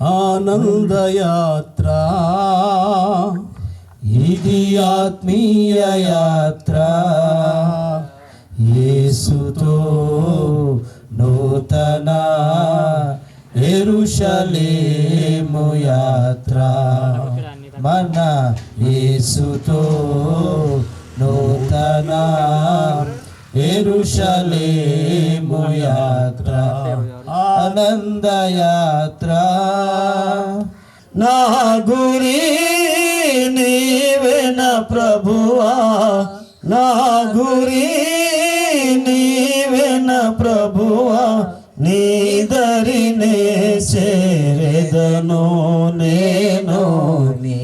ఆనందయాత్ర, ఇది ఆత్మీయ యాత్ర. యేసుతో నూతన యెరూషలేము యాత్ర. మన యేసుతో నూతన యెరూషలేము యాత్ర, ఆనంద యాత్ర. నా గురి నీవేన ప్రభువా, నా గురి నీవేన ప్రభువా. నీ దరినే చేరెదను నేను, నీ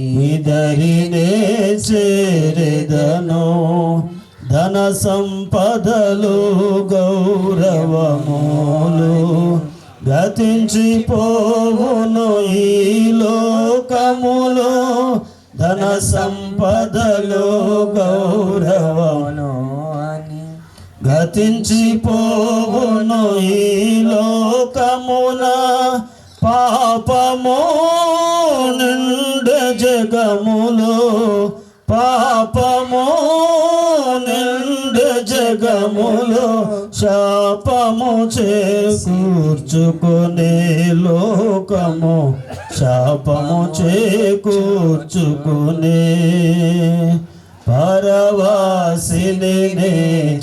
దరినే చేరెదను. ధన సంపదలు గౌరవములు గతించిపోవును ఈ లోకములో. ధన సంపదలు గౌరవములు గతించిపోవును ఈ లోకమున. పాపము నిండ జగములో, పాపము నిండ జగములో. శాపము చేకూర్చుకునే లోకము, శాపము చేకూర్చుకునే. పరవాసిని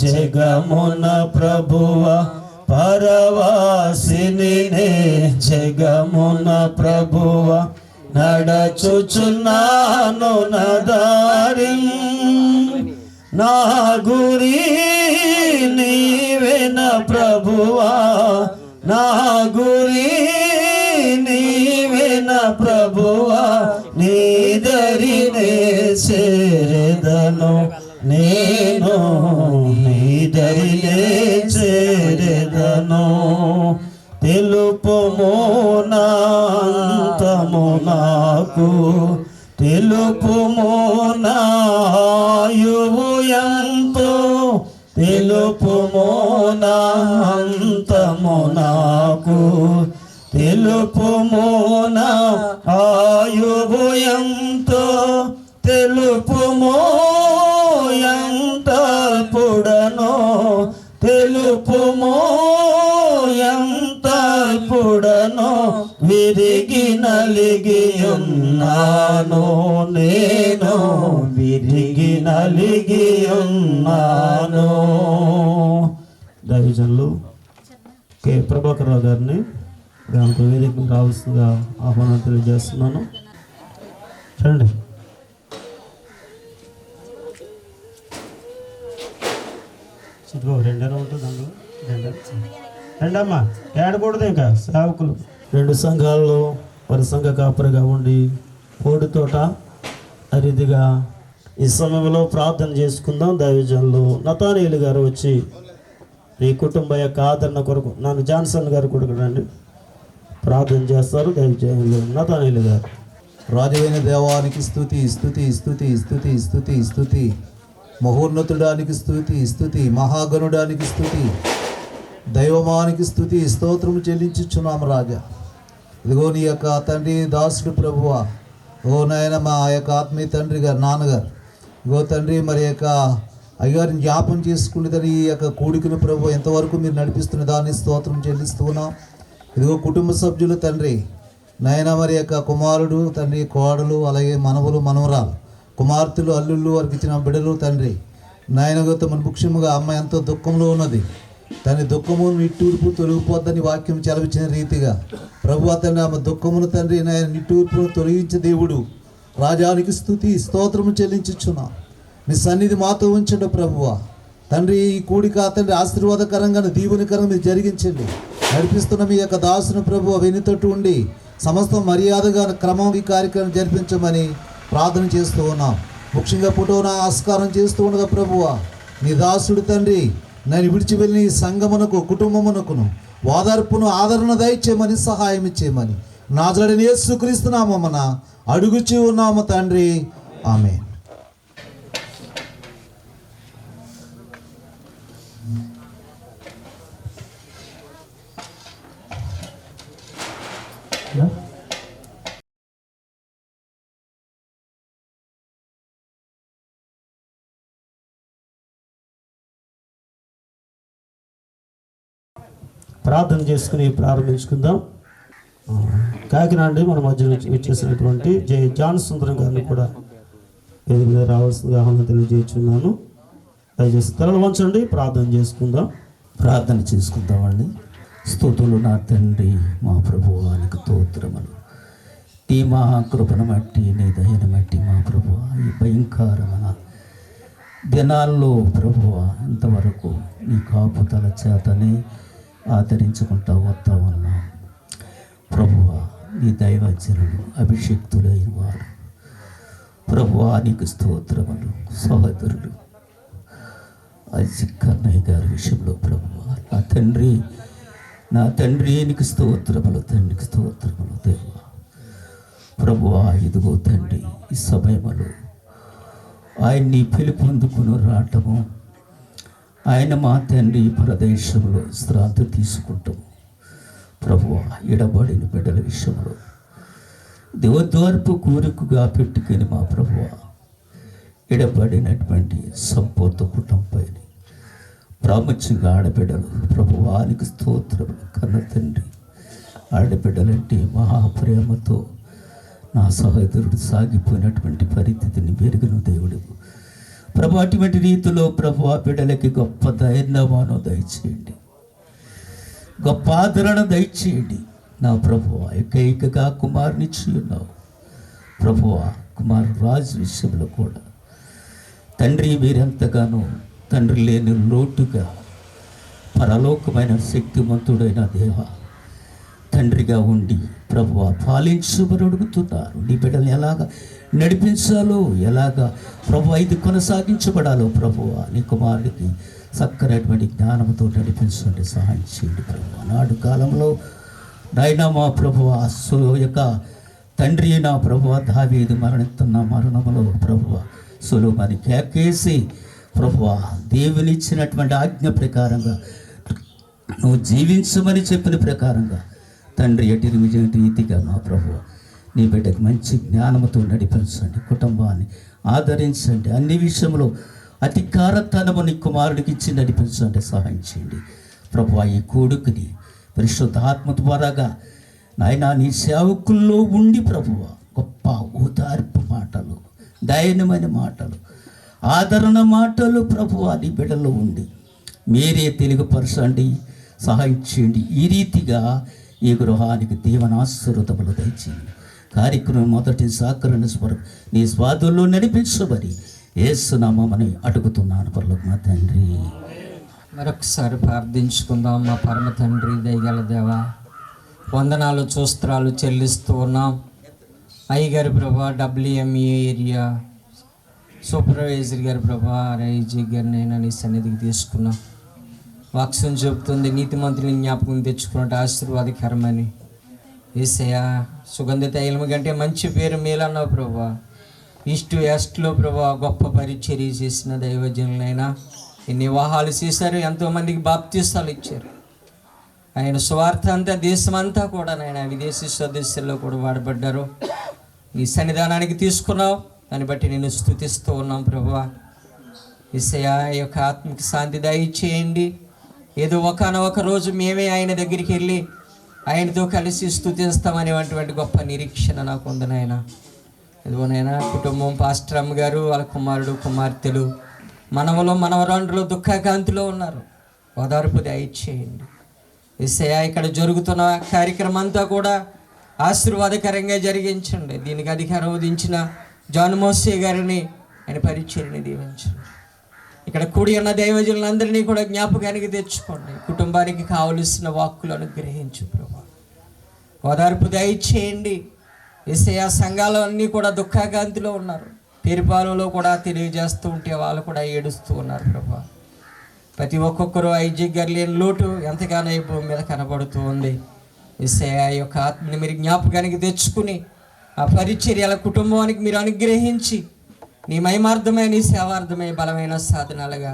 జగమున ప్రభువా, పరవాసిని జగమున ప్రభువా. నడచుచున్నాను నా దారి, నా గురి నీవేన ప్రభువా, నా గురి నీవేన ప్రభువా. నీ దరినే చేరెదను నేను, నీ దరినే చేరెదను. తెలుపుము నా అంతము నాకు, తెలుపుము నా ఆయువు ఎంతో. తెలుపుము నా అంతము నాకు, తెలుపుము నా ఆయువు ఎంతో. తెలుపుము ఎంతల్పుడనో, తెలుపుము ఎంతల్పుడనో. విరిగి నలిగి ఉన్నాను నేను, విరిగి నలిగి ఉన్నాను. దైవజనులు కె ప్రభాకర్ రావు గారిని దాంతో వేదికకు రావాల్సిందిగా ఆహ్వానం తెలియజేస్తున్నాను. చూడండి, రెండేనా ఉంటుంది అందులో, రెండమ్మా ఏడకూడదు. ఇంకా సేవకులు 2 సంఘాల్లో వారి సంఘ కాపరిగా ఉండి కోడితోట అరిదిగా ఈ సమయంలో ప్రార్థన చేసుకుందాం. దైవజనులు నతానీయులు గారు వచ్చి ఈ కుటుంబ యొక్క ఆదరణ కొరకు, నన్ను జాన్సన్ గారు కూడా రండి, ప్రార్థన చేస్తారు. దైవజనులు నతానీయులు గారు. రాజైన దేవానికి స్తుతి, స్తుతి, స్తుతి, స్తుతి, స్తుతి, స్తుతి. మహోన్నతుడానికి స్తుతి, స్తుతి. మహాగణుడానికి స్తుతి, దైవమానికి స్తుతి, స్తోత్రము చెల్లించుచున్నాము రాజా. ఇదిగో నీ యొక్క తండ్రి దాసుడు ప్రభువా, ఓ నాయన మా యొక్క ఆత్మీయ తండ్రి గారు నాన్నగారు, ఇగో తండ్రి మరి యొక్క అయ్యగారిని జ్ఞాపం చేసుకునేదని ఈ యొక్క కూడికను ప్రభు ఎంతవరకు మీరు నడిపిస్తున్న దాన్ని స్తోత్రం చెల్లిస్తూ ఉన్నాం. ఇదిగో కుటుంబ సభ్యులు తండ్రి నాయన మరి యొక్క కుమారుడు తండ్రి, కోడలు, అలాగే మనవలు మనవరాలు, కుమార్తెలు, అల్లుళ్ళు, వారికి ఇచ్చిన బిడ్డలు తండ్రి నాయనగత మన ముఖ్యముగా అమ్మ ఎంతో దుఃఖంలో ఉన్నది. తన దుఃఖము నిట్టూర్పు తొలగిపోద్దని వాక్యం చెలవించిన రీతిగా ప్రభు తండ్రి ఆమె దుఃఖమును తండ్రి నాయన నిట్టూర్పును తొలగించే దేవుడు రాజానికి స్తుతి స్తోత్రము చెల్లించుచున్నాం. మీ సన్నిధి మాతో ఉంచండి ప్రభువా తండ్రి. ఈ కూడిక తండ్రి ఆశీర్వాదకరంగా దీవునికరంగా మీరు జరిగించండి. నడిపిస్తున్న మీ యొక్క దాసుని ప్రభువా వెనుతట్టు ఉండి సమస్త మర్యాదగా క్రమం ఈ కార్యక్రమం జరిపించమని ప్రార్థన చేస్తూ ఉన్నాం. ముఖ్యంగా పుటోన ఆస్కారం చేస్తూ ఉండగా ప్రభువా నీ దాసుడు తండ్రి నేను విడిచి వెళ్ళిన ఈ సంఘమునకు కుటుంబమునకును ఓదార్పును ఆదరణ దయచేయమని సహాయం ఇచ్చేయమని నాజరేయుడైన యేసుక్రీస్తు నామమున అడుగుచూ ఉన్నాము తండ్రి, ఆమేన్. ప్రార్థన చేసుకుని ప్రారంభించుకుందాం. కాకినాడ నుండి మన మధ్యలో వచ్చేసినటువంటి జాన్ సుందరం గారిని కూడా వేదిక మీద రావాల్సిందిగా ఆహ్వానం తెలియజేస్తున్నాను. దయచేసి తలలు వంచండి, ప్రార్థన చేసుకుందాం. ప్రార్థన చేసుకుందామండి. స్తుతులు నా తండ్రి, మా ప్రభువానికి స్తోత్రములు. నీ మహాకృపను బట్టి, నీ దయను బట్టి మా ప్రభువ, ఈ భయంకరమైన దినాల్లో ప్రభువ ఇంతవరకు నీ కాపుదల చేతనే ఆదరించుకుంటా వస్తా ఉన్నాం. ప్రభువ, నీ దైవజనులు అభిషిక్తులైన వారు ప్రభువా నీకు స్తోత్రములు. సహోదరులు అజిక్కన్నయ్య గారి విషయంలో ప్రభువా, నా తండ్రి నీకు స్తోత్రములు, తండ్రికి స్తోత్రములు. దేవా ప్రభువా, ఇదిగో తండ్రి, ఈ సమయంలో ఆయన్ని పిలుపొందుకుని రావటము, ఆయన మా తండ్రి ప్రదేశంలో శ్రాంతి తీసుకుంటాము. ప్రభువా, ఎడబడిన బిడ్డల విషయంలో దేవద్వారపు కోరికగా పెట్టుకుని మా ప్రభువా, ఎడబడినటువంటి సంపూర్ణ కుటుంబంపై ప్రాముఖ్యంగా ఆడబిడ్డలు ప్రభువానికి స్తోత్రములు. కన్న తండ్రి, ఆడబిడ్డలంటే మహాప్రేమతో నా సహోదరుడు సాగిపోయినటువంటి పరిస్థితిని పెరిగిన దేవుడు ప్రభు, అటువంటి రీతిలో ప్రభు ఆ బిడ్డలకి గొప్ప ధైర్యమానం దయచేయండి, గొప్ప ఆదరణ దయచేయండి. నా ప్రభువ, ఏకైకగా కుమారునిచ్చి ఉన్నావు ప్రభువ. కుమారు రాజు విషయంలో కూడా తండ్రి మీరెంతగానో తండ్రి లేని లోటుగా పరలోకమైన శక్తివంతుడైన దేవ తండ్రిగా ఉండి ప్రభువ పాలించమని అడుగుతున్నారు. నీ బిడ్డలు ఎలాగ నడిపించాలో, ఎలాగ ప్రభు ఇది కొనసాగించబడాలో ప్రభువ నీ కుమారుడికి చక్కనటువంటి జ్ఞానంతో నడిపించండి, సహాయం చేయండి ప్రభు. నాడు కాలంలో నాయన మా ప్రభువ యొక్క తండ్రి నా ప్రభువ దావీదు మరణిస్తున్న మరణములో ప్రభువ సొలొమోను కేకేసి ప్రభువ దేవునిచ్చినటువంటి ఆజ్ఞ ప్రకారంగా నువ్వు జీవించమని చెప్పిన ప్రకారంగా తండ్రి ఎట్టి రీతిగా మా ప్రభువ నీ బిడ్డకి మంచి జ్ఞానంతో నడిపించండి, కుటుంబాన్ని ఆదరించండి, అన్ని విషయంలో అధికారతనము నీ కుమారుడికి ఇచ్చి నడిపించండి, సహాయం చేయండి ప్రభువ. ఈ కొడుకుని పరిశుద్ధాత్మ ద్వారాగా నాయన నీ సేవకుల్లో ఉండి ప్రభువ గొప్ప ఓదార్పు మాటలు, దయనమైన మాటలు, ఆదరణ మాటలు ప్రభువ నీ బిడ్డలో ఉండి మీరే తెలుగుపరచండి, సహాయం చేయండి. ఈ రీతిగా ఈ గృహానికి దీవనాశీర్వాదములు దయచేయండి. కార్యక్రమం మొదటి సహకరణ స్వరం నీ స్వాదుల్లో నడిపించబడి యేసునామముని అడుగుతున్నాను పరలోక మా తండ్రి. మరొకసారి ప్రార్థించుకుందాం. మా పరమ తండ్రి దయగల దేవా, వందనాలు చూస్త్రాలు చెల్లిస్తూ ఉన్నాం. అయ్యగారి ప్రభా, డబ్ల్యూఎంఈ ఏరియా సూపర్వైజర్ గారి ప్రభా, రైజీ గారిని అయినా నీ సన్నిధికి తీసుకున్నాం. వాక్యం చెబుతుంది నీతిమంతుని జ్ఞాపకం తెచ్చుకున్నట్టు ఆశీర్వాదకరమని. యేసయ్యా, సుగంధ తైలము కంటే మంచి పేరు మేలన్నావు ప్రభా. ఈస్ట్ వెస్ట్లో ప్రభా గొప్ప పరిచర్య చేసిన దైవజనులైనా ఎన్ని వివాహాలు చేశారు, ఎంతోమందికి బాప్తీసాలు ఇచ్చారు. ఆయన స్వార్థ అంతా దేశమంతా కూడా నాయన విదేశీ స్వదేశాల్లో కూడా వాడబడ్డారు. నీ సన్నిధానానికి తీసుకున్నావు, దాన్ని బట్టి నేను స్తుతిస్తూ ఉన్నాం ప్రభువా. యేసయ్యా, ఈ యొక్క ఆత్మకి శాంతి దయచేయండి. ఏదో ఒకనొక రోజు మేమే ఆయన దగ్గరికి వెళ్ళి ఆయనతో కలిసి స్తుతిస్తామనేటువంటి గొప్ప నిరీక్షణ నాకు ఉంది నాయన. ఇదిగోనైనా కుటుంబం పాస్టర్ అమ్మ గారు, వాళ్ళ కుమారుడు కుమార్తెలు, మనవలు మనవరాండ్రులు దుఃఖకాంతిలో ఉన్నారు. ఓదార్పు దయచేయండి యేసయ్యా. ఇక్కడ జరుగుతున్న కార్యక్రమం అంతా కూడా ఆశీర్వాదకరంగా జరిగించండి. దీనికి అధికారం వదించిన జాన్ మోసే గారిని ఆయన పరిచర్ని దీవించండి. ఇక్కడ కూడి ఉన్న దైవజనులందరినీ కూడా జ్ఞాపకానికి తెచ్చుకోండి. కుటుంబానికి కావలసిన వాక్కులు అనుగ్రహించు ప్రభా. ఓదార్పు దయచేయండి యేసయ్యా. సంఘాలు అన్నీ కూడా దుఃఖకాంతిలో ఉన్నారు. పేరుపాలలో కూడా తెలియజేస్తూ ఉంటే వాళ్ళు కూడా ఏడుస్తూ ఉన్నారు ప్రభా. ప్రతి ఒక్కొక్కరు ఐజీ గారు లేని లోటు ఎంతగానో ఈ భూమి మీద కనబడుతూ ఉంది. యేసయ్యా, ఈ యొక్క ఆత్మని మీరు జ్ఞాపకానికి తెచ్చుకుని ఆ పరిచర్యల కుటుంబానికి మీరు అనుగ్రహించి నీ మహిమార్థమై నీ సేవార్థమై బలమైన సాధనాలుగా.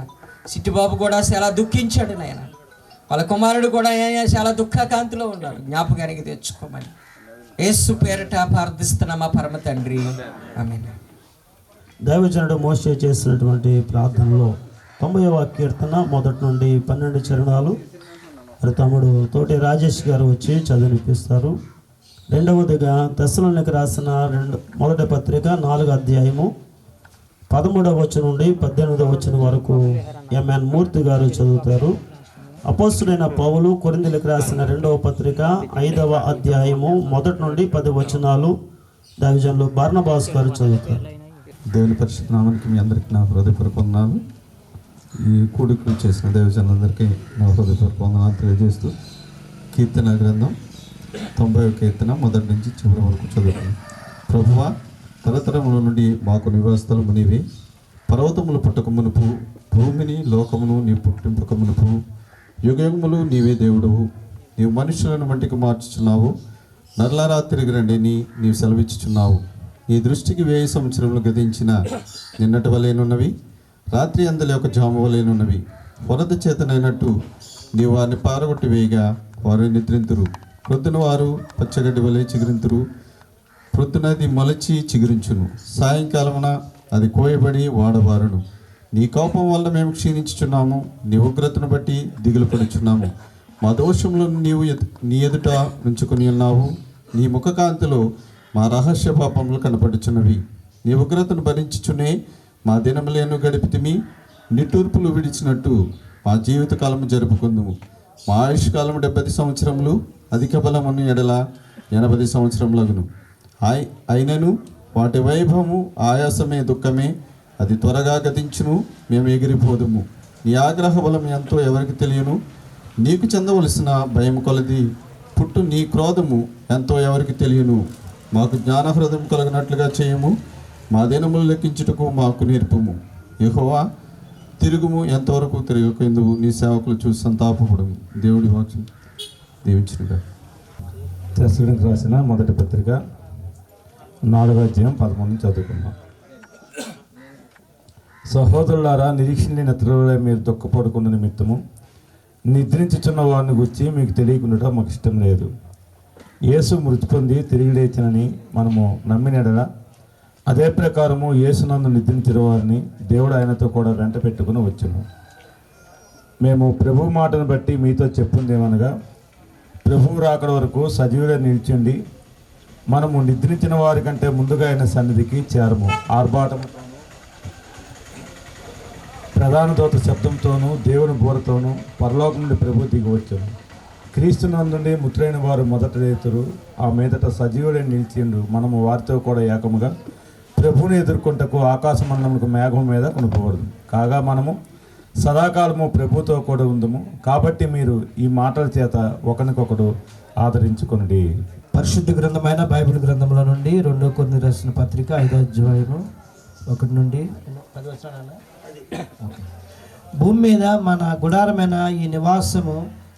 సిట్టిబాబు కూడా చాలా దుఃఖించాడు నాయన, వాళ్ళ కుమారుడు కూడా చాలా దుఃఖకాంతిలో ఉన్నాడు. జ్ఞాపకానికి తెచ్చుకోమని యేసు పేరట ప్రార్థిస్తున్న మా పరమ తండ్రి, ఆమేన్. దైవజనుడు మోషే చేసినటువంటి ప్రార్థనలో 90వ కీర్తన మొదటి నుండి 12 చరణాలు మరి తమ్ముడు తోటి రాజేష్ గారు వచ్చి చదివినిపిస్తారు. రెండవదిగా తెస్సలోనికీ రాసిన మొదటి పత్రిక 4వ అధ్యాయము 13వ వచనం నుండి 18వ వచనం వరకు ఎంఎన్ మూర్తి గారు చదువుతారు. అపోస్తుడైన పౌలు కొరింథీయులకు రాసిన 2వ పత్రిక 5వ అధ్యాయము 1 నుండి 10 వచనాలు దైవజనులు బర్నబాస్ గారు చదువుతారు. దేవుని పరిశుద్ధ నామానికి మీ అందరికీ నా హృదయపూర్వక వందనాలు. ఈ కూడికలు చేసిన దైవజనులందరికీ నా హృదయపూర్వక వందనాలు తెలియజేస్తూ కీర్తన గ్రంథం 90వ కీర్తన మొదటి నుంచి చివరి వరకు చదువుతాను. ప్రభువా, తరతరముల నుండి మాకు నివాసస్థలము నీవే. పర్వతములు పుట్టక మునుపు, భూమిని లోకమును నీ పుట్టింపక మునుపు, యుగయుగములు నీవే దేవుడవు. నీవు మనుషులను మట్టికి మార్చుచున్నావు. నర్లారా తిరిగి రండి నీవు సెలవిచ్చుచున్నావు. నీ దృష్టికి 1000 సంవత్సరములు గతించిన నిన్నటి వలెనున్నవి, రాత్రి అందలి ఒక జాము వలెనున్నవి. వరద చేతనైనట్టు నీవు వారిని పారగొట్టి వేయగా వారు నిద్రింతురు. ప్రొద్దున వారు పచ్చగడ్డి వలె చిగురింతురు. ప్రొద్దునది మొలచి చిగురించును, సాయంకాలమున అది కోయబడి వాడబారును. నీ కోపం వల్ల మేము క్షీణించుచున్నాము, నీ ఉగ్రతను బట్టి దిగులు పడుచున్నాము. మా దోషములను నీవు నీ ఎదుట ఉంచుకొని ఉన్నావు. నీ ముఖకాంతిలో మా రహస్య పాపములు కనపడుచున్నవి. నీ ఉగ్రతను భరించుచునే మా దినములేను గడిపితిమి. నిట్టూర్పులు విడిచినట్టు మా జీవితకాలము జరుపుకుందుము. మా ఆయుష్కాలము 70 సంవత్సరములు, అధిక బలమును ఎడల 80 సంవత్సరములగును. అయినను వాటి వైభవము ఆయాసమే, దుఃఖమే. అది త్వరగా గతించును, మేము ఎగిరిపోదుము. నీ ఆగ్రహ బలం ఎంతో ఎవరికి తెలియను. నీకు చెందవలసిన భయం కొలది పుట్టు నీ క్రోధము ఎంతో ఎవరికి తెలియను. మాకు జ్ఞాన హృదయం కలిగినట్లుగా చేయము. మా దినములు లెక్కించుటకు మాకు నేర్పుము. యెహోవా, తిరుగుము, ఎంతవరకు తిరగకుందువు. నీ సేవకులు చూసి సంతాపపడము. దేవుడి వాక్యం దీవించునుగా. తెస్సలోనికీ రాసిన మొదటి పత్రిక 4వ అధ్యాయం 13 చదువుకున్నాం. సహోదరులారా, నిరీక్షణ నిద్రలో మీరు దుఃఖపడుకున్న నిమిత్తము నిద్రించుచున్న వారిని గురించి మీకు తెలియకుండా మాకు ఇష్టం లేదు. యేసు మృతి పొంది తిరిగి లేచినని మనము నమ్మినడలా, అదే ప్రకారము యేసునందు నిద్రించిన వారిని దేవుడు ఆయనతో కూడా వెంట పెట్టుకుని వచ్చును. మేము ప్రభు మాటను బట్టి మీతో చెప్పుందేమనగా, ప్రభువు రాకడ వరకు సజీవుగా నిలిచిండి మనము నిద్రించిన వారి కంటే ముందుగా ఆయన సన్నిధికి చేరము. ఆర్భాటంతోనూ ప్రధాన దూత శబ్దంతోనూ దేవుని బోరతోనూ పరలోకం నుండి ప్రభు దిగి వచ్చును. క్రీస్తునందుండి మృతులైన వారు మొదట లేతురు. ఆ మీదట సజీవుడై నిలిచిండు. మనము వారితో కూడా ఏకముగా ప్రభువుని ఎదుర్కొంటకు ఆకాశమండలములకు మేఘం మీద కొనుకోవడదు. కాగా మనము సదాకాలము ప్రభుతో కూడా ఉందము. కాబట్టి మీరు ఈ మాటల చేత ఒకరికొకడు ఆదరించుకొనుడి. పరిశుద్ధ గ్రంథమైన బైబిల్ గ్రంథంలో నుండి 2 కొరింథీయులకు రాసిన పత్రిక 5వ అధ్యాయము 1 నుండి 10 వచనాలు. భూమి మీద మన గుడారమైన ఈ నివాసము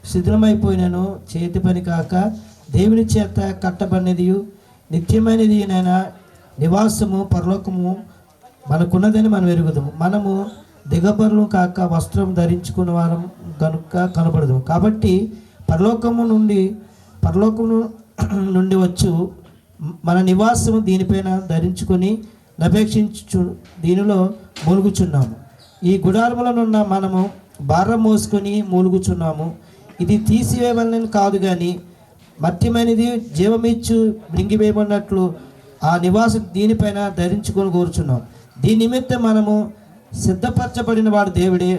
శిథిలమైపోయినను చేతి పని కాక దేవుని చేత కట్టబడినది నిత్యమైనది అయిన నివాసము పరలోకము మనకున్నదని మనం ఎరుగుదాము. మనము దిగబరులు కాక వస్త్రం ధరించుకున్న వారం కనుక కనబడదు. కాబట్టి పరలోకము నుండి వచ్చు మన నివాసము దీనిపైన ధరించుకొని నపేక్షించు దీనిలో మూలుగుచున్నాము. ఈ గుడారములనున్న మనము భారం మోసుకొని మూలుగుచున్నాము. ఇది తీసివేయవలనని కాదు కానీ మత్యమైనది జీవమిచ్చు మృంగివేయబడినట్లు ఆ నివాసం దీనిపైన ధరించుకొని కోరుచున్నాం. దీని నిమిత్తం మనము సిద్ధపరచబడిన వాడు దేవుడే,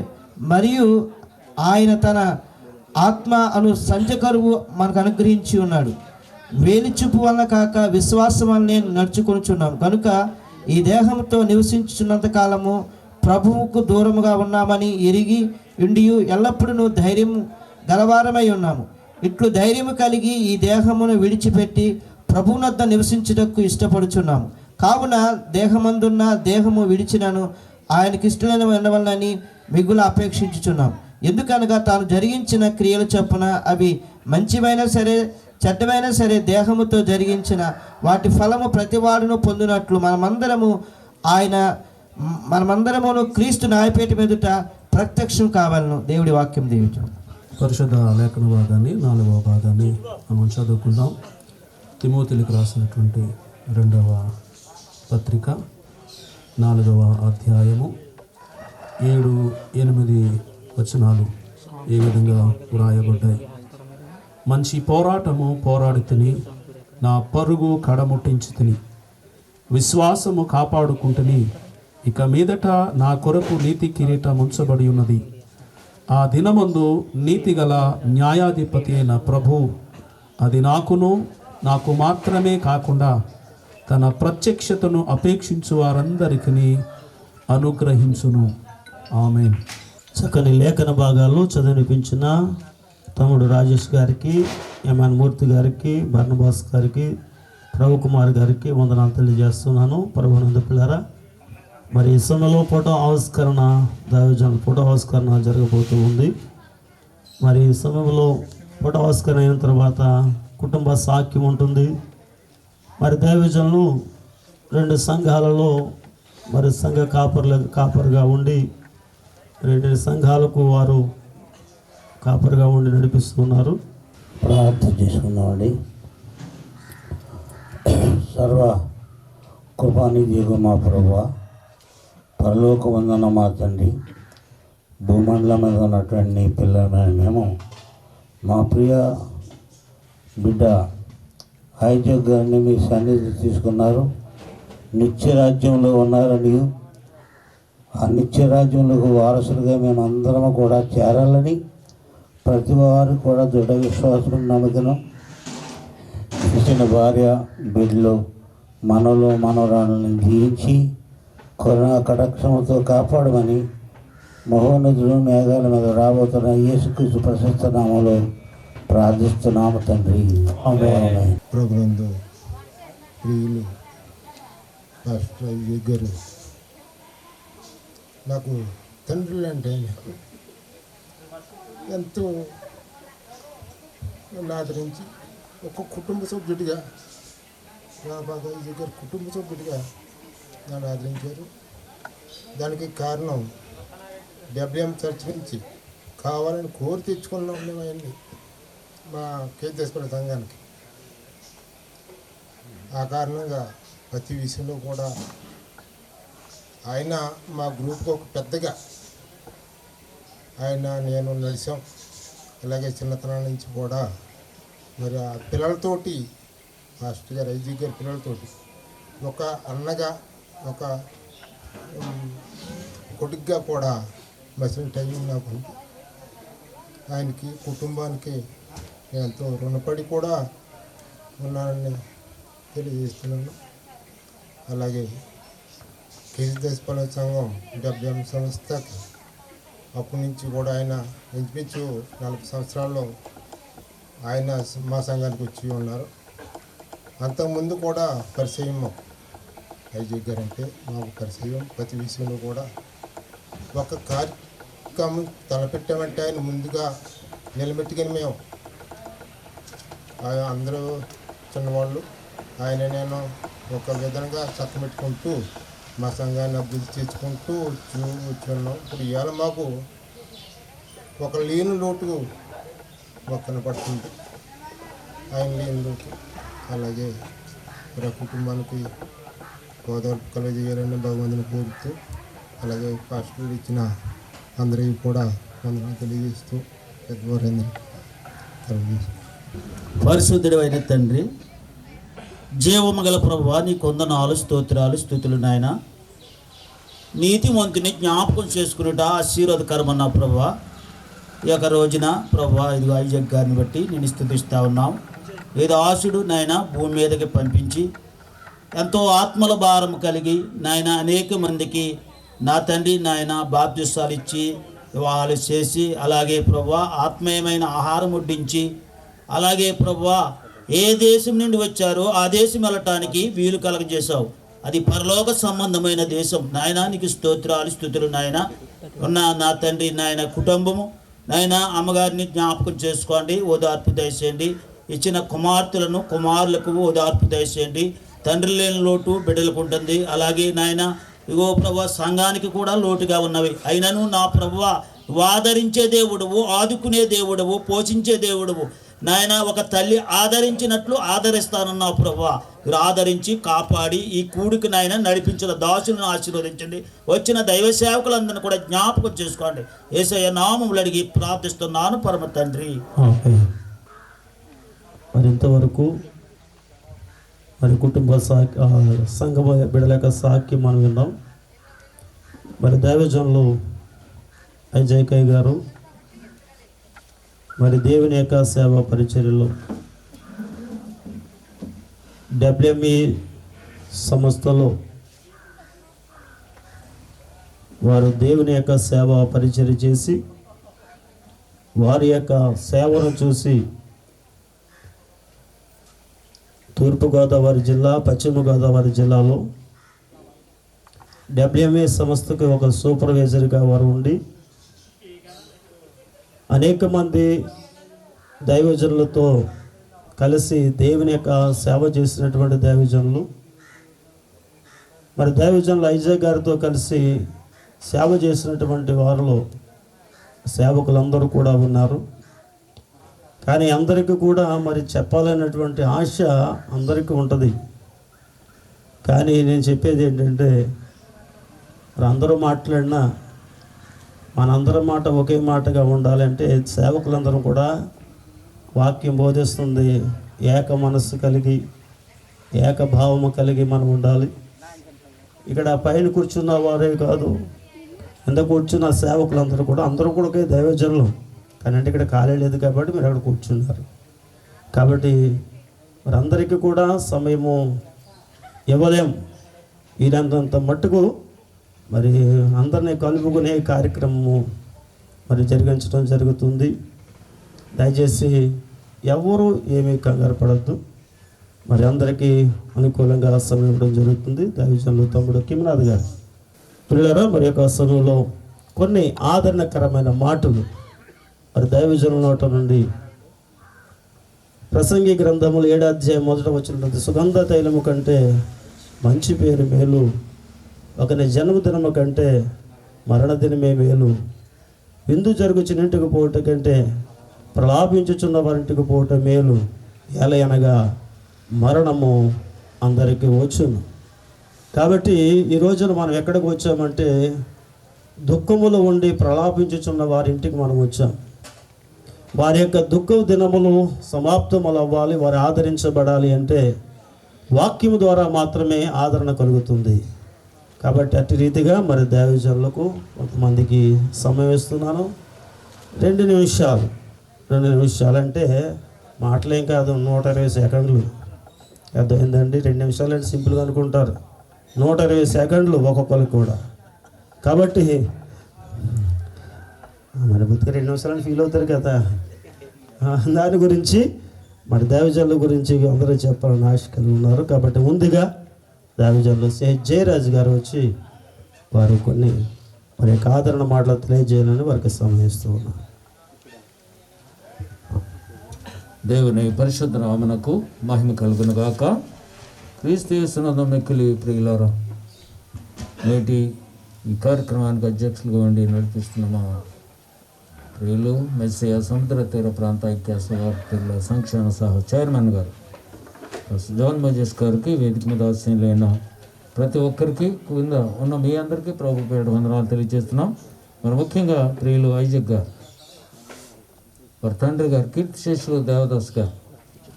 మరియు ఆయన తన ఆత్మ అను సంచకరువు మనకు అనుగ్రహించి ఉన్నాడు. వేలిచూపు వలన కాక విశ్వాసం వలనే నడుచుకొనుచున్నాం. కనుక ఈ దేహంతో నివసించుచున్నంత కాలము ప్రభువుకు దూరముగా ఉన్నామని ఎరిగి ఉండి ఎల్లప్పుడూ ధైర్యం గలవారమై ఉన్నాము. ఇట్లు ధైర్యము కలిగి ఈ దేహమును విడిచిపెట్టి ప్రభువునొద్ద నివసించుటకు ఇష్టపడుచున్నాము. కావున దేహమందున్న దేహము విడిచినను ఆయనకి ఇష్టమైన ఉండవలనని మిగులు అపేక్షించుచున్నాం. ఎందుకనగా తాను జరిగించిన క్రియలు చొప్పున అవి మంచివైనా సరే చెడ్డమైనా సరే దేహముతో జరిగించిన వాటి ఫలము ప్రతివాడును పొందినట్లు మనమందరమును క్రీస్తు న్యాయపీఠం ఎదుట ప్రత్యక్షం కావాలను. దేవుడి వాక్యం దీవించు. పరిశుద్ధ లేఖన భాగాన్ని 4వ భాగాన్ని మనం చదువుకుందాం. తిమోతిలకు రాసినటువంటి 2వ పత్రిక 4వ అధ్యాయము 7-8 వచనాలు ఏ విధంగా వ్రాయబడ్డాయి. మంచి పోరాటము పోరాడి తిని, నా పరుగు కడముట్టించి తిని, విశ్వాసము కాపాడుకుంటుని, ఇక మీదట నా కొరకు నీతి కిరీటం ఉంచబడి ఉన్నది. ఆ దినమందు నీతిగల న్యాయాధిపతి అయిన ప్రభు అది నాకు మాత్రమే కాకుండా తన ప్రత్యక్షతను అపేక్షించు వారందరికీ అనుగ్రహించును. ఆమేన్. చక్కని లేఖన భాగాలు చదివినిపించిన తమ్ముడు రాజేష్ గారికి, యమాన్ మూర్తి గారికి, బర్నబాస్ గారికి, రవికుమార్ గారికి వందనాలు తెలియజేస్తున్నాను. ప్రభునందు పిల్లరా, మరి ఈ సమయంలో ఫోటో ఆవిష్కరణ, దైవజనుల ఫోటో ఆవిష్కరణ జరగబోతూ ఉంది. మరి ఈ సమయంలో ఫోటో ఆవిష్కరణ అయిన తర్వాత కుటుంబ సాక్ష్యం ఉంటుంది. మరి దైవజనులు 2 సంఘాలలో మరి సంఘ కాపరుగా ఉండి 2 సంఘాలకు వారు కాపరుగా ఉండి నడిపిస్తున్నారు. ప్రార్థన చేసుకుందామండి. సర్వ కృపానిధియగు మా ప్రభువా, పరలోక వందన మా తండ్రి, భూమండలం మీద ఉన్నటువంటి నీ పిల్లలమైన మేము మా ప్రియ బిడ్డ ఐజక్ గారిని మీ సన్నిధి తీసుకున్నారు. నిత్యరాజ్యంలో ఉన్నారని, ఆ నిత్యరాజ్యంలో వారసులుగా మేము అందరము కూడా చేరాలని ప్రతి వారు కూడా దృఢ విశ్వాసం నమ్మకం ఇచ్చిన భార్య బిడ్డలు మనలో మనవరాలను దీవించి కరుణా కటాక్షముతో కాపాడమని మహోన్నతుడు మేఘాల మీద రాబోతున్న యేసుక్రీస్తు ప్రశస్త నామంలో ప్రార్థిస్తున్నాము తండ్రి. ఆమేన్. ప్రభునందు ప్రియులు పాస్టర్ గారు నాకు తండ్రులు అంటే ఎంతో నన్ను ఆదరించి ఒక కుటుంబ సభ్యుడిగా, నా బాగా గారు కుటుంబ సభ్యుడిగా నన్ను ఆదరించారు. దానికి కారణం డబ్ల్యూఎం చర్చ్ నుంచి కావాలని కోరి తెచ్చుకున్నాం మేము అవన్నీ మా కేతేశ్వర సంఘానికి. ఆ కారణంగా ప్రతి విషయంలో కూడా ఆయన మా గ్రూప్కి ఒక పెద్దగా ఆయన నేను నడిచాం. అలాగే చిన్నతనం నుంచి కూడా మరి ఆ పిల్లలతోటి, మాస్టర్ గారు ఐజీ గారి పిల్లలతోటి ఒక అన్నగా, ఒక కొడుగ్గా కూడా మసిన టైం నాకు ఉంది. ఆయనకి, కుటుంబానికి ఎంతో రుణపడి కూడా ఉన్నానని తెలియజేస్తున్నాను. అలాగే కేశదేశపాలక సంఘం డబ్ల్యూఎం సంస్థకి అప్పటి నుంచి కూడా ఆయన ఇంచుమించు 40 సంవత్సరాల్లో ఆయన మా సంఘానికి వచ్చి ఉన్నారు. అంతకుముందు కూడా పరిచయం ఐజీ గారు అంటే మాకు పరిచయం. ప్రతి విషయంలో కూడా ఒక కార్యక్రమం తలపెట్టామంటే ఆయన ముందుగా నిలబెట్టుకుని మేము అందరూ చిన్నవాళ్ళు ఆయన నేను ఒక విధంగా చక్కబెట్టుకుంటూ మా సంఘాన్ని అభివృద్ధి చేసుకుంటూ వచ్చున్నాం. ఇప్పుడు ఇవాళ మాకు ఒక లేని లోటు ఒక కనపడుతుంది, ఆయన లేని లోటు. అలాగే మరి కుటుంబానికి గోదావరి కలుగజేయాలని భగవంతుని కోరుతూ, అలాగే పాస్టర్లు ఇచ్చిన అందరికీ కూడా వందనాలు తెలియజేస్తూ పెద్దవారందరూ తెలియజేస్తూ. పరిశుద్ధుడైన తండ్రి, జీవము గల ప్రభువా, నీకు వందనాలు, స్తోత్రాలు, స్తుతులు నాయన. నీతిమంతుని జ్ఞాపకం చేసుకునేట ఆశీర్వాదకరమన్న ప్రభువా, ఈ యొక్క రోజున ప్రభువా ఇదిగో ఐజక్ గారిని బట్టి నేను స్తుతిస్తూ ఉన్నాం. ఏదో ఆశుడు నాయన భూమి మీదకి పంపించి ఎంతో ఆత్మల భారం కలిగి నాయన అనేక మందికి నా తండ్రి నాయన బాప్తిసాలు ఇచ్చి వివాహాలు చేసి, అలాగే ప్రభువా ఆత్మీయమైన ఆహారం వడ్డించి, అలాగే ప్రభువా ఏ దేశం నుండి వచ్చారో ఆ దేశం వెళ్ళటానికి వీలు కలగజేశావు. అది పరలోక సంబంధమైన దేశం నాయన. నీకు స్తోత్రాలు, స్తుతులు నాయన. ఉన్న నా తండ్రి నాయన కుటుంబము నాయన అమ్మగారిని జ్ఞాపకం చేసుకోండి, ఓదార్పు దయచేయండి. ఇచ్చిన కుమార్తెలను కుమారులకు ఓదార్పు దయచేయండి. తండ్రి లేని లోటు బిడ్డలకు ఉంటుంది. అలాగే నాయన ఇగో ప్రభువా సంఘానికి కూడా లోటుగా ఉన్నవి. అయినను నా ప్రభువా ఆదరించే దేవుడవు, ఆదుకునే దేవుడవు, పోషించే దేవుడవు నాయన. ఒక తల్లి ఆదరించినట్లు ఆదరిస్తానన్నావు ప్రభువా. మీరు ఆదరించి కాపాడి ఈ కూడికి నాయన నడిపించిన దాసులను ఆశీర్వదించండి. వచ్చిన దైవ సేవకులందరినీ కూడా జ్ఞాపకం చేసుకోండి. యేసయ్య నామములు అడిగి ప్రార్థిస్తున్నాను పరమ తండ్రి. మరి ఇంతవరకు మరి కుటుంబ సంఘ బిడ్డల యొక్క సాక్షి మనం విన్నాం. మరి దైవజనులు అజయ్ గారు మరి దేవుని యొక్క సేవా పరిచర్యలో WME సంస్థలో వారు దేవుని యొక్క సేవా పరిచర్య చేసి వారి యొక్క సేవను చూసి తూర్పుగోదావరి జిల్లా, పశ్చిమ గోదావరి జిల్లాలో WME సంస్థకు ఒక సూపర్వైజర్గా వారు ఉండి అనేక మంది దైవజనులతో కలిసి దేవుని యొక్క సేవ చేసినటువంటి దైవజనులు. మరి దైవజనులు అజయ్ గారితో కలిసి సేవ చేసినటువంటి వారిలో సేవకులందరూ కూడా ఉన్నారు. కానీ అందరికీ కూడా మరి చెప్పాలనేటువంటి ఆశ అందరికీ ఉంటుంది. కానీ నేను చెప్పేది ఏంటంటే మరి అందరూ మాట్లాడినా మనందరం మాట ఒకే మాటగా ఉండాలంటే సేవకులందరం కూడా వాక్యం బోధిస్తుంది ఏక మనస్సు కలిగి ఏకభావము కలిగి మనం ఉండాలి. ఇక్కడ పైన కూర్చున్న వారే కాదు, కింద కూర్చున్న సేవకులందరూ కూడా అందరూ కూడా ఒకే దైవజనులు. కానీ అంటే ఇక్కడ ఖాళీ లేదు కాబట్టి మీరు అక్కడ కూర్చున్నారు. కాబట్టి మరి అందరికీ కూడా సమయము ఇవ్వలేం. వీరంతంత మట్టుకు మరి అందరినీ కలుపుకునే కార్యక్రమము మరి జరిగించడం జరుగుతుంది. దయచేసి ఎవరు ఏమీ కంగారు పడద్దు. మరి అందరికీ అనుకూలంగా సమయం ఇవ్వడం జరుగుతుంది. దైవజనులు తమ్ముడు కిమ్నాథ్ గారు పిల్లరా మరి యొక్క సమయంలో కొన్ని ఆదరణకరమైన మాటలు మరి దైవజనుల నోట నుండి ప్రసంగి గ్రంథములు 7వ అధ్యాయం 1వ వచనం, సుగంధ తైలము కంటే మంచి పేరు మేలు, ఒకని జన్మదినము కంటే మరణదినమే మేలు, విందు జరుగుచున్నింటికి పోవట కంటే ప్రలాపించుచున్న వారింటికి పోవట మేలు, ఎలయనగా మరణము అందరికీ వచ్చును. కాబట్టి ఈ రోజున మనం ఎక్కడికి వచ్చామంటే దుఃఖములో ఉండి ప్రలాపించుచున్న వారింటికి మనం వచ్చాం. వారి యొక్క దుఃఖ దినములు సమాప్తములు అవ్వాలి, వారు ఆదరించబడాలి అంటే వాక్యము ద్వారా మాత్రమే ఆదరణ కలుగుతుంది. కాబట్టి అట్టి రీతిగా మరి దైవజనులకు కొంతమందికి సమయం ఇస్తున్నాను. 2 నిమిషాలు అంటే మాటలేం కాదు, 120 సెకండ్లు. అర్థమైందండి? 2 నిమిషాలు అంటే సింపుల్గా అనుకుంటారు, 120 సెకండ్లు ఒక్కొక్కరికి కూడా. కాబట్టి మరి బుద్ధిగా 2 నిమిషాలని ఫీల్ అవుతారు కదా. దాని గురించి మరి దైవజనుల గురించి అందరూ చెప్పాలని ఆశ కలిగి ఉన్నారు. కాబట్టి ముందుగా దైవజనులు జయరాజు గారు వచ్చి వారు కొన్ని మరి యొక్క ఆదరణ మాటలు తెలియజేయాలని వారికి సమయిస్తూ ఉన్నారు. దేవుని పరిశుద్ధ నామమునకు మహిమ కలుగును గాక. క్రీస్తు యేసునందు మిక్కిలి ప్రియులారా, నేటి ఈ కార్యక్రమానికి అధ్యక్షులుగా ఉండి నడిపిస్తున్న మా ప్రియులు మెస్సియా సముద్ర తీర ప్రాంత ఐక్య సువార్తల సంక్షేమ సహ చైర్మన్ గారు జాన్ మోజెస్ గారికి, వేదిక మీద ఆశీనులైన ప్రతి ఒక్కరికి, కింద ఉన్న మీ అందరికీ ప్రభు పేరు వందనాలు తెలియజేస్తున్నాం. మరి ముఖ్యంగా ప్రియులు ఐజక్ గారు, వారి తండ్రి గారు కీర్తిశేషులు దేవదాస్ గారు,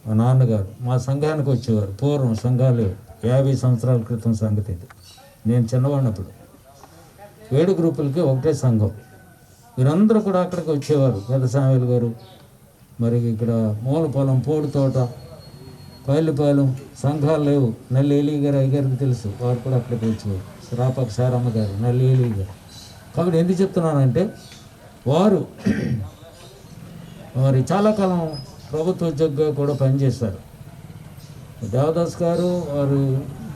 మా నాన్నగారు మా సంఘానికి వచ్చేవారు. పూర్వం సంఘాలు 50 సంవత్సరాల క్రితం సంగతి ఇది. నేను చిన్నవాడినప్పుడు 7 గ్రూపులకి ఒకటే సంఘం. వీరందరూ కూడా అక్కడికి వచ్చేవారు. పెద్ద సామేలు గారు, మరి ఇక్కడ మూలపొలం, పోడు తోట, పైలిపాలెం సంఘాలు లేవు. నల్లి ఏలీ గారు అయ్యగారికి తెలుసు, వారు కూడా అక్కడికి వచ్చేవారు. రాపక్ సారమ్మ గారు, నల్లి ఏలీ గారు. కాబట్టి ఎందుకు చెప్తున్నానంటే వారు మరి చాలా కాలం ప్రభుత్వ ఉద్యోగంగా కూడా పనిచేస్తారు. దేవదాస్ గారు వారు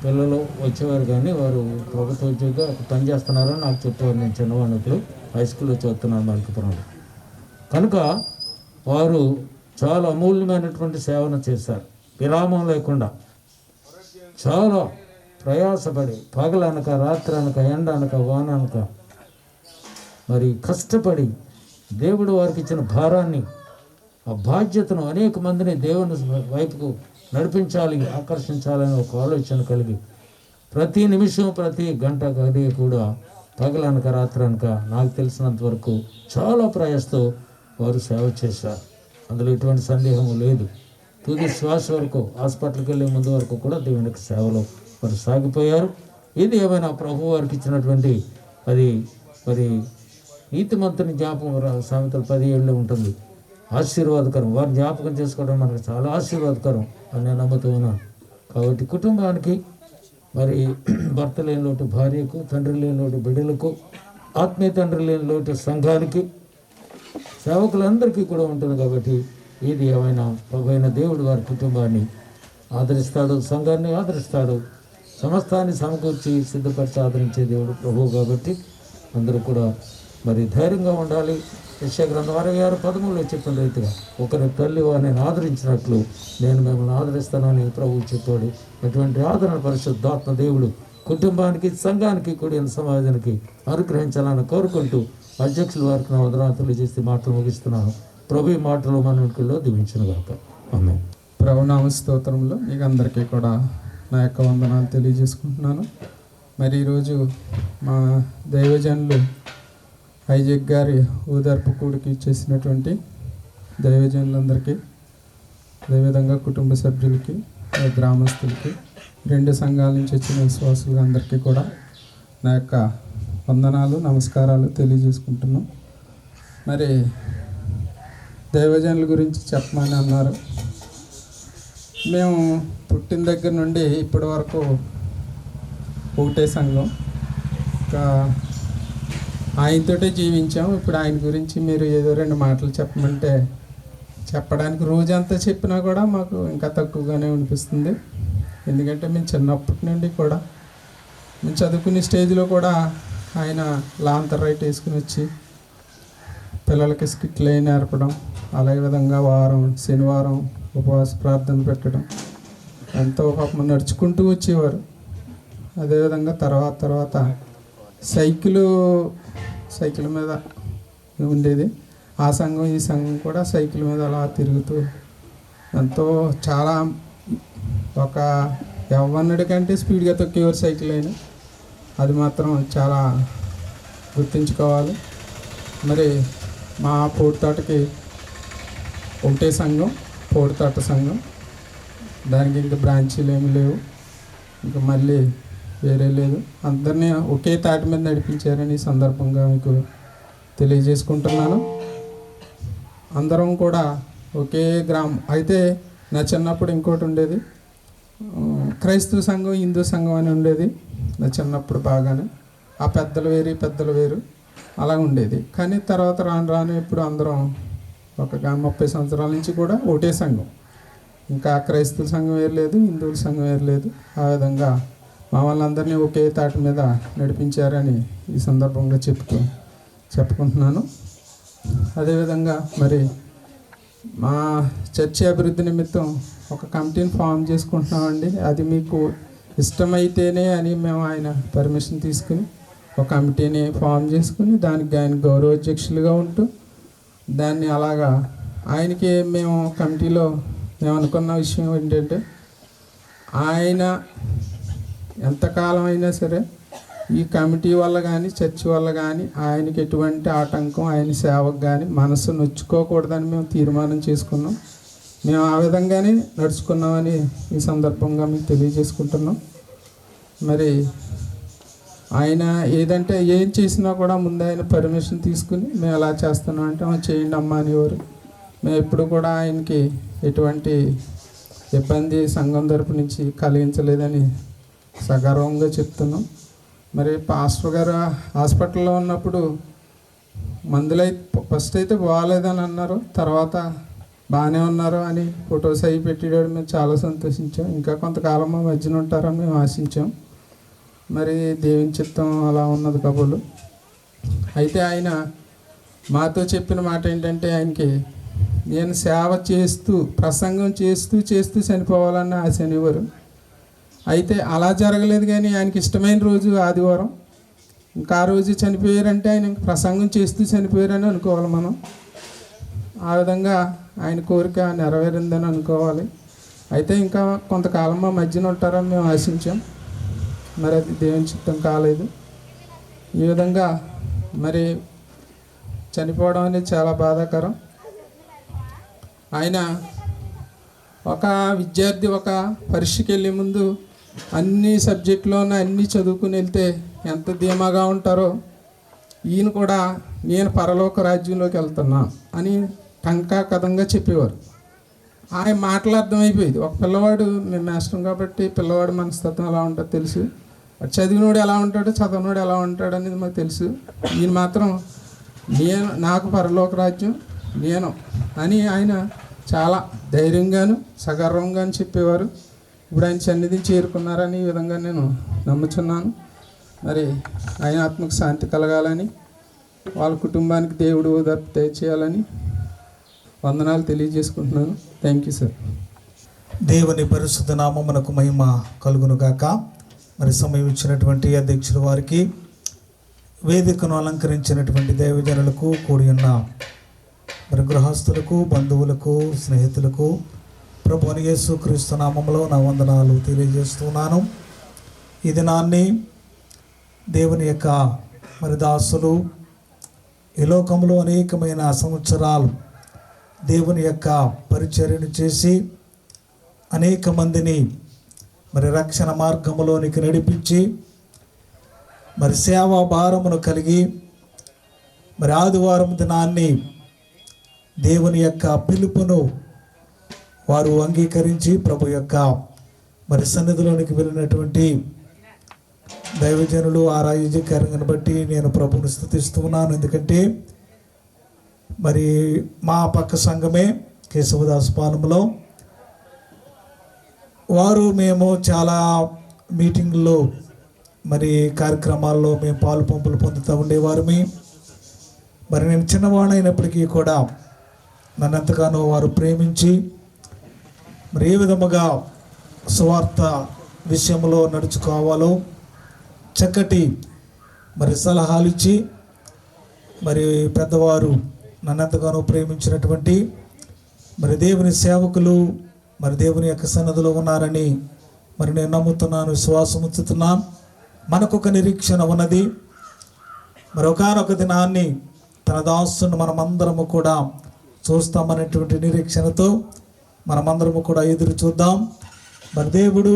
పిల్లలు వచ్చేవారు, కానీ వారు ప్రభుత్వ ఉద్యోగంగా పనిచేస్తున్నారని నాకు చెప్పేవారు. నేను చిన్నవాడినప్పుడు హై స్కూల్లో చదువుతున్నాను మల్కపురంలో. కనుక వారు చాలా అమూల్యమైనటువంటి సేవను చేశారు. విరామం లేకుండా చాలా ప్రయాసపడి పగలనక రాత్రనక ఎండనక వాననక మరి కష్టపడి దేవుడు వారికి ఇచ్చిన భారాన్ని, ఆ బాధ్యతను అనేక మందిని దేవుని వైపుకు నడిపించాలి, ఆకర్షించాలని ఒక ఆలోచన కలిగి ప్రతి నిమిషం ప్రతి గంట గది కూడా పగలనక రాత్రనక నాకు తెలిసినంత వరకు చాలా ప్రయాసతో వారు సేవ చేశారు. అందులో ఎటువంటి సందేహము లేదు. తుది శ్వాస వరకు, హాస్పిటల్కి వెళ్ళే ముందు వరకు కూడా దేవునికి సేవలో వారు సాగిపోయారు. ఇది ఏమైనా ప్రభు వారికి ఇచ్చినటువంటి అది మరి నీతిమంతుని జ్ఞాపకం సామెతలు 17 ఉంటుంది, ఆశీర్వాదకరం. వారిని జ్ఞాపకం చేసుకోవడం మనకు చాలా ఆశీర్వాదకరం అని నేను నమ్ముతూ ఉన్నాను. కాబట్టి కుటుంబానికి మరి భర్త లేని లోటు భార్యకు, తండ్రి లేని లోటు బిడ్డలకు, ఆత్మీయ తండ్రి లేని లోటు సంఘానికి, సేవకులందరికీ కూడా ఉంటుంది. కాబట్టి ఇది ఏమైనా ప్రభు అయిన దేవుడు వారి కుటుంబాన్ని ఆదరిస్తాడు, సంఘాన్ని ఆదరిస్తాడు, సమస్తాన్ని సమకూర్చి సిద్ధపరిచి ఆదరించే దేవుడు ప్రభువు. కాబట్టి అందరూ కూడా మరి ధైర్యంగా ఉండాలి. యెషయా గ్రంథం 66:13 చెప్పిన రీతిగా ఒకరి తల్లి వారిని ఆదరించినట్లు నేను మిమ్మల్ని ఆదరిస్తానని ప్రభువు చెప్పాడు. ఎటువంటి ఆదరణ పరిశుద్ధాత్మ దేవుడు కుటుంబానికి, సంఘానికి, కూడిన సమాజానికి అనుగ్రహించాలని కోరుకుంటూ అధ్యక్షుల వారికి నా వందనాలు తెలియజేసి మాటలు ముగిస్తున్నాను. ప్రభు ఈ మాటలు మన వెనుకల్లో దీవించును గాక. ఆమేన్. ప్రభునామ స్తోత్రంలో మీకు అందరికీ కూడా నా యొక్క వందనాలు తెలియజేసుకుంటున్నాను. మరి ఈరోజు మా దైవజనులు ఐజక్ గారి ఊదార్పు కూడికి చేసినటువంటి దైవజనులందరికీ, అదేవిధంగా కుటుంబ సభ్యులకి, గ్రామస్తులకి, 2 సంఘాల నుంచి వచ్చిన విశ్వాసులు అందరికీ కూడా నా యొక్క వందనాలు, నమస్కారాలు తెలియజేసుకుంటున్నాం. మరి దైవజనుల గురించి చెప్పమని అన్నారు. మేము పుట్టిన దగ్గర నుండి ఇప్పటి వరకు ఒకటే సంఘం, ఇంకా ఆయనతోటే జీవించాం. ఇప్పుడు ఆయన గురించి మీరు ఏదో 2 మాటలు చెప్పమంటే చెప్పడానికి రోజంతా చెప్పినా కూడా మాకు ఇంకా తక్కువగానే అనిపిస్తుంది. ఎందుకంటే మేము చిన్నప్పటి నుండి కూడా మేము చదువుకునే స్టేజ్లో కూడా ఆయన లాంతర్ రైట్ వేసుకుని వచ్చి పిల్లలకి స్కిట్లు అయి నేర్పడం, అలాగే విధంగా శనివారం ఉపవాస ప్రార్థనలు పెట్టడం, ఎంతో పాపం నడుచుకుంటూ వచ్చేవారు. అదేవిధంగా తర్వాత సైకిల్ మీద ఉండేది. ఆ సంఘం ఈ సంఘం కూడా సైకిల్ మీద అలా తిరుగుతూ ఎంతో చాలా ఒక యవ్వనుడి కంటే స్పీడ్గా తొక్కేవారు సైకిల్ అయినా. అది మాత్రం చాలా గుర్తుంచుకోవాలి. మరి మా పోటుతోటకి ఒకటే సంఘం, పోటుతోట సంఘం. దానికి ఇంకా బ్రాంచీలు ఏమి లేవు, ఇంకా మళ్ళీ వేరే లేదు. అందరినీ ఒకే తాటి మీద నడిపించారని ఈ సందర్భంగా మీకు తెలియజేసుకుంటున్నాను. అందరం కూడా ఒకే గ్రామం. అయితే నా చిన్నప్పుడు ఇంకోటి ఉండేది, క్రైస్తవ సంఘం, హిందూ సంఘం అని ఉండేది నా చిన్నప్పుడు బాగానే. ఆ పెద్దలు వేరు అలా ఉండేది. కానీ తర్వాత రాను ఇప్పుడు అందరం ఒక 30 సంవత్సరాల నుంచి కూడా ఒకటే సంఘం. ఇంకా క్రైస్తవ సంఘం వేరు లేదు, హిందువుల సంఘం వేరు లేదు. ఆ విధంగా మమ్మల్ని అందరినీ ఒకే తాటి మీద నడిపించారని ఈ సందర్భంగా చెప్పుకుంటున్నాను. అదేవిధంగా మరి మా చర్చి అభివృద్ధి నిమిత్తం ఒక కమిటీని ఫామ్ చేసుకుంటున్నామండి. అది మీకు ఇష్టమైతేనే అని మేము ఆయన పర్మిషన్ తీసుకుని ఒక కమిటీని ఫామ్ చేసుకుని దానికి ఆయన గౌరవాధ్యక్షులుగా ఉంటూ దాన్ని అలాగా ఆయనకి మేము కమిటీలో మేము అనుకున్న విషయం ఏంటంటే, ఆయన ఎంతకాలం అయినా సరే ఈ కమిటీ వల్ల కానీ చర్చి వల్ల కానీ ఆయనకి ఎటువంటి ఆటంకం, ఆయన సేవకు కానీ మనసు నొచ్చుకోకూడదని మేము తీర్మానం చేసుకున్నాం. మేము ఆ విధంగానే నడుచుకున్నామని ఈ సందర్భంగా మీకు తెలియజేసుకుంటున్నాం. మరి ఆయన ఏదంటే ఏం చేసినా కూడా ముందు ఆయన పర్మిషన్ తీసుకుని మేము ఎలా చేస్తున్నాం అంటే చేయండి అమ్మా అనేవారు. మేము ఎప్పుడు కూడా ఆయనకి ఎటువంటి ఇబ్బంది సంఘం తరపు నుంచి కలిగించలేదని సగర్వంగా చెప్తున్నాం. మరి పాస్టర్ గారు హాస్పిటల్లో ఉన్నప్పుడు మందులైతే ఫస్ట్ అయితే బాగాలేదని అన్నారు, తర్వాత బాగానే ఉన్నారు అని ఫొటోస్ అవి పెట్టాడు. మేము చాలా సంతోషించాం. ఇంకా కొంతకాలం మా మధ్యన ఉంటారని మేము ఆశించాం. మరి దేవుని చిత్తం అలా ఉన్నది కబులు. అయితే ఆయన మాతో చెప్పిన మాట ఏంటంటే, ఆయనకి నేను సేవ చేస్తూ ప్రసంగం చేస్తూ చనిపోవాలని ఆశ అనేవారు. అయితే అలా జరగలేదు. కానీ ఆయనకి ఇష్టమైన రోజు ఆదివారం. ఇంకా ఆ రోజు చనిపోయారంటే ఆయన ప్రసంగం చేస్తూ చనిపోయారని అనుకోవాలి మనం. ఆ విధంగా ఆయన కోరిక నెరవేరిందని అనుకోవాలి. అయితే ఇంకా కొంతకాలం మా మధ్యన ఉంటారని మేము ఆశించాం. మరి అది దేవుని చిత్తం కాలేదు. ఈ విధంగా మరి చనిపోవడం అనేది చాలా బాధాకరం. ఆయన ఒక విద్యార్థి ఒక పరీక్షకి వెళ్ళే ముందు అన్ని సబ్జెక్టులోనే అన్నీ చదువుకుని వెళ్తే ఎంత ధీమాగా ఉంటారో, ఈయన కూడా నేను పరలోక రాజ్యంలోకి వెళ్తున్నా అని టంకాకథంగా చెప్పేవారు. ఆయన మాటలు అర్థమైపోయేది. ఒక పిల్లవాడు, మేము మాస్టర్ కాబట్టి పిల్లవాడు మనస్తత్వం ఎలా ఉంటుందో తెలుసు, చదివినోడు ఎలా ఉంటాడో చదవనోడు ఎలా ఉంటాడు అనేది మాకు తెలుసు. ఈయన మాత్రం నాకు పరలోక రాజ్యం నేను అని ఆయన చాలా ధైర్యంగాను సగర్వంగాను చెప్పేవారు. ఇప్పుడు ఆయన సన్నిధిని చేరుకున్నారని ఈ విధంగా నేను నమ్ముచున్నాను. మరి ఆయన ఆత్మకు శాంతి కలగాలని, వాళ్ళ కుటుంబానికి దేవుడు ఓదార్పు దయచేయాలని వందనాలు తెలియజేసుకుంటున్నాను. Thank you sir. దేవుని పరిశుద్ధ నామమునకు మహిమ కలుగును గాక. మరి సమయం ఇచ్చినటువంటి అధ్యక్షుల వారికి, వేదికను అలంకరించినటువంటి దైవజనులకు, కూడి ఉన్న మరి గృహస్థులకు, బంధువులకు, స్నేహితులకు ప్రభువైన యేసుక్రీస్తు నామములో నా వందనాలు తెలియజేస్తున్నాను. ఈ దినాన్ని దేవుని యొక్క మరి దాసులు ఈ లోకంలో అనేకమైన సంవత్సరాలు దేవుని యొక్క పరిచర్యను చేసి అనేక మందిని మరి రక్షణ మార్గంలోనికి నడిపించి మరి సేవా భారమును కలిగి మరి ఆదివారం దినాన్ని దేవుని యొక్క పిలుపును వారు అంగీకరించి ప్రభు యొక్క మరి సన్నిధిలోనికి వెళ్ళినటువంటి దైవజనులు ఆ రాజకీయాన్ని బట్టి నేను ప్రభువుని స్తుతిస్తున్నాను. ఎందుకంటే మరి మా పక్క సంఘమే కేశవదాస్ పాలెంలో వారు మేము చాలా మీటింగ్లో మరి కార్యక్రమాల్లో మేము పాలు పంపులు పొందుతూ ఉండేవారమే. మరి నేను చిన్నవాడైనప్పటికీ కూడా నన్ను ఎంతగానో వారు ప్రేమించి మరి ఏ విధముగా సువార్త విషయంలో నడుచుకోవాలో చక్కటి మరి సలహాలు ఇచ్చి మరి పెద్దవారు నన్ను ఎంతగానో ప్రేమించినటువంటి మరి దేవుని సేవకులు మరి దేవుని యొక్క సన్నదిలో ఉన్నారని మరి నేను నమ్ముతున్నాను, విశ్వాసం ఉంచుతున్నాను. మనకొక నిరీక్షణ ఉన్నది. మరి ఒకానొక దినాన్ని తన దాసును మనమందరము కూడా చూస్తామనేటువంటి నిరీక్షణతో మనమందరము కూడా ఎదురు చూద్దాం. మరి దేవుడు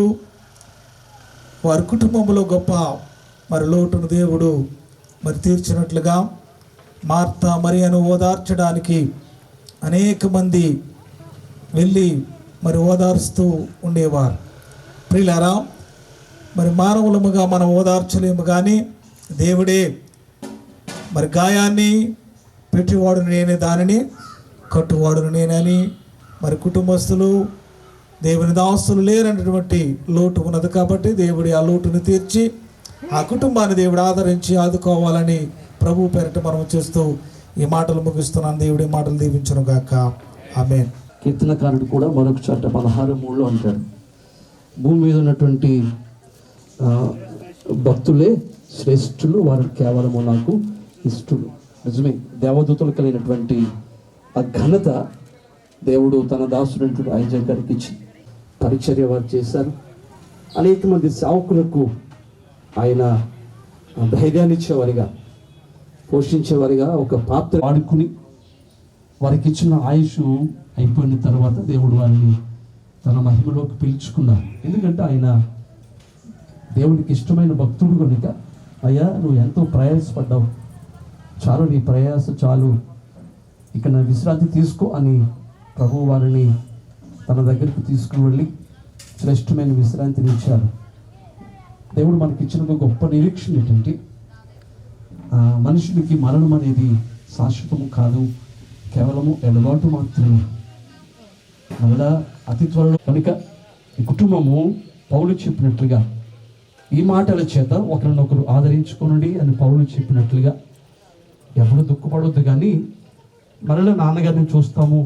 వారి కుటుంబంలో గొప్ప మరి లోటును దేవుడు మరి తీర్చినట్లుగా మార్తా మరియను ఓదార్చడానికి అనేక మంది వెళ్ళి మరి ఓదార్స్తూ ఉండేవారు. ప్రియులారా, మరి మానవులముగా మనం ఓదార్చలేము, కానీ దేవుడే మరి గాయాన్ని పెట్టేవాడును నేనే, దానిని కట్టువాడును నేనని మరి కుటుంబస్తులు దేవుని దాసులు లేరన్నటువంటి లోటు ఉన్నది కాబట్టి దేవుడి ఆ లోటును తీర్చి ఆ కుటుంబాన్ని దేవుడు ఆదరించి ఆదుకోవాలని ప్రభు పేరిట మనం చేస్తూ ఈ మాటలు ముగిస్తున్నాను. దేవుడి మాటలు దీవించును గాక. ఆమేన్. కీర్తనకారుడు కూడా మరొక చోట 16:3 అంటాడు, భూమి మీద ఉన్నటువంటి భక్తులే శ్రేష్ఠులు, వారు కేవలము నాకు ఇష్టలు. నిజమే, దేవదూతలు కలిగినటువంటి ఆ ఘనత దేవుడు తన దాసుడు ఐజాక్ గారికి ఇచ్చి పరిచర్య వారు చేశారు. అనేక మంది సేవకులకు ఆయన ధైర్యాన్ని ఇచ్చేవారిగా, పోషించేవారిగా ఒక పాత్ర వాడుకుని వారికి ఇచ్చిన ఆయుష్ అయిపోయిన తర్వాత దేవుడు వారిని తన మహిమలోకి పిలుచుకున్నారు. ఎందుకంటే ఆయన దేవుడికి ఇష్టమైన భక్తుడు కనుక, అయ్యా నువ్వు ఎంతో ప్రయాసపడ్డావు, చాలు నీ ప్రయాస చాలు, ఇక నా విశ్రాంతి తీసుకో అని ప్రభు వారిని తన దగ్గరికి తీసుకుని వెళ్ళి శ్రేష్టమైన విశ్రాంతిని ఇచ్చారు. దేవుడు మనకి ఇచ్చిన ఒక గొప్ప నిరీక్షణ ఏంటంటే, మనుషుడికి మరణం అనేది శాశ్వతము కాదు, కేవలము ఎడబాటు మాత్రమే. మళ్ళా అతి త్వరలో కనుక ఈ కుటుంబము పౌలు చెప్పినట్లుగా ఈ మాటల చేత ఒకరినొకరు ఆదరించుకోనండి అని పౌలు చెప్పినట్లుగా ఎవరు దుఃఖపడొద్దు, కానీ మరలా నాన్నగారిని చూస్తాము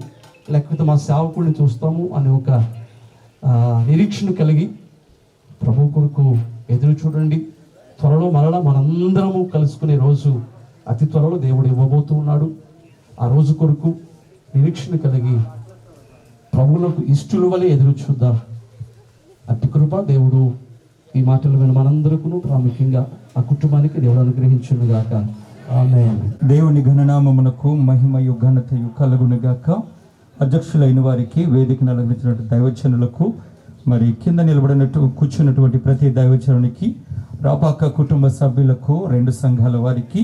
లేకపోతే మా సేవకుడిని చూస్తాము అనే ఒక నిరీక్షణ కలిగి ప్రభు కొరకు ఎదురు చూడండి. త్వరలో మరలా మనందరము కలుసుకునే రోజు అతి త్వరలో దేవుడు ఇవ్వబోతూ ఉన్నాడు. ఆ రోజు కొరకు నిరీక్షణ కలిగి ప్రభువులకు ఇష్టల వలె ఎదురు చూద్దాం. అట్టి కృప దేవుడు ఈ మాటలు విన్న మనందరికీ ప్రాముఖ్యంగా ఆ కుటుంబానికి దేవుడు అనుగ్రహించునుగాక. ఆమేన్. దేవుని ఘననామమునకు మహిమయు ఘనతయు కలుగునుగాక. అధ్యక్షులైన వారికి, వేదికను అలంకరించినటువంటి దైవజనులకు, మరి కింద కూర్చున్నటువంటి ప్రతి దైవజనునికి, రాపాక కుటుంబ సభ్యులకు, 2 సంఘాల వారికి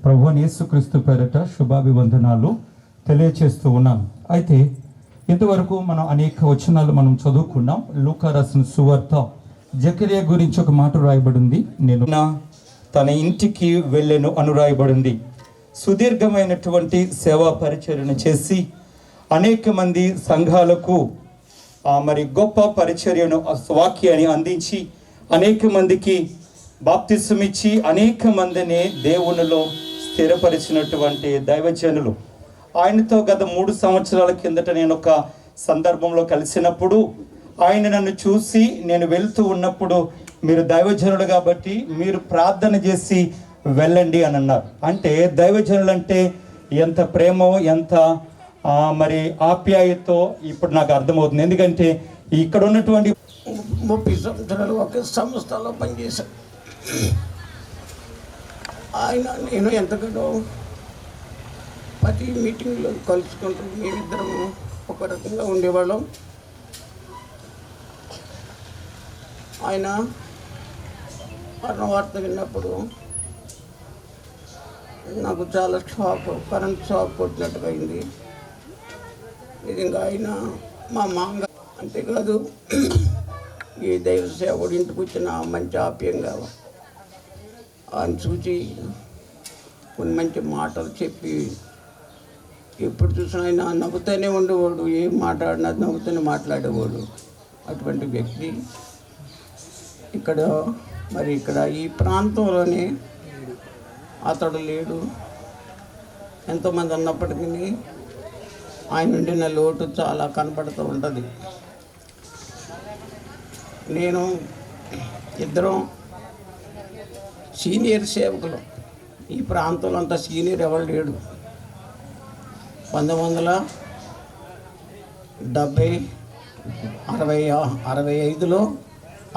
ప్రభువైన యేసుక్రీస్తు పేరిట శుభాభివందనాలు తెలియచేస్తూ ఉన్నాను. అయితే ఇంతవరకు మనం అనేక వచనాలు మనం చదువుకున్నాం. లూకా రాసిన సువార్త జకరియా గురించి ఒక మాట రాయబడింది. నేను తన ఇంటికి వెళ్ళెను అని రాయబడింది. సుదీర్ఘమైనటువంటి సేవా పరిచర్యను చేసి అనేక మంది సంఘాలకు మరి గొప్ప పరిచర్యను, వాక్యాన్ని అందించి అనేక మందికి బాప్తిసం ఇచ్చి అనేక మందిని దేవునిలో స్థిరపరిచినటువంటి దైవజనులు. ఆయనతో గత 3 సంవత్సరాల కిందట నేను ఒక సందర్భంలో కలిసినప్పుడు ఆయన నన్ను చూసి, నేను వెళ్తూ ఉన్నప్పుడు, మీరు దైవజనులు కాబట్టి మీరు ప్రార్థన చేసి వెళ్ళండి అని అన్నారు. అంటే దైవజనులు అంటే ఎంత ప్రేమో, ఎంత మరి ఆప్యాయతో ఇప్పుడు నాకు అర్థమవుతుంది. ఎందుకంటే ఇక్కడ ఉన్నటువంటి 30 సంవత్సరాలు ఒక సంస్థలో పనిచేశాను. నేను ఎంతగానో ప్రతి మీటింగ్లో కలుసుకుంటూ మేమిద్దరము ఒక రకంగా ఉండేవాళ్ళం. ఆయన వార్త విన్నప్పుడు నాకు చాలా కరెంట్ షాక్ కొట్టినట్టుగా అయింది. నిజంగా ఆయన మా మాంగ అంతేకాదు, ఈ దైవ సేవకుడు ఇంటికి వచ్చిన మంచి ఆప్యంగా ఆయన చూసి కొన్ని మంచి మాటలు చెప్పి, ఎప్పుడు చూసినా ఆయన నవ్వుతూనే ఉండేవాడు. ఏం మాట్లాడినా నవ్వుతూనే మాట్లాడేవాడు. అటువంటి వ్యక్తి ఇక్కడ ఈ ప్రాంతంలోనే అతడు లేడు. ఎంతోమంది అన్నప్పటికీ ఆయన ఉండిన లోటు చాలా కనపడుతూ ఉంటుంది. నేను ఇద్దరం సీనియర్ సేవకులు. ఈ ప్రాంతంలో అంతా సీనియర్ ఎవరు లేడు. 1965లో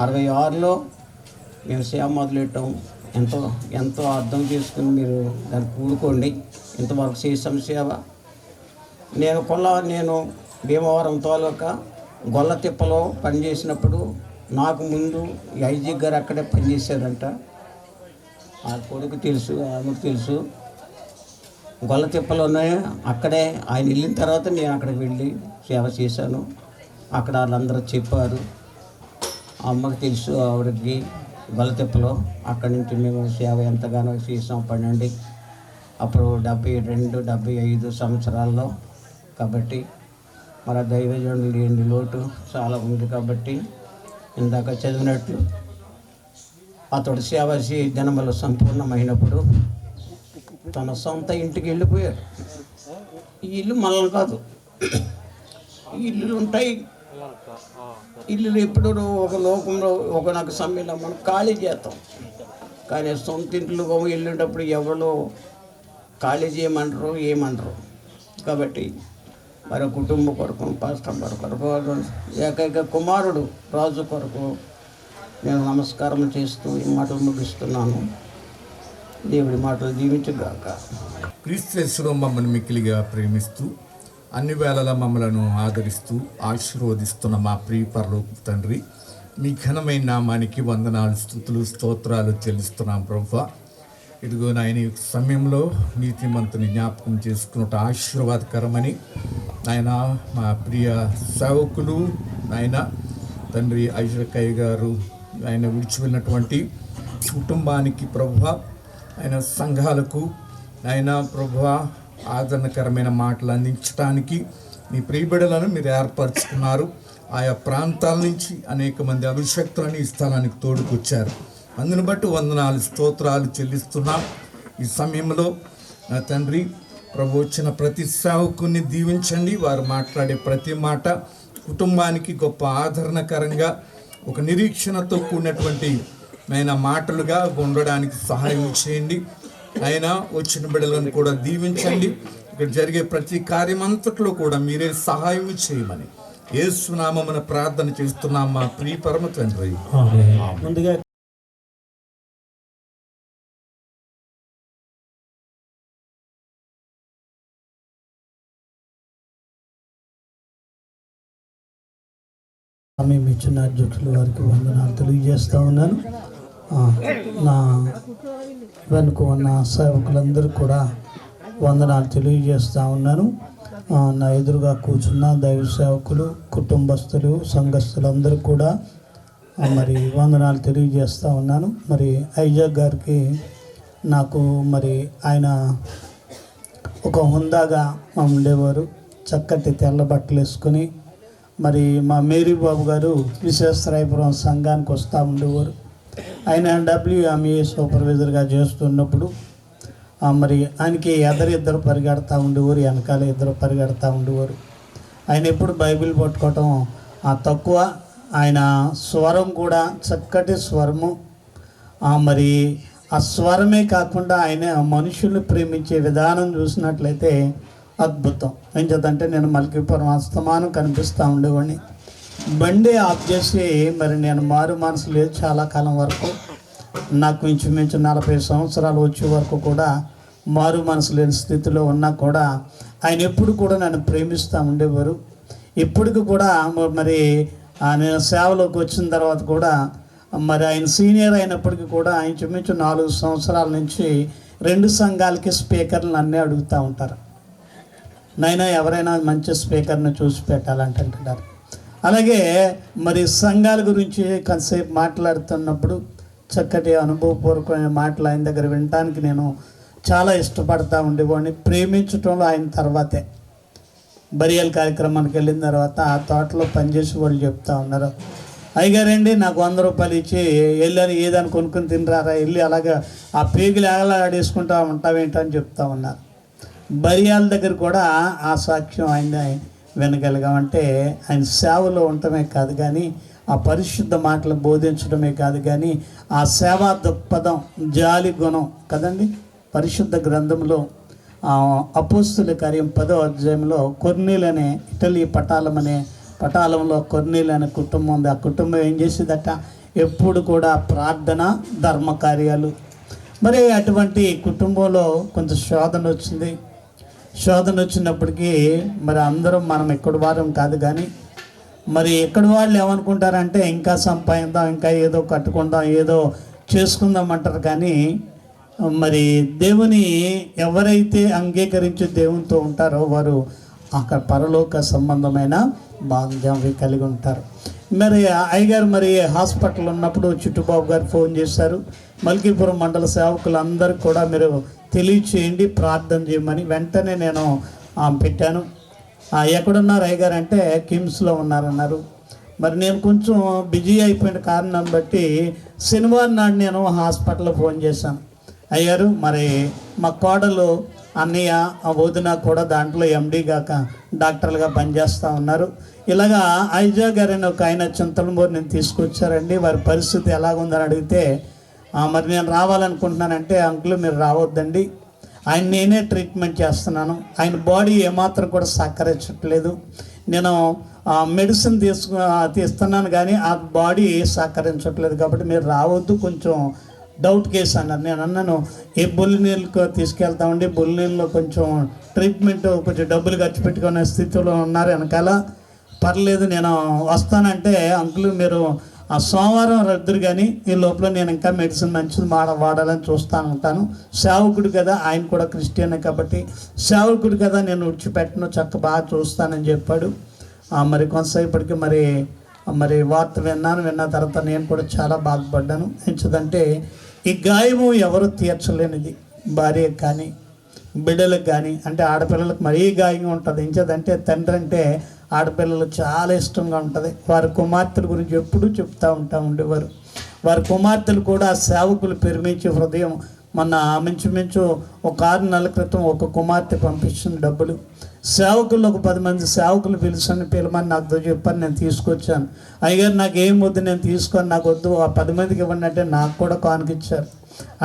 66లో మేము సేవ మొదలెట్టాం. ఎంతో అర్థం చేసుకుని మీరు దాన్ని కూడుకోండి. ఇంతవరకు చేసాం సేవ. నేను భీమవరం తాలూకా గొల్లతిప్పలో పనిచేసినప్పుడు నాకు ముందు ఐజీ గారు అక్కడే పనిచేశారంట. ఆ కొడుకు తెలుసు, ఆమెకు తెలుసు. గొల్లతిప్పలోనే అక్కడే ఆయన వెళ్ళిన తర్వాత నేను అక్కడికి వెళ్ళి సేవ చేశాను. అక్కడ వాళ్ళందరూ చెప్పారు. అమ్మకి తెలుసు, ఆవిడకి గొల్లతిప్పలో. అక్కడి నుంచి మేము సేవ ఎంతగానో చేసాం. 12 అప్పుడు 72, 75 సంవత్సరాల్లో. కాబట్టి మన దైవజనులు లేని లోటు చాలా ఉంది. కాబట్టి ఇందాక చదివినట్లు అతడు సేవ దినములు సంపూర్ణమైనప్పుడు తన సొంత ఇంటికి వెళ్ళిపోయాడు. ఈ ఇల్లు మనల్ని కాదు, ఇల్లులు ఉంటాయి. ఇల్లులు ఎప్పుడు ఒక లోకంలో నాకు సమయంలో మనం ఖాళీ చేస్తాం. కానీ సొంత ఇంట్లో వెళ్ళేటప్పుడు ఎవరు ఖాళీ చేయమంటారు, ఏమంటారు. కాబట్టి మరి కుటుంబ కొరకు, పాస్టర్ కొరకు, ఏకైక కుమారుడు రాజు కొరకు నేను నమస్కారం చేస్తూ ఈ మాటలు ముగిస్తున్నాను. దేవుడి మాటలు దీవించుగాక. క్రీస్తులో మమ్మల్ని మిక్కిలిగా ప్రేమిస్తూ అన్ని వేళలా మమ్మలను ఆదరిస్తూ ఆశీర్వదిస్తున్న మా ప్రియ పరలోక తండ్రి, మీ ఘనమైన నామానికి వందనాలు, స్తుతులు, స్తోత్రాలు చెల్లిస్తున్నాం ప్రభువా. ఇదిగో నాయన ఈ సమయంలో నీతిమంతుని జ్ఞాపకం చేసుకున్నట్టు ఆశీర్వాదకరమని నాయన మా ప్రియ సేవకులు నాయన తండ్రి ఐజకయ్య గారు ఆయన విడిచి వెళ్ళినటువంటి కుటుంబానికి ప్రభువా, ఆయన సంఘాలకు ఆయన ప్రభువా ఆదరణకరమైన మాటలు అందించడానికి మీ ప్రియబిడలను మీరు ఏర్పరచుకున్నారు. ఆయా ప్రాంతాల నుంచి అనేక మంది అభిషక్తులను ఈ స్థలానికి తోడుకొచ్చారు. అందుని బట్టి వందనాలు, స్తోత్రాలు చెల్లిస్తున్నాం. ఈ సమయంలో నా తండ్రి ప్రభు వచ్చిన ప్రతి సేవకుని దీవించండి. వారు మాట్లాడే ప్రతి మాట కుటుంబానికి గొప్ప ఆదరణకరంగా, ఒక నిరీక్షణతో కూడినటువంటి ఆయన మాటలుగా ఉండడానికి సహాయం చేయండి. ఆయన వచ్చిన బిడ్డలను కూడా దీవించండి. ఇక్కడ జరిగే ప్రతి కార్యమంతట్లో కూడా మీరే సహాయం చేయమని యేసు నామమున ప్రార్థన చేస్తున్నాం మా ప్రియ పరమ తండ్రి. ముందుగా మేము ఇచ్చిన అధ్యక్షుల వారికి వందనాలు తెలియజేస్తూ ఉన్నాను. నా వెనుక ఉన్న సేవకులందరూ కూడా వందనాలు తెలియజేస్తూ ఉన్నాను. నా ఎదురుగా కూర్చున్న దైవ సేవకులు, కుటుంబస్తులు, సంఘస్థులందరూ కూడా మరి వందనాలు తెలియజేస్తూ ఉన్నాను. మరి ఐజాక్ గారికి నాకు మరి ఆయన ఒక హుందాగా ఉండేవారు. చక్కటి తెల్ల బట్టలు వేసుకొని మరి మా మేరీ బాబు గారు విశ్వేశ్వరాయపురం సంఘానికి వస్తూ ఉండేవారు. ఆయన WME సూపర్వైజర్గా చేస్తున్నప్పుడు మరి ఆయనకి ఇద్దరు పరిగెడతా ఉండేవారు, వెనకాల ఇద్దరు పరిగెడతా ఉండేవారు. ఆయన ఎప్పుడు బైబిల్ పట్టుకోవటం తక్కువ. ఆయన స్వరం కూడా చక్కటి స్వరము. మరి ఆ స్వరమే కాకుండా ఆయన మనుషుల్ని ప్రేమించే విధానం చూసినట్లయితే అద్భుతం. ఏం చేద్దంటే నేను మల్కీపురం అస్తమానం కనిపిస్తూ ఉండేవాడిని. బండి ఆఫ్ చేసి మరి నేను మారు మనసు లేదు చాలా కాలం వరకు, నాకు ఇంచుమించు 40 సంవత్సరాలు వచ్చే వరకు కూడా మారు మనసు లేని స్థితిలో ఉన్నా కూడా ఆయన ఎప్పుడు కూడా నన్ను ప్రేమిస్తూ ఉండేవారు. ఇప్పటికి కూడా మరి నేను సేవలోకి వచ్చిన తర్వాత కూడా మరి ఆయన సీనియర్ అయినప్పటికీ కూడా ఆయన ఇంచుమించు 4 సంవత్సరాల నుంచి 2 సంఘాలకి స్పీకర్లు అన్నీ అడుగుతూ ఉంటారు. నైనా ఎవరైనా మంచి స్పీకర్ని చూసి పెట్టాలంటుంటారు. అలాగే మరి సంఘాల గురించి కొంతసేపు మాట్లాడుతున్నప్పుడు చక్కటి అనుభవపూర్వకమైన మాటలు ఆయన దగ్గర వినటానికి నేను చాలా ఇష్టపడతా ఉండేవాడిని. ప్రేమించడంలో ఆయన తర్వాతే బరియల్ కార్యక్రమానికి వెళ్ళిన తర్వాత ఆ తోటలో పనిచేసి వాళ్ళు చెప్తా ఉన్నారు, అయ్యగారండి నాకు 100 రూపాయలు ఇచ్చి వెళ్ళని ఏదని కొనుక్కొని తినరారా, వెళ్ళి అలాగా ఆ పేగులు ఆడేసుకుంటా ఉంటావేంటని చెప్తా ఉన్నారు. బరియాల దగ్గర కూడా ఆ సాక్ష్యం ఆయన వినగలిగామంటే ఆయన సేవలో ఉండటమే కాదు కానీ ఆ పరిశుద్ధ మాటలు బోధించడమే కాదు కానీ ఆ సేవా దృక్పథం, జాలి గుణం కదండి. పరిశుద్ధ గ్రంథంలో అపోస్తుల కార్యం 10వ అధ్యాయంలో కొర్నేలు అనే ఇటలీ పటాలంలో కొర్నేలు అనే కుటుంబం ఉంది. ఆ కుటుంబం ఏం చేసేదట, ఎప్పుడు కూడా ప్రార్థన, ధర్మ కార్యాలు. మరి అటువంటి కుటుంబంలో కొంత శోధన వచ్చింది. శోధన వచ్చినప్పటికీ మరి అందరం మనం ఎక్కడి వారం కాదు కానీ మరి ఎక్కడి వాళ్ళు ఏమనుకుంటారంటే ఇంకా సంపాదిద్దాం, ఇంకా ఏదో కట్టుకుందాం, ఏదో చేసుకుందాం అంటారు. కానీ మరి దేవుని ఎవరైతే అంగీకరించి దేవునితో ఉంటారో వారు అక్కడ పరలోక సంబంధమైన బాంధ్యం కలిగి ఉంటారు. మరి అయ్యగారు మరి హాస్పిటల్ ఉన్నప్పుడు చిట్టుబాబు గారు ఫోన్ చేశారు, మల్కీపురం మండల సేవకులందరికీ కూడా మీరు తెలియచేయండి, ప్రార్థన చేయమని. వెంటనే నేను పెట్టాను. ఎక్కడున్నారు అయ్యగారు అంటే కిమ్స్లో ఉన్నారన్నారు. మరి నేను కొంచెం బిజీ అయిపోయిన కారణం బట్టి శనివారం నాడు నేను హాస్పిటల్లో ఫోన్ చేశాను. అయ్యారు మరి మా కోడలు అన్నయ్య వదిన కూడా దాంట్లో MDగా డాక్టర్లుగా పనిచేస్తూ ఉన్నారు. ఇలాగా ఐజాక్ గారిని ఒక ఆయన చింతలమూరు నేను తీసుకొచ్చారండి. వారి పరిస్థితి ఎలాగుందని అడిగితే మరి నేను రావాలనుకుంటున్నానంటే అంకుల్ మీరు రావద్దండి, ఆయన నేనే ట్రీట్మెంట్ చేస్తున్నాను, ఆయన బాడీ ఏమాత్రం కూడా సహకరించట్లేదు, నేను మెడిసిన్ తీస్తున్నాను కానీ ఆ బాడీ సహకరించట్లేదు కాబట్టి మీరు రావద్దు, కొంచెం డౌట్ కేసు అన్నారు. నేను అన్నాను ఏ బొల్లి నీళ్ళకు తీసుకెళ్తామండి, బొల్లి నీళ్ళలో కొంచెం ట్రీట్మెంట్ కొంచెం డబ్బులు ఖర్చు పెట్టుకునే స్థితిలో ఉన్నారు వెనకాల, పర్లేదు నేను వస్తానంటే అంకుల్ మీరు సోమవారం రద్దురు కానీ ఈ లోపల నేను ఇంకా మెడిసిన్ మంచిది వాడాలని చూస్తాను ఉంటాను, సేవకుడు కదా, ఆయన కూడా క్రిస్టియన్ కాబట్టి సేవకుడు కదా నేను విడిచిపెట్టను, చక్క బాగా చూస్తానని చెప్పాడు. మరి కొంతసేపటికి మరి వార్త విన్న తర్వాత నేను కూడా చాలా బాధపడ్డాను. ఎంచదంటే ఈ గాయము ఎవరు తీర్చలేనిది, భార్య కానీ బిడ్డలకు కానీ, అంటే ఆడపిల్లలకు మరీ గాయంగా ఉంటుంది. ఎంచదంటే తండ్రి అంటే ఆడపిల్లలు చాలా ఇష్టంగా ఉంటుంది. వారి కుమార్తెల గురించి ఎప్పుడూ చెప్తూ ఉండేవారు. వారి కుమార్తెలు కూడా సేవకులు ప్రేమించే హృదయం. మొన్న మించుమించు ఒక 6 నెలల క్రితం ఒక కుమార్తె పంపించిన డబ్బులు సేవకులు ఒక 10 మంది సేవకులు పిలమని నాతో చెప్పని నేను తీసుకొచ్చాను. అయ్యగారు నాకు ఏం వద్దు, నేను తీసుకొని నాకు వద్దు, ఆ 10 మందికి ఇవ్వండి అంటే నాకు కూడా కానుకిచ్చారు.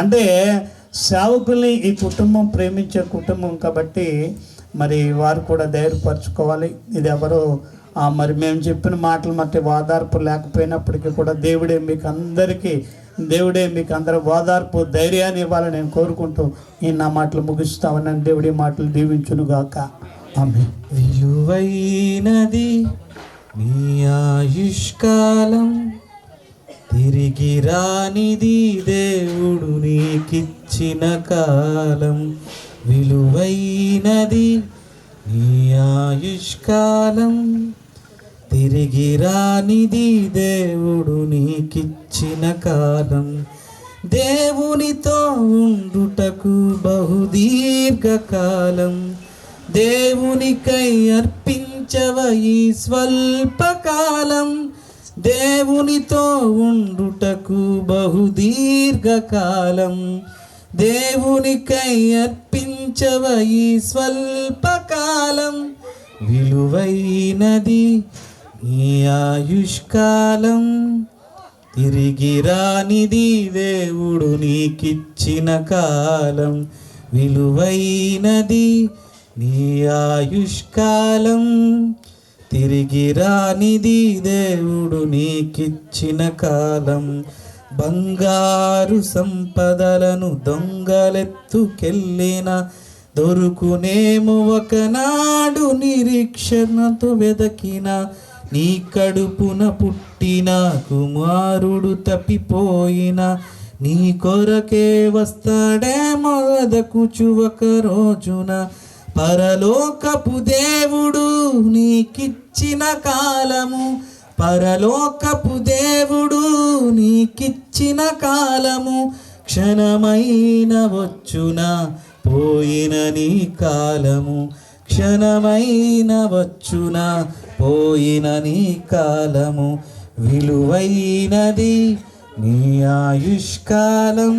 అంటే సేవకుల్ని ఈ కుటుంబం ప్రేమించే కుటుంబం కాబట్టి మరి వారు కూడా ధైర్యపరచుకోవాలి. ఇది ఎవరు మరి మేము చెప్పిన మాటలు మట్టి ఓదార్పు లేకపోయినప్పటికీ కూడా దేవుడే మీకు అందరూ ఓదార్పు ధైర్యాన్ని ఇవ్వాలని నేను కోరుకుంటూ ఈ నా మాటలు ముగిస్తామని దేవుడి మాటలు దీవించునుగాక. ఆమేన్. విలువైనది నీ ఆయుష్కాలం తిరిగి రానిది దేవుడు నీకిచ్చిన కాలం విలువైనది. నీ ఆయుష్కాలం తిరిగి రానిది దేవుడు నీకిచ్చిన కాలం. దేవునితో ఉండుటకు బహుదీర్ఘకాలం, దేవునికై అర్పించవ ఈ స్వల్పకాలం. దేవునితో ఉండుటకు బహుదీర్ఘకాలం, దేవునికై అర్పించవ ఈ స్వల్పకాలం విలువైనది. ఈ ఆయుష్కాలం తిరిగి రానిది దేవుడు నీకిచ్చిన కాలం విలువైనది. నీ ఆయుష్కాలం తిరిగి రానిది దేవుడు నీకిచ్చిన కాలం. బంగారు సంపదలను దొంగలెత్తుకెళ్ళిన దొరుకునేమో ఒకనాడు, నిరీక్షణతో వెదకిన నీ కడుపున పుట్టిన కుమారుడు తప్పిపోయిన నీ కొరకే వస్తాడేమో వెదకుచు ఒక రోజున. పరలోకపు దేవుడు నీకిచ్చిన కాలము, పరలోకపు దేవుడు నీకిచ్చిన కాలము క్షణమైన వచ్చున పోయిన నీ కాలము, క్షణమైన వచ్చున పోయిన నీ కాలము విలువైనది. నీ ఆయుష్కాలం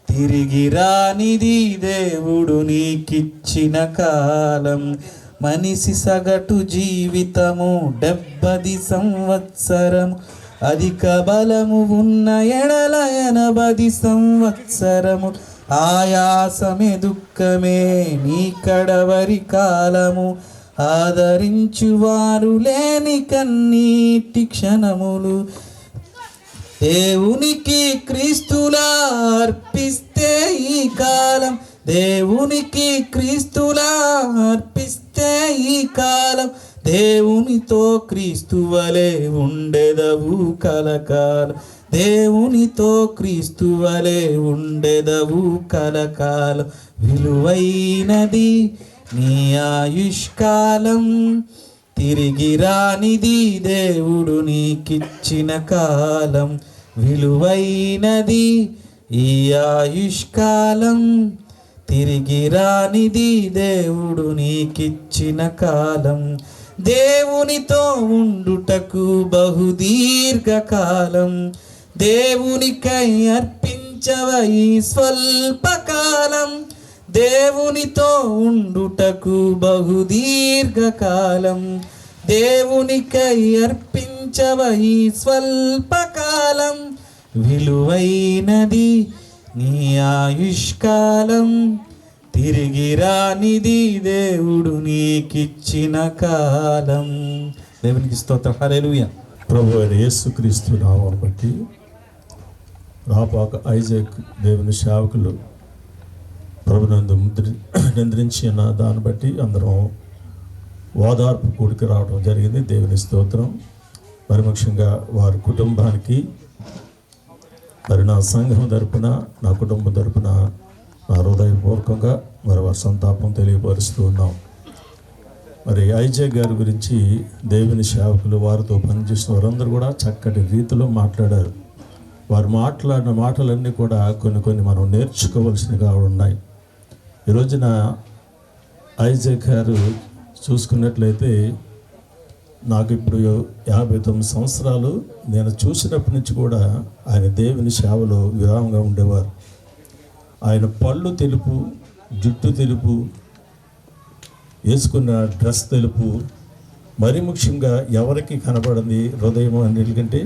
తిరిగి రానిది దేవుడు నీకిచ్చిన కాలం. మనిషి సగటు జీవితము 70 సంవత్సరం, అధిక బలము ఉన్న ఎడల 80 సంవత్సరము. ఆయాసమే దుఃఖమే నీ కడవరి కాలము, ఆదరించువారు లేని కన్నీటి క్షణములు. దేవునికి క్రీస్తులా అర్పిస్తే ఈ కాలం, దేవునికి క్రీస్తులా అర్పిస్తే ఈ కాలం. దేవునితో క్రీస్తువలే ఉండెదవు కలకాలం, దేవునితో క్రీస్తువలే ఉండెదవు కలకాలం విలువైనది. నీ ఆయుష్కాలం తిరిగి రానిది దేవుడు నీకిచ్చిన కాలం విలువైనది. ఈ ఆయుష్కాలం తిరిగి రానిది దేవుడు నీకిచ్చిన కాలం. దేవునితో ఉండుటకు బహుదీర్ఘకాలం, దేవునికై అర్పించవ ఈ స్వల్పకాలం. దేవునితో ఉండుటకు బహుదీర్ఘకాలం, దేవునికై అర్పించవ ఈ స్వల్పకాలం విలువైనది. నీ ఆయుష్కాలం తిరిగి రానిది దేవుడు నీకిచ్చిన కాలం. దేవునికి స్తోత్రం. హల్లెలూయా. ప్రభు అయిన యేసుక్రీస్తు నామమును బట్టి రాపాక ఐజాక్ దేవుని సేవకులు ప్రభునందు నిద్రించిన దాన్ని బట్టి అందరం ఓదార్పు కూడికి రావడం జరిగింది. దేవుని స్తోత్రం. మరి ముఖ్యంగా వారి కుటుంబానికి, మరి నా సంఘం తరపున, నా కుటుంబం తరపున నా హృదయపూర్వకంగా మరి వారి సంతాపం తెలియపరుస్తూ ఉన్నాం. మరి ఐజాక్ గారి గురించి దేవుని సేవకులు, వారితో పనిచేసిన వారందరూ కూడా చక్కటి రీతిలో మాట్లాడారు. వారు మాట్లాడిన మాటలన్నీ కూడా కొన్ని మనం నేర్చుకోవలసినవిగా ఉన్నాయి. ఈ రోజున ఐజాక్ గారు చూసుకున్నట్లయితే నాకు ఇప్పుడు 59 సంవత్సరాలు. నేను చూసినప్పటి నుంచి కూడా ఆయన దేవుని సేవలో విరామంగా ఉండేవారు. ఆయన పళ్ళు తెలుపు, జుట్టు తెలుపు, వేసుకున్న డ్రెస్ తెలుపు, మరి ముఖ్యంగా ఎవరికి కనపడింది హృదయం అన్నిటికంటే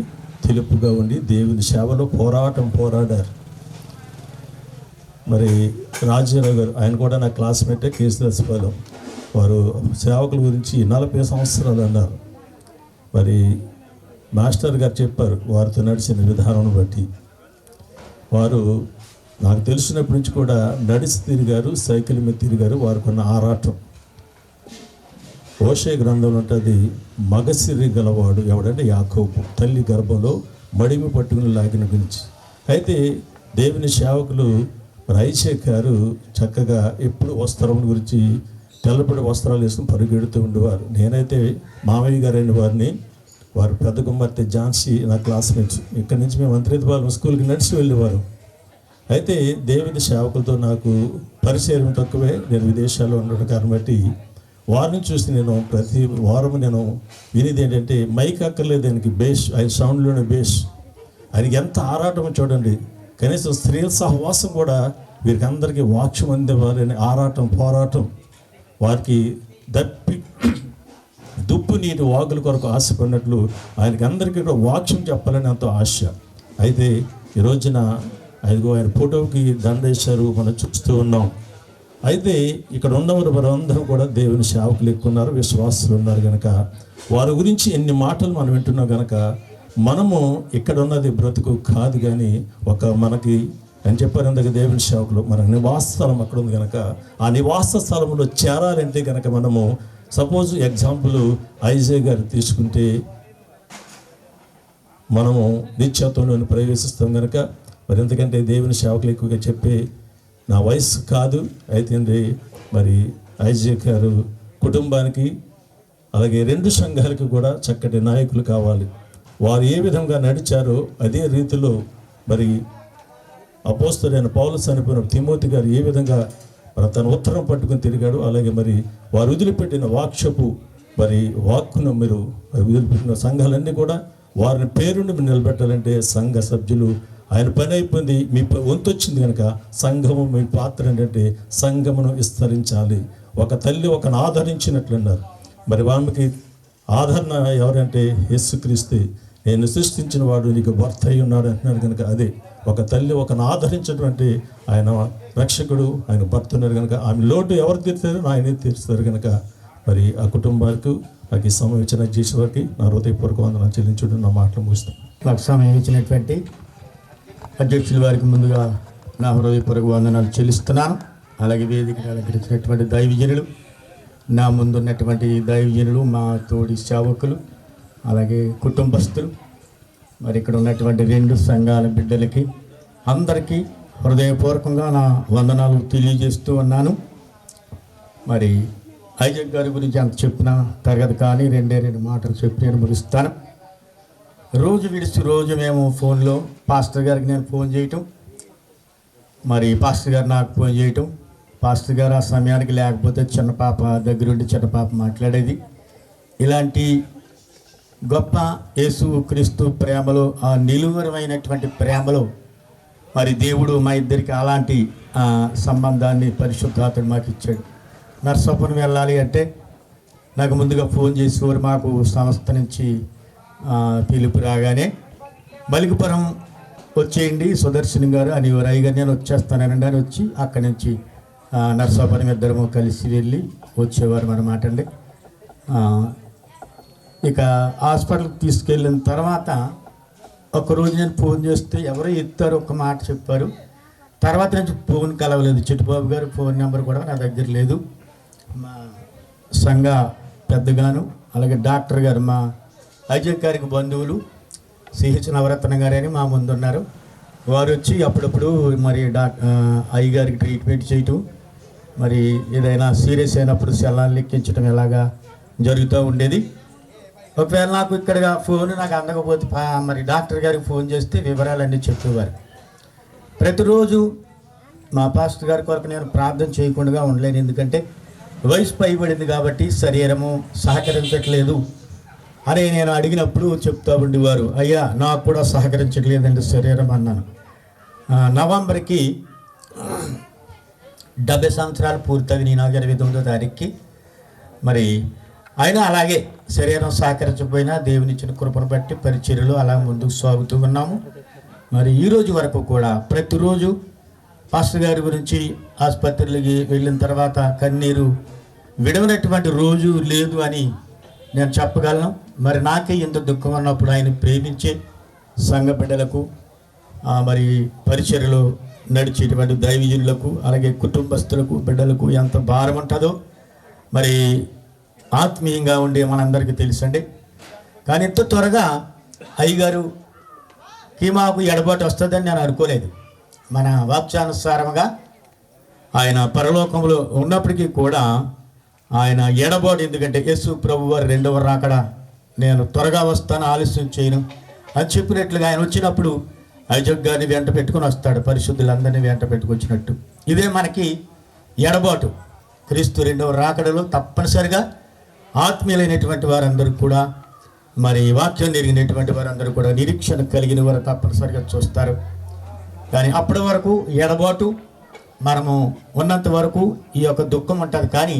తెలుపుగా ఉండి దేవుని సేవలో పోరాడారు. మరి రాజారావు గారు, ఆయన కూడా నా క్లాస్మేటే, కేసీదాసుపాలెం. వారు సేవకుల గురించి 40 సంవత్సరాలు అన్నారు. మరి మాస్టర్ గారు చెప్పారు వారితో నడిచిన విధానం బట్టి. వారు నాకు తెలిసినప్పటి నుంచి కూడా నడిచి తిరిగారు, సైకిల్ మీద తిరిగారు. వారికి ఉన్న ఆరాటం హోషే గ్రంథంలో ఉంటుంది, మగసిరి గలవాడు ఎవడంటే యాకోబు, తల్లి గర్భంలో మడిమి పట్టుకుని లాగిన గురించి. అయితే దేవుని సేవకులు ఐజాక్ గారు చక్కగా ఎప్పుడు వస్త్రం గురించి తెల్లపడి వస్త్రాలు వేసుకుని పరుగెడుతూ ఉండేవారు. నేనైతే మామయ్య గారైన వారిని, వారు పెద్ద కుమార్తె ఝాన్సీ నా క్లాస్మేట్స్, ఇక్కడి నుంచి మేము మంత్రిత్వాల స్కూల్కి నడిచి వెళ్ళేవారు. అయితే దేవుని సేవకులతో నాకు పరిచయం తక్కువే, నేను విదేశాల్లో ఉండడం కాబట్టి వారిని చూసి నేను ప్రతి వారం నేను వినేది ఏంటంటే, మైక్ అక్కర్లేదు దానికి, బేస్, ఆయన సౌండ్లోనే బేస్. ఆయనకి ఎంత ఆరాటం చూడండి. కనీసం స్త్రీల సహవాసం కూడా వీరికి అందరికీ వాక్యం అందివ్వాలని ఆరాటం, పోరాటం. వారికి దుప్పు నీటి వాగుల కొరకు ఆశపడినట్లు ఆయనకి అందరికీ కూడా వాక్యం చెప్పాలని ఎంతో ఆశ. అయితే ఈ రోజున ఆయన ఫోటోకి దండేశారు, మనం చూస్తూ ఉన్నాం. అయితే ఇక్కడ ఉన్నవారు వారందరూ కూడా దేవుని సేవకులు ఎక్కున్నారు, విశ్వాసులు ఉన్నారు కనుక వారి గురించి ఎన్ని మాటలు మనం వింటున్నాం కనుక మనము ఇక్కడ ఉన్నది బ్రతుకు కాదు, కానీ ఒక మనకి అని చెప్పారు ఇందాక దేవుని సేవకులు, మన నివాస స్థలం అక్కడ ఉంది కనుక ఆ నివాస స్థలంలో చేరాలంటే కనుక మనము సపోజ్ ఎగ్జాంపుల్ ఐజాక్ గారు తీసుకుంటే మనము నిత్యత్వంలో ప్రవేశిస్తాం కనుక మరి ఎందుకంటే దేవుని సేవకులు ఎక్కువగా చెప్పే నా వయసు కాదు. అయితే మరి ఐజాక్ గారు కుటుంబానికి అలాగే 2 సంఘాలకు కూడా చక్కటి నాయకులు కావాలి. వారు ఏ విధంగా నడిచారో అదే రీతిలో మరి అపోస్తలుడైన పౌలు చనిపోయిన తిమోతి గారు ఏ విధంగా తన ఉత్తరం పట్టుకుని తిరిగాడు, అలాగే మరి వారు వదిలిపెట్టిన వాక్యపు మరి వాక్కును మీరు వదిలిపెట్టిన సంఘాలన్నీ కూడా వారిని పేరుని నిలబెట్టాలంటే సంఘ సభ్యులు ఆయన పని అయిపోయింది, మీ వంతు వచ్చింది కనుక సంఘము మీ పాత్ర ఏంటంటే సంఘమును విస్తరించాలి. ఒక తల్లి ఒకను ఆదరించినట్లున్నారు. మరి వారికి ఆదరణ ఎవరంటే యేసుక్రీస్తు, నేను సృష్టించిన వాడు నీకు భర్త అయి ఉన్నాడు అంటున్నారు కనుక అదే ఒక తల్లి ఒకను ఆదరించినటువంటి ఆయన రక్షకుడు, ఆయన భర్త ఉన్నారు కనుక ఆమె లోటు ఎవరు తీరుతారు, ఆయనే తీరుస్తారు కనుక మరి ఆ కుటుంబాలకు నాకు ఈ సమయం ఇచ్చిన చేసే వారికి నా హృదయపూర్వక వందనాలు చెల్లించుకుంటూ నా మాటలు ముగిస్తాను. నాకు సమయం ఇచ్చినటువంటి అధ్యక్షుల వారికి ముందుగా నా హృదయపూర్వక వందనాలు చెల్లిస్తున్నాను. అలాగే వేదికను అలంకరించినటువంటి దైవజనులు, నా ముందున్నటువంటి దైవజనులు, మా తోడి సేవకులు, అలాగే కుటుంబస్తులు, మరి ఇక్కడ ఉన్నటువంటి 2 సంఘాల బిడ్డలకి అందరికీ హృదయపూర్వకంగా నా వందనాలు తెలియజేస్తూ ఉన్నాను. మరి ఐజాక్ గారి గురించి అంత చెప్పిన తరగతి కానీ 2 మాటలు చెప్పి నేను ముగిస్తాను. రోజు విడిచి రోజు మేము ఫోన్లో పాస్టర్ గారికి నేను ఫోన్ చేయటం, మరి పాస్టర్ గారు నాకు ఫోన్ చేయటం, పాస్టర్ గారు ఆ సమయానికి లేకపోతే చిన్న పాప దగ్గరుండి చిన్న పాప మాట్లాడేది. ఇలాంటి గొప్ప యేసు క్రీస్తు ప్రేమలో, ఆ నిలువరమైనటువంటి ప్రేమలో మరి దేవుడు మా ఇద్దరికి అలాంటి సంబంధాన్ని పరిశుద్ధాత్ముడు మాకు ఇచ్చాడు. నర్సాపురం వెళ్ళాలి అంటే నాకు ముందుగా ఫోన్ చేసేవారు. మాకు సంస్థ నుంచి పిలుపు రాగానే మలికిపురం వచ్చేయండి సుదర్శన్ గారు అని అయ్యగా నేను వచ్చేస్తానండి అని వచ్చి అక్కడి నుంచి నర్సాపురం ఇద్దరము కలిసి వెళ్ళి వచ్చేవారు అన్నమాట అండి. ఇక హాస్పిటల్కి తీసుకెళ్ళిన తర్వాత ఒకరోజు నేను ఫోన్ చేస్తే ఎవరో ఎత్తారు, ఒక మాట చెప్పారు. తర్వాత నుంచి ఫోన్ కలవలేదు. చిట్టుబాబు గారు ఫోన్ నెంబర్ కూడా నా దగ్గర లేదు. మా సంఘ పెద్దగాను అలాగే డాక్టర్ గారు, మా ఐజాక్ గారికి బంధువులు సిహెచ్ నవరత్న గారు అని మా ముందున్నారు. వారు వచ్చి అప్పుడప్పుడు మరి అయ్య గారికి ట్రీట్మెంట్ చేయటం, మరి ఏదైనా సీరియస్ అయినప్పుడు సెల్లాలు లెక్కించడం ఇలాగా జరుగుతూ ఉండేది. ఒకవేళ నాకు ఇక్కడ ఫోన్ నాకు అందకపోతే మరి డాక్టర్ గారికి ఫోన్ చేస్తే వివరాలన్నీ చెప్పేవారు. ప్రతిరోజు మా పాస్టర్ గారి కొరకు నేను ప్రార్థన చేయకుండా ఉండలేను, ఎందుకంటే వయసు పైబడింది కాబట్టి శరీరము సహకరించట్లేదు అని నేను అడిగినప్పుడు చెప్తా ఉండేవారు, అయ్యా నాకు కూడా సహకరించట్లేదండి శరీరం అన్నాను. నవంబర్కి 70 సంవత్సరాలు పూర్తయింది, ఈ నెల 29వ తారీఖుకి. మరి అయినా అలాగే శరీరం సహకరించకపోయినా దేవుని ఇచ్చిన కృపను బట్టి పరిచర్యలు అలా ముందుకు సాగుతూ ఉన్నాము. మరి ఈరోజు వరకు కూడా ప్రతిరోజు పాస్టర్ గారి గురించి ఆసుపత్రికి వెళ్ళిన తర్వాత కన్నీరు విడవనటువంటి రోజు లేదు అని నేను చెప్పగలను. మరి నాకే ఇంత దుఃఖం ఉన్నప్పుడు ఆయన ప్రేమించే సంఘ బిడ్డలకు, మరి పరిచర్యలో నడిచేటువంటి దైవజనులకు అలాగే కుటుంబస్తులకు బిడ్డలకు ఎంత భారం ఉంటుందో మరి ఆత్మీయంగా ఉండే మనందరికీ తెలుసండి. కానీ ఇంత త్వరగా అయ్యగారుకి మాకు ఎడబాటు వస్తుందని నేను అనుకోలేదు. మన వాక్యానుసారముగా ఆయన పరలోకంలో ఉన్నప్పటికీ కూడా ఆయన ఎడబాటు, ఎందుకంటే యేసు ప్రభు వారి రెండవ రాకడ నేను త్వరగా వస్తాను, ఆలస్యం చేయను అని చెప్పినట్లుగా ఆయన వచ్చినప్పుడు ఐజక్ గారిని వెంట పెట్టుకుని వస్తాడు, పరిశుద్ధులందరినీ వెంట పెట్టుకొచ్చినట్టు. ఇదే మనకి ఎడబాటు. క్రీస్తు రెండవ రాకడలో తప్పనిసరిగా ఆత్మీయులైనటువంటి వారందరూ కూడా, మరి వాక్యం నెరిగినటువంటి వారందరూ కూడా, నిరీక్షణ కలిగిన వారు తప్పనిసరిగా చూస్తారు. కానీ అప్పటి వరకు ఎడబాటు, మనము ఉన్నంత వరకు ఈ యొక్క దుఃఖం ఉంటుంది. కానీ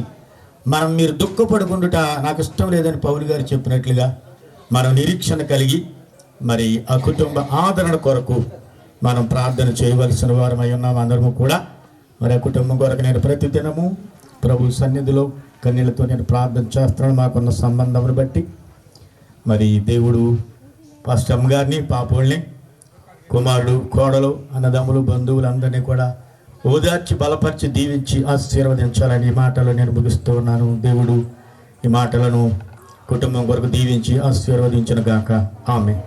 మనం మీరు దుఃఖపడుకుంటుట నాకు ఇష్టం లేదని పౌలు గారు చెప్పినట్లుగా మనం నిరీక్షణ కలిగి మరి ఆ కుటుంబ ఆదరణ కొరకు మనం ప్రార్థన చేయవలసిన వారమై ఉన్నాం అందరము కూడా. మరి ఆ కుటుంబం కొరకు నేను ప్రతిదినము ప్రభు సన్నిధిలో కన్నీళ్లతో నేను ప్రార్థన చేస్తున్నాను. మాకున్న సంబంధమును బట్టి మరి దేవుడు పాస్టర్ అమ్మ గారిని, పాపోళ్ళని, కుమారుడు, కోడలు, అన్నదమ్ములు, బంధువులందరినీ కూడా ఓదార్చి బలపరిచి దీవించి ఆశీర్వదించాలని ఈ మాటలు నేను ముగిస్తూ ఉన్నాను. దేవుడు ఈ మాటలను కుటుంబం కొరకు దీవించి ఆశీర్వదించిన గాక. ఆమేన్.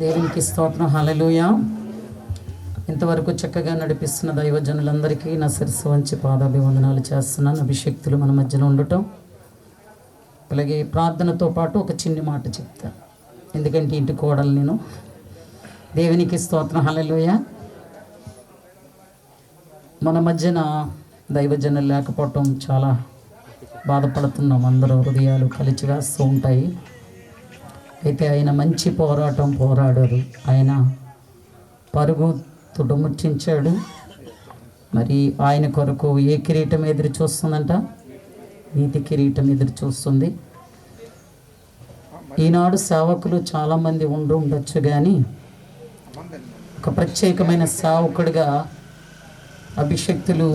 దేవునికి స్తోత్రం. హల్లెలూయా. ఇంతవరకు చక్కగా నడిపిస్తున్న దైవజనులందరికీ నా శిరస్సు వంచి పాదాభివందనాలు చేస్తున్నాను. అభిషక్తులు మన మధ్యన ఉండటం, అలాగే ప్రార్థనతో పాటు ఒక చిన్ని మాట చెప్తాను, ఎందుకంటే ఇంటి కోడలు నేను. దేవునికి స్తోత్రం. హల్లెలూయా. మన మధ్యన దైవజనులు లేకపోవటం చాలా బాధపడుతున్నాం. అందరూ హృదయాలు కలిచివేస్తూ ఉంటాయి. అయితే ఆయన మంచి పోరాటం పోరాడారు. ఆయన పరుగు తుడుముట్టించాడు. మరి ఆయన కొరకు ఏ కిరీటం ఎదురు చూస్తుందంట? నీతి కిరీటం ఎదురు చూస్తుంది. ఈనాడు సేవకులు చాలామంది ఉండొచ్చు, కానీ ఒక ప్రత్యేకమైన సేవకుడిగా అభిషక్తులు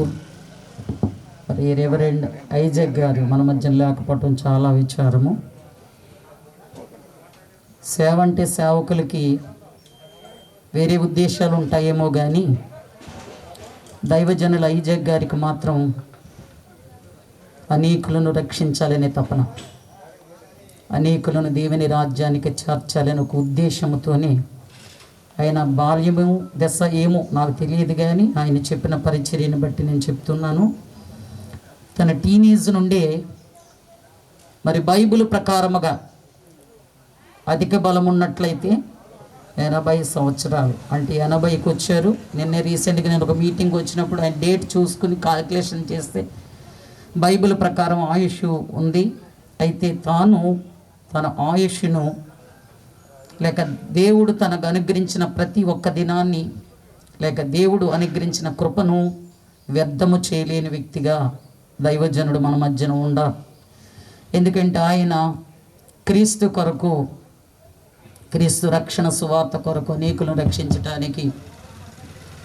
మరి రెవరెండ్ ఐజక్ గారు మన మధ్య లేకపోవటం చాలా విచారము. సేవ అంటే సేవకులకి వేరే ఉద్దేశాలు ఉంటాయేమో, కానీ దైవజనుల ఐజక్ గారికి మాత్రం అనేకులను రక్షించాలనే తపన, అనేకులను దేవుని రాజ్యానికి చేర్చాలని ఒక ఉద్దేశంతోనే ఆయన బాల్యము దశ ఏమో నాకు తెలియదు, కానీ ఆయన చెప్పిన పరిచర్యను బట్టి నేను చెప్తున్నాను. తన టీనేజ్ నుండే మరి బైబిల్ ప్రకారముగా అధిక బలం ఉన్నట్లయితే 80 సంవత్సరాలు, అంటే 80కి వచ్చారు. నిన్నే రీసెంట్గా నేను ఒక మీటింగ్ వచ్చినప్పుడు ఆయన డేట్ చూసుకుని కాల్కులేషన్ చేస్తే బైబిల్ ప్రకారం ఆయుష్ ఉంది. అయితే తాను తన ఆయుష్ను లేక దేవుడు తనకు అనుగ్రహించిన ప్రతి ఒక్క దినాన్ని లేక దేవుడు అనుగ్రహించిన కృపను వ్యర్థము చేయలేని వ్యక్తిగా దైవజనుడు మన మధ్యన ఉండాలి. ఎందుకంటే ఆయన క్రీస్తు కొరకు, క్రీస్తు రక్షణ సువార్త కొరకు అనేకులను రక్షించడానికి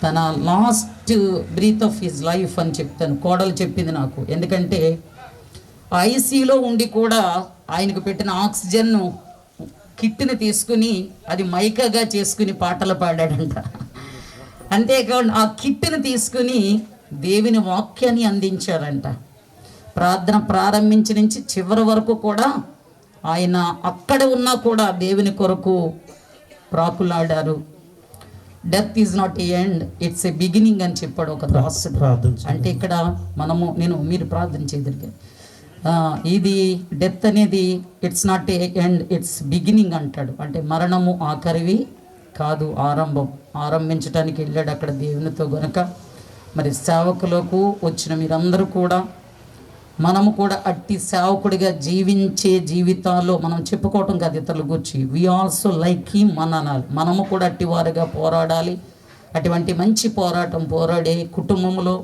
తన last breath of his life అని చెప్తాను. కోడలు చెప్పింది నాకు. ఎందుకంటే ఐసీలో ఉండి కూడా ఆయనకు పెట్టిన ఆక్సిజన్ కిట్ని తీసుకుని అది మైకగా చేసుకుని పాటలు పాడాడంట. అంతేకాకుండా ఆ కిట్ని తీసుకుని దేవుని వాక్యాన్ని అందించారంట. ప్రార్థన ప్రారంభించి నుంచి చివరి వరకు కూడా ఆయన అక్కడ ఉన్నా కూడా దేవుని కొరకు ప్రాకులాడారు. Death is not a end, it's a beginning అని చెప్పాడు ఒక దాసుడు. అంటే ఇక్కడ మీరు ప్రార్థన చేయగలిగారు. ఇది డెత్ అనేది it's not a end, it's beginning అంటాడు. అంటే మరణము ఆఖరివి కాదు, ఆరంభించడానికి వెళ్ళాడు అక్కడ దేవునితో. గనుక మరి సేవకులకు వచ్చిన మీరందరూ కూడా, మనము కూడా అట్టి సేవకుడిగా జీవించే జీవితాల్లో మనం చెప్పుకోవటం కాదు ఇతరుల గురించి, వి ఆల్సో లైక్ హిమ్ అని అనాలి. మనము కూడా అట్టి వారిగా పోరాడాలి. అటువంటి మంచి పోరాటం పోరాడే కుటుంబంలో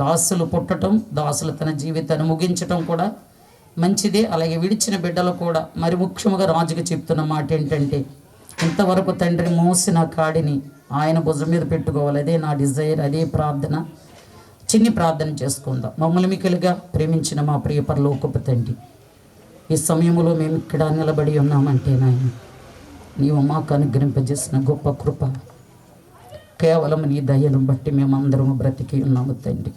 దాసులు పుట్టడం, దాసులు తన జీవితాన్ని ముగించటం కూడా మంచిదే. అలాగే విడిచిన బిడ్డలు కూడా. మరి ముఖ్యంగా రాజుగా చెప్తున్న మాట ఏంటంటే, ఇంతవరకు తండ్రి మోసిన కాడిని ఆయన భుజం మీద పెట్టుకోవాలి. అదే నా డిజైర్, అదే ప్రార్థన. చిన్ని ప్రార్థన చేసుకుందాం. మమ్మల్ని మిక్కిలిగా ప్రేమించిన మా ప్రియ పరలోకపు తండ్రి, ఈ సమయంలో మేము ఇక్కడ నిలబడి ఉన్నామంటే నాయన నీవు మాకు అనుగ్రహింపజేసిన గొప్ప కృప, కేవలం నీ దయను బట్టి మేమందరం బ్రతికి ఉన్నాము తండ్రి.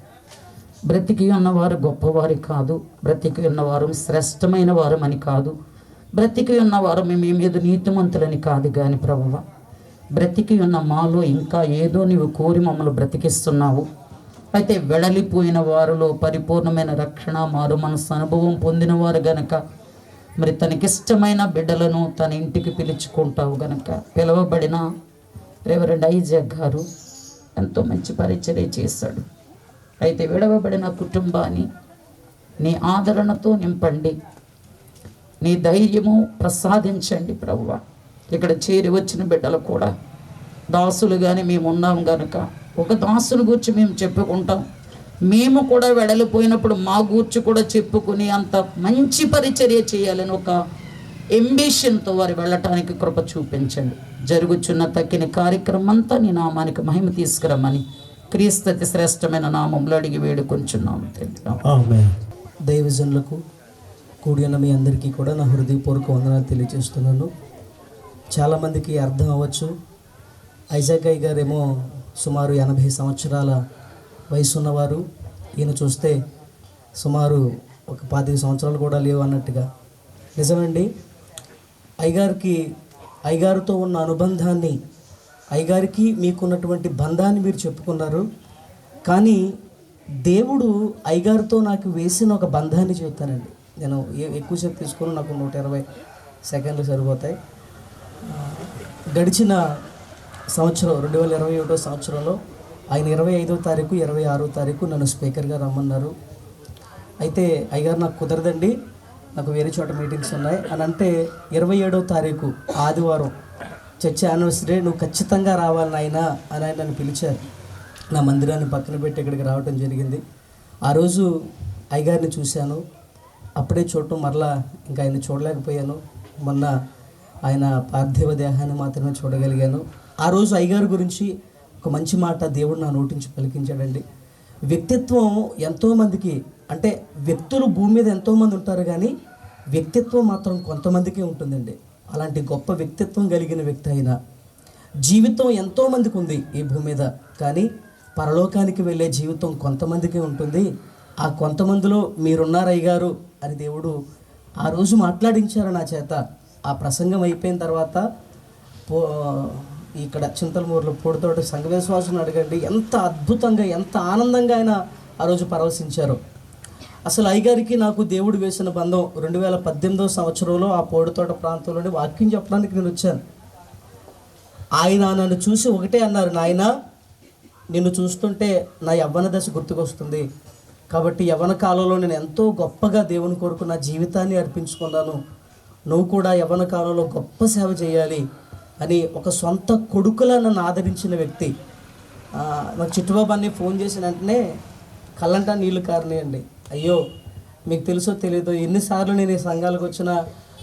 బ్రతికి ఉన్నవారు గొప్పవారు కాదు, బ్రతికి ఉన్నవారు శ్రేష్టమైన వారు అని కాదు, బ్రతికి ఉన్నవారు మేము మీద నీతిమంతులని కాదు కానీ ప్రభువా, బ్రతికి ఉన్న మాలో ఇంకా ఏదో నీవు కోరి మమ్మల్ని బ్రతికిస్తున్నావు. అయితే వెడలిపోయిన వారిలో పరిపూర్ణమైన రక్షణ, మారు మనసు అనుభవం పొందిన వారు గనక మరి తనకిష్టమైన బిడ్డలను తన ఇంటికి పిలుచుకుంటావు గనక పిలువబడిన రెవరెండ్ ఐజాక్ గారు ఎంతో మంచి పరిచర్య చేశాడు. అయితే విడవబడిన కుటుంబాన్ని నీ ఆదరణతో నింపండి, నీ ధైర్యము ప్రసాదించండి ప్రభువా. ఇక్కడ చేరి వచ్చిన బిడ్డలు కూడా దాసులుగానే మేము ఉన్నాం కనుక ఒక దాసుని గురించి మేము చెప్పుకుంటాం, మేము కూడా వెడలిపోయినప్పుడు మా గూర్చి కూడా చెప్పుకుని అంత మంచి పరిచర్య చేయాలని ఒక అంబిషన్తో వారు వెళ్ళటానికి కృప చూపించండి. జరుగుచున్న తక్కిన కార్యక్రమం అంతా నీ నామానికి మహిమ తీసుకురమ్మని క్రీస్తు అతి శ్రేష్టమైన నామంలో అడిగి వేడుకొంచున్నాము తండ్రి. దైవజనులకు కూడి ఉన్న మీ అందరికీ కూడా నా హృదయపూర్వక వందనాలు తెలియజేస్తున్నాను. చాలామందికి అర్థం అవ్వచ్చు, ఐజాక్ గారేమో సుమారు 80 సంవత్సరాల వయసు ఉన్నవారు, ఈయన చూస్తే సుమారు ఒక 25 సంవత్సరాలు కూడా లేవు అన్నట్టుగా. నిజమండి, అయ్యగారితో ఉన్న అనుబంధాన్ని, అయ్యగారికి మీకున్నటువంటి బంధాన్ని మీరు చెప్పుకున్నారు. కానీ దేవుడు అయ్యగారితో నాకు వేసిన ఒక బంధాన్ని చెప్తానండి. నేను ఎక్కువసేపు తీసుకుని నాకు 120 సెకండ్లు సరిపోతాయి. గడిచిన సంవత్సరం 2021 సంవత్సరంలో ఆయన 25వ తారీఖు 26వ తారీఖు నన్ను స్పీకర్గా రమ్మన్నారు. అయితే అయ్యగారు నాకు కుదరదండి, నాకు వేరే చోట మీటింగ్స్ ఉన్నాయి అని అంటే 27వ తారీఖు ఆదివారం చర్చ్ యానివర్సరీ నువ్వు ఖచ్చితంగా రావాలి నాయనా అని ఆయన నన్ను పిలిచారు. నా మందిరాన్ని పక్కన పెట్టి ఇక్కడికి రావడం జరిగింది. ఆ రోజు అయ్యగారిని చూశాను. అప్పుడే చూడటం మరలా ఇంకా ఆయన చూడలేకపోయాను. మొన్న ఆయన పార్థివ దేహాన్ని మాత్రమే చూడగలిగాను. ఆ రోజు అయ్యగారి గురించి ఒక మంచి మాట దేవుడు నా నోటించి పలికించాడండి. వ్యక్తిత్వం ఎంతోమందికి, అంటే వ్యక్తులు భూమి మీద ఎంతోమంది ఉంటారు కానీ వ్యక్తిత్వం మాత్రం కొంతమందికే ఉంటుందండి. అలాంటి గొప్ప వ్యక్తిత్వం కలిగిన వ్యక్తి అయినా జీవితం ఎంతోమందికి ఉంది ఈ భూమి మీద, కానీ పరలోకానికి వెళ్ళే జీవితం కొంతమందికే ఉంటుంది. ఆ కొంతమందిలో మీరున్నారు అయ్యగారు అని దేవుడు ఆ రోజు మాట్లాడించారు నా చేత. ఆ ప్రసంగం అయిపోయిన తర్వాత ఇక్కడ చింతలమూరులో పొడితోటి సంఘ విశ్వాసులను అడగండి, ఎంత అద్భుతంగా ఎంత ఆనందంగా ఆయన ఆ రోజు పరవశించారు. అసలు అయ్యగారికి నాకు దేవుడు వేసిన బంధం 2018 సంవత్సరంలో ఆ పొడితోట ప్రాంతంలోని వాక్యం చెప్పడానికి నేను వచ్చాను. ఆయన నన్ను చూసి ఒకటే అన్నారు, నాయన నిన్ను చూస్తుంటే నా యవ్వన దశ గుర్తుకొస్తుంది, కాబట్టి యవ్వన కాలంలో నేను ఎంతో గొప్పగా దేవుని కొరకు నా జీవితాన్ని అర్పించుకున్నాను, నువ్వు కూడా యవ్వన కాలంలో గొప్ప సేవ చేయాలి అని ఒక సొంత కొడుకులా నన్ను ఆదరించిన వ్యక్తి. నాకు చిట్టుబాబు అన్నీ ఫోన్ చేసిన వెంటనే కళ్ళంటా నీళ్లు కారినాయండి. అయ్యో మీకు తెలుసో తెలియదో ఎన్నిసార్లు నేను ఈ సంఘాలకు వచ్చినా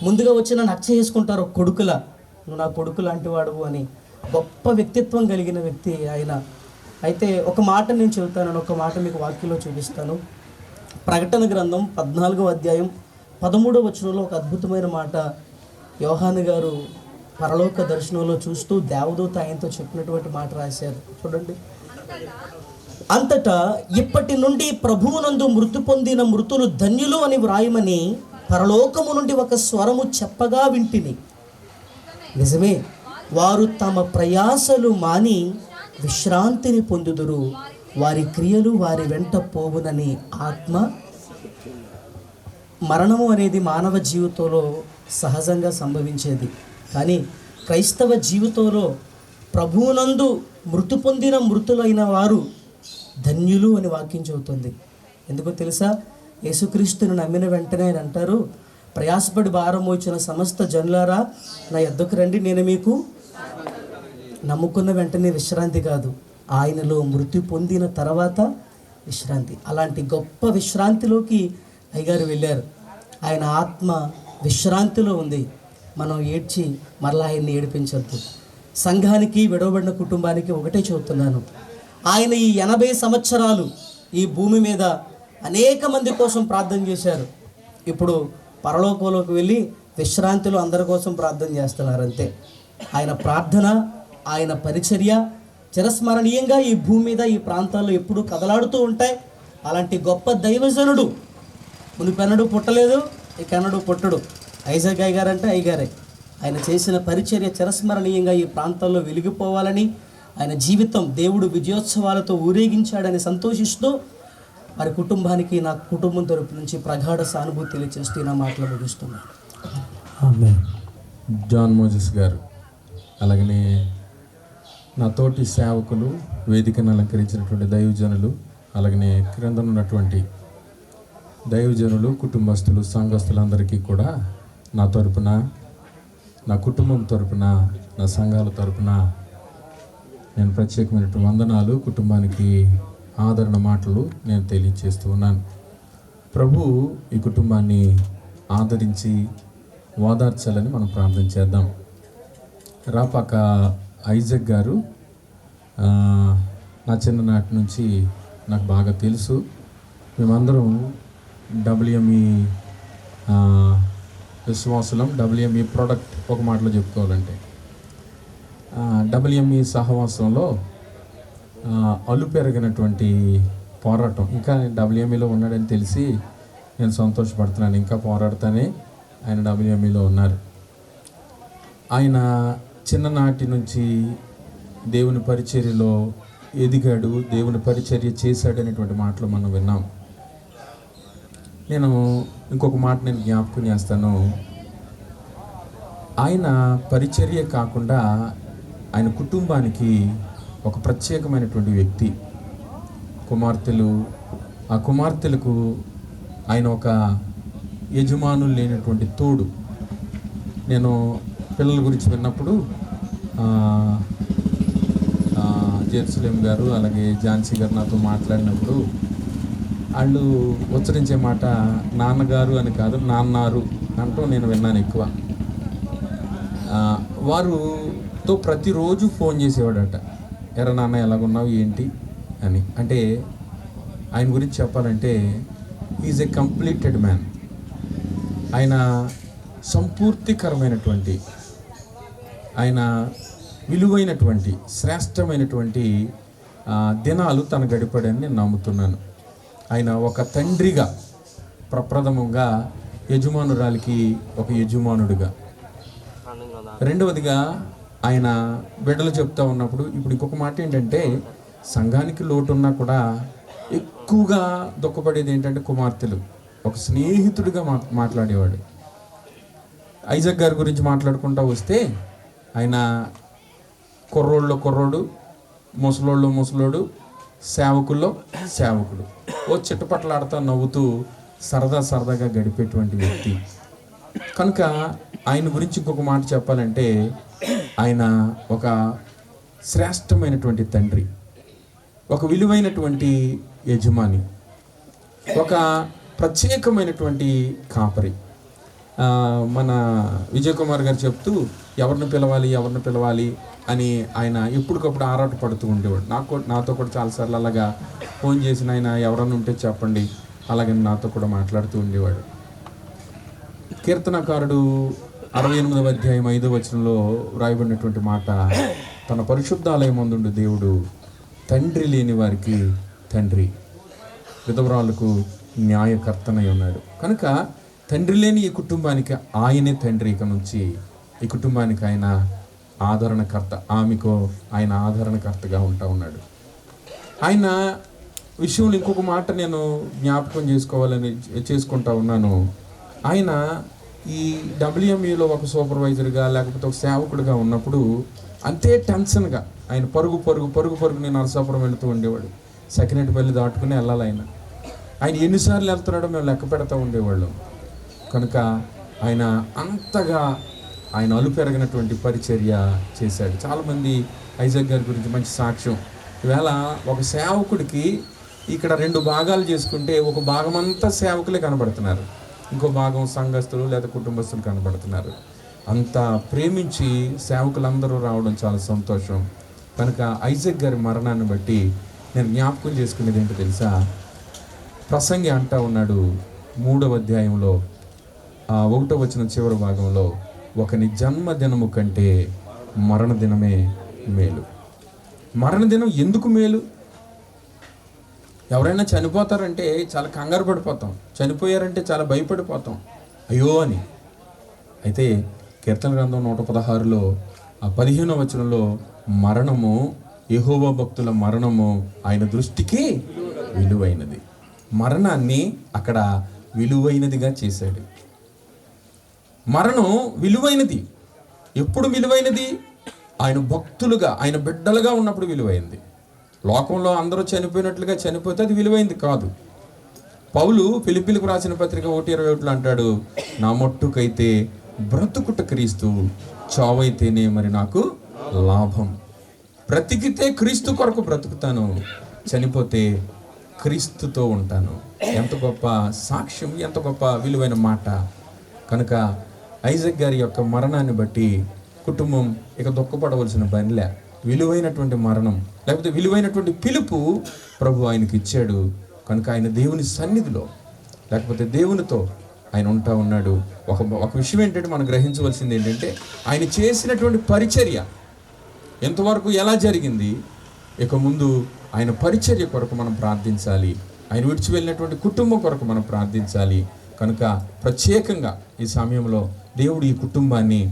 ముందుగా వచ్చి నన్ను హత్య చేసుకుంటారు ఒక కొడుకులా, నువ్వు నా కొడుకు లాంటి వాడువు అని. గొప్ప వ్యక్తిత్వం కలిగిన వ్యక్తి ఆయన. అయితే ఒక మాట నేను చెబుతాను, ఒక మాట మీకు వాక్యంలో చూపిస్తాను. ప్రకటన గ్రంథం 14వ అధ్యాయం 13వ వచనంలో ఒక అద్భుతమైన మాట యోహాను గారు పరలోక దర్శనంలో చూస్తూ దేవదూత ఆయనతో చెప్పినటువంటి మాట రాశారు. చూడండి, అంతటా ఇప్పటి నుండి ప్రభువునందు మృతి పొందిన మృతులు ధన్యులు అని వ్రాయమని పరలోకము నుండి ఒక స్వరము చెప్పగా వింటిని. నిజమే, వారు తమ ప్రయాసలు మాని విశ్రాంతిని పొందుదురు, వారి క్రియలు వారి వెంట పోవునని ఆత్మ. మరణము అనేది మానవ జీవితంలో సహజంగా సంభవించేది, కానీ క్రైస్తవ జీవితంలో ప్రభువునందు మృతి పొందిన మృతులైన వారు ధన్యులు అని వాక్యం చెబుతుంది. ఎందుకో తెలుసా? యేసుక్రీస్తుని నమ్మిన వెంటనే ఆయన అంటారు, ప్రయాసపడి భారం మోచిన సమస్త జనులారా నా యొద్దకు రండి, నేను మీకు. నమ్ముకున్న వెంటనే విశ్రాంతి కాదు, ఆయనలో మృతి పొందిన తర్వాత విశ్రాంతి. అలాంటి గొప్ప విశ్రాంతిలోకి అయ్యగారు వెళ్ళారు. ఆయన ఆత్మ విశ్రాంతిలో ఉంది. మనం ఏడ్చి మరలా ఆయన్ని ఏడిపించద్దు. సంఘానికి, విడవబడిన కుటుంబానికి ఒకటే చెబుతున్నాను, ఆయన ఈ 80 సంవత్సరాలు ఈ భూమి మీద అనేక మంది కోసం ప్రార్థన చేశారు. ఇప్పుడు పరలోకంలోకి వెళ్ళి విశ్రాంతిలో అందరి కోసం ప్రార్థన చేస్తున్నారు అంతే. ఆయన ప్రార్థన, ఆయన పరిచర్య చిరస్మరణీయంగా ఈ భూమి మీద ఈ ప్రాంతాల్లో ఎప్పుడూ కదలాడుతూ ఉంటాయి. అలాంటి గొప్ప దైవజనుడు మునిపెన్నడూ పుట్టలేదు, ఇకన్నడూ పుట్టడు. ఐజాక్ అయ్యగారు అంటే అయ్యగారే. ఆయన చేసిన పరిచర్య చిరస్మరణీయంగా ఈ ప్రాంతాల్లో వెలిగిపోవాలని, ఆయన జీవితం దేవుడు విజయోత్సవాలతో ఊరేగించాడని సంతోషిస్తూ వారి కుటుంబానికి నా కుటుంబం తరపు నుంచి ప్రగాఢ సానుభూతి తెలియజేస్తూ నా మాటలు ముగిస్తున్నాను. జాన్ మోజెస్ గారు, అలాగనే నా తోటి సేవకులు, వేదికను అలంకరించినటువంటి దైవజనులు, అలాగనే క్రింద ఉన్నటువంటి దైవజనులు, కుటుంబస్తులు, సంఘస్థులందరికీ కూడా నా తరపున, నా కుటుంబం తరపున, నా సంఘాల తరపున నేను ప్రత్యేకమైనటువంటి వందనాలు, కుటుంబానికి ఆదరణ మాటలు నేను తెలియజేస్తూ ఉన్నాను. ప్రభు ఈ కుటుంబాన్ని ఆదరించి ఓదార్చాలని మనం ప్రార్థన చేద్దాం. రాపాక ఐజాక్ గారు నా చిన్ననాటి నుంచి నాకు బాగా తెలుసు. మేమందరం WME విశ్వాసులం. WME ప్రోడక్ట్ ఒక మాటలో చెప్పుకోవాలంటే WME సహవాసంలో అలుపెరగినటువంటి పోరాటం. ఇంకా WMEలో ఉన్నాడని తెలిసి నేను సంతోషపడుతున్నాను. ఇంకా పోరాడుతూనే ఆయన WMEలో ఉన్నారు. ఆయన చిన్ననాటి నుంచి దేవుని పరిచర్యలో ఎదిగాడు, దేవుని పరిచర్య చేశాడు అనేటువంటి మాటలు మనం విన్నాం. నేను ఇంకొక మాట నేను జ్ఞాపకం చేస్తాను. ఆయన పరిచర్య కాకుండా ఆయన కుటుంబానికి ఒక ప్రత్యేకమైనటువంటి వ్యక్తి. కుమార్తెలు, ఆ కుమార్తెలకు ఆయన ఒక యజమానులు లేనటువంటి తోడు. నేను పిల్లల గురించి విన్నప్పుడు జెరూసలేం గారు అలాగే ఝాన్సీ గారు నాతో మాట్లాడినప్పుడు వాళ్ళు ఉచ్చరించే మాట నాన్నగారు అని కాదు, నాన్నారు అంటూ నేను విన్నాను ఎక్కువ. వారుతో ప్రతిరోజు ఫోన్ చేసేవాడట, ఎర్ర నాన్న ఎలాగున్నావు ఏంటి అని. అంటే ఆయన గురించి చెప్పాలంటే ఈజ్ ఏ కంప్లీటెడ్ మ్యాన్. ఆయన సంపూర్తికరమైనటువంటి, ఆయన విలువైనటువంటి, శ్రేష్టమైనటువంటి దినాలు తను గడిపాడని నేను నమ్ముతున్నాను. ఆయన ఒక తండ్రిగా, ప్రప్రథమంగా యజమానురాలికి ఒక యజమానుడిగా, రెండవదిగా ఆయన బిడ్డలు చెప్తా ఉన్నప్పుడు, ఇప్పుడు ఇంకొక మాట ఏంటంటే సంఘానికి లోటు ఉన్నా కూడా ఎక్కువగా దుఃఖపడేది ఏంటంటే కుమార్తెలు. ఒక స్నేహితుడిగా మాట్లాడేవాడు. ఐజాక్ గారి గురించి మాట్లాడుకుంటూ వస్తే ఆయన కుర్రోళ్ళు కుర్రోడు, ముసలోళ్ళు ముసలోడు, సేవకుల్లో సేవకుడు. ఓ చిట్టపట్లాడుతూ నవ్వుతూ సరదాగా గడిపేటువంటి వ్యక్తి. కనుక ఆయన గురించి ఇంకొక మాట చెప్పాలంటే ఆయన ఒక శ్రేష్టమైనటువంటి తండ్రి, ఒక విలువైనటువంటి యజమాని, ఒక ప్రత్యేకమైనటువంటి కాపరి. మన విజయ్ కుమార్ గారు చెప్తూ ఎవరిని పిలవాలి అని ఆయన ఎప్పటికప్పుడు ఆరాట పడుతూ ఉండేవాడు. నాతో కూడా చాలాసార్లు అలాగా ఫోన్ చేసిన ఆయన ఎవరన్నా ఉంటే చెప్పండి అలాగని నాతో కూడా మాట్లాడుతూ ఉండేవాడు. కీర్తనకారుడు 68వ అధ్యాయం 5వ వచనంలో వ్రాయబడినటువంటి మాట, తన పరిశుద్ధాలయం ముందుండు దేవుడు తండ్రి లేని వారికి తండ్రి, విధవరాలకు న్యాయకర్తనై ఉన్నాడు. కనుక తండ్రి లేని ఈ కుటుంబానికి ఆయనే తండ్రి. ఇక నుంచి ఈ కుటుంబానికి ఆయన ఆదరణకర్త, ఆమెకు ఆయన ఆదరణకర్తగా ఉంటా ఉన్నాడు. ఆయన విషయంలో ఇంకొక మాట నేను జ్ఞాపకం చేసుకుంటా ఉన్నాను. ఆయన ఈ WMEలో ఒక సూపర్వైజర్గా లేకపోతే ఒక సేవకుడిగా ఉన్నప్పుడు అంతే టెన్షన్గా ఆయన పరుగు నేను నరసాపురం వెళుతూ ఉండేవాడు. సకినేటిపల్లి దాటుకుని వెళ్ళాలి. ఆయన ఎన్నిసార్లు వెళ్తున్నాడో మేము లెక్క పెడతా ఉండేవాళ్ళం. కనుక ఆయన అంతగా ఆయన అలుపెరగినటువంటి పరిచర్య చేశాడు. చాలామంది ఐజాక్ గారి గురించి మంచి సాక్ష్యం. ఈవేళ ఒక సేవకుడికి ఇక్కడ 2 భాగాలు చేసుకుంటే ఒక భాగం అంతా సేవకులే కనబడుతున్నారు, ఇంకో భాగం సంఘస్థులు లేదా కుటుంబస్తులు కనబడుతున్నారు. అంత ప్రేమించి సేవకులందరూ రావడం చాలా సంతోషం. కనుక ఐజాక్ గారి మరణాన్ని బట్టి నేను జ్ఞాపకం చేసుకునేది ఏంటో తెలుసా? ప్రసంగి అంటా ఉన్నాడు 3వ అధ్యాయంలో 1వ వచనం చివరి భాగంలో, ఒకని జన్మదినము కంటే మరణదినమే మేలు. మరణదినం ఎందుకు మేలు? ఎవరైనా చనిపోతారంటే చాలా కంగారు పడిపోతాం, చనిపోయారంటే చాలా భయపడిపోతాం, అయ్యో అని. అయితే కీర్తన గ్రంథం 116లో 15వ వచనంలో మరణము, యెహోవా భక్తుల మరణము ఆయన దృష్టికి విలువైనది. మరణాన్ని అక్కడ విలువైనదిగా చేశాడు. మరణం విలువైనది. ఎప్పుడు విలువైనది? ఆయన భక్తులుగా, ఆయన బిడ్డలుగా ఉన్నప్పుడు విలువైంది. లోకంలో అందరూ చనిపోయినట్లుగా చనిపోతే అది విలువైంది కాదు. పౌలు ఫిలిప్పీలకు రాసిన పత్రిక 1:21 అంటాడు, నా మట్టుకైతే బ్రతుకుట క్రీస్తు, చావైతేనే మరి నాకు లాభం. బ్రతికితే క్రీస్తు కొరకు బ్రతుకుతాను, చనిపోతే క్రీస్తుతో ఉంటాను. ఎంత గొప్ప సాక్ష్యం, ఎంత గొప్ప విలువైన మాట. కనుక ఐజాక్ గారి యొక్క మరణాన్ని బట్టి కుటుంబం ఇక దుఃఖపడవలసిన పనిలే. విలువైనటువంటి మరణం, లేకపోతే విలువైనటువంటి పిలుపు ప్రభు ఆయనకి ఇచ్చాడు. కనుక ఆయన దేవుని సన్నిధిలో, లేకపోతే దేవునితో ఆయన ఉంటా ఉన్నాడు. ఒక విషయం ఏంటంటే మనం గ్రహించవలసింది ఏంటంటే, ఆయన చేసినటువంటి పరిచర్య ఎంతవరకు ఎలా జరిగింది, ఇక ముందు ఆయన పరిచర్య కొరకు మనం ప్రార్థించాలి. ఆయన విడిచి వెళ్ళినటువంటి కుటుంబం కొరకు మనం ప్రార్థించాలి. కనుక ప్రత్యేకంగా ఈ సమయంలో దేవుడు ఈ కుటుంబాన్ని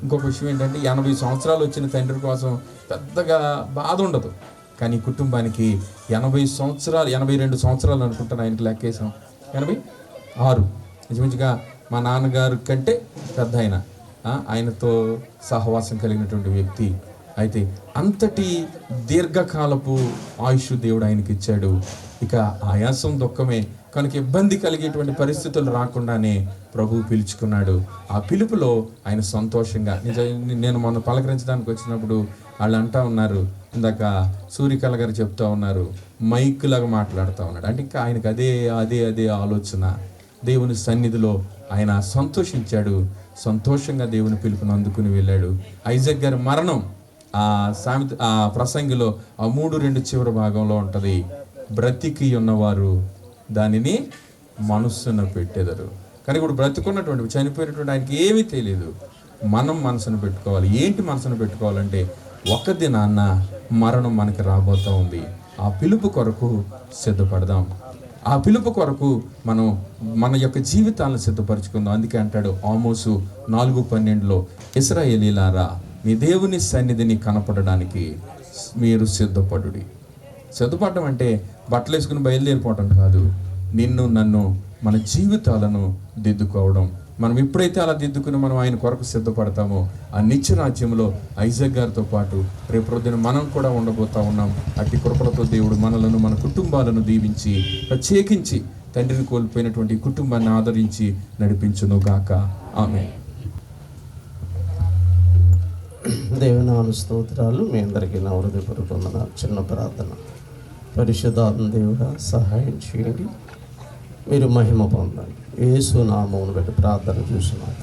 ఇంకొక విషయం ఏంటంటే, 80 సంవత్సరాలు వచ్చిన తండ్రి కోసం పెద్దగా బాధ ఉండదు. కానీ కుటుంబానికి 82 సంవత్సరాలు అనుకుంటాను, ఆయనకి లెక్కేసాం 86. నిజమంచిగా మా నాన్నగారు కంటే పెద్ద ఆయనతో సహవాసం కలిగినటువంటి వ్యక్తి. అయితే అంతటి దీర్ఘకాలపు ఆయుష్ దేవుడు ఆయనకి ఇచ్చాడు. ఇక ఆయాసం దుఃఖమే, కనుక ఇబ్బంది కలిగేటువంటి పరిస్థితులు రాకుండానే ప్రభువు పిలుచుకున్నాడు. ఆ పిలుపులో ఆయన సంతోషంగా, నేను మొన్న పలకరించడానికి వచ్చినప్పుడు వాళ్ళు అంటా ఉన్నారు, ఇందాక సూర్యకళ గారు చెప్తా ఉన్నారు, మైక్ లాగా మాట్లాడుతూ ఉన్నాడు. అంటే ఇంకా ఆయనకు అదే ఆలోచన. దేవుని సన్నిధిలో ఆయన సంతోషించాడు, సంతోషంగా దేవుని పిలుపును అందుకుని వెళ్ళాడు. ఐజాక్ గారి మరణం ఆ ప్రసంగిలో 3:2 చివరి భాగంలో ఉంటుంది, బ్రతికి ఉన్నవారు దానిని మనస్సున పెట్టెదరు. కానీ ఇప్పుడు బ్రతికున్నటువంటి, చనిపోయినటువంటి ఆయనకి ఏమీ తెలియదు. మనం మనసును పెట్టుకోవాలి. ఏంటి మనసును పెట్టుకోవాలంటే, ఒక దినాన్న మరణం మనకి రాబోతూ ఉంది. ఆ పిలుపు కొరకు సిద్ధపడదాం. ఆ పిలుపు కొరకు మనం మన యొక్క జీవితాలను సిద్ధపరచుకుందాం. అందుకే అంటాడు ఆమోసు 4:12లో, ఇశ్రాయేలీలారా మీ దేవుని సన్నిధిని కనపడడానికి మీరు సిద్ధపడుడి. సిద్ధపడడం అంటే బట్టలు వేసుకుని బయలుదేరిపోవటం కాదు, నిన్ను నన్ను మన జీవితాలను దిద్దుకోవడం. మనం ఎప్పుడైతే అలా దిద్దుకుని మనం ఆయన కొరకు సిద్ధపడతామో, ఆ నిత్య రాజ్యంలో ఐజాక్ గారితో పాటు రేపు ప్రొద్దున మనం కూడా ఉండబోతా ఉన్నాం. అట్టి కృపలతో దేవుడు మనలను, మన కుటుంబాలను దీవించి, ప్రత్యేకించి తండ్రిని కోల్పోయినటువంటి కుటుంబాన్ని ఆదరించి నడిపించును గాక. ఆమేన్. దేవుని స్తోత్రాలు. మీ అందరికీ నా హృదయపూర్వక చిన్న ప్రార్థన. పరిశుద్ధాత్మ దేవుడా సహాయం చేయండి, మీరు మహిమ పొందండి. యేసు నామమును బట్టి ప్రార్థన చూస్తున్నాను.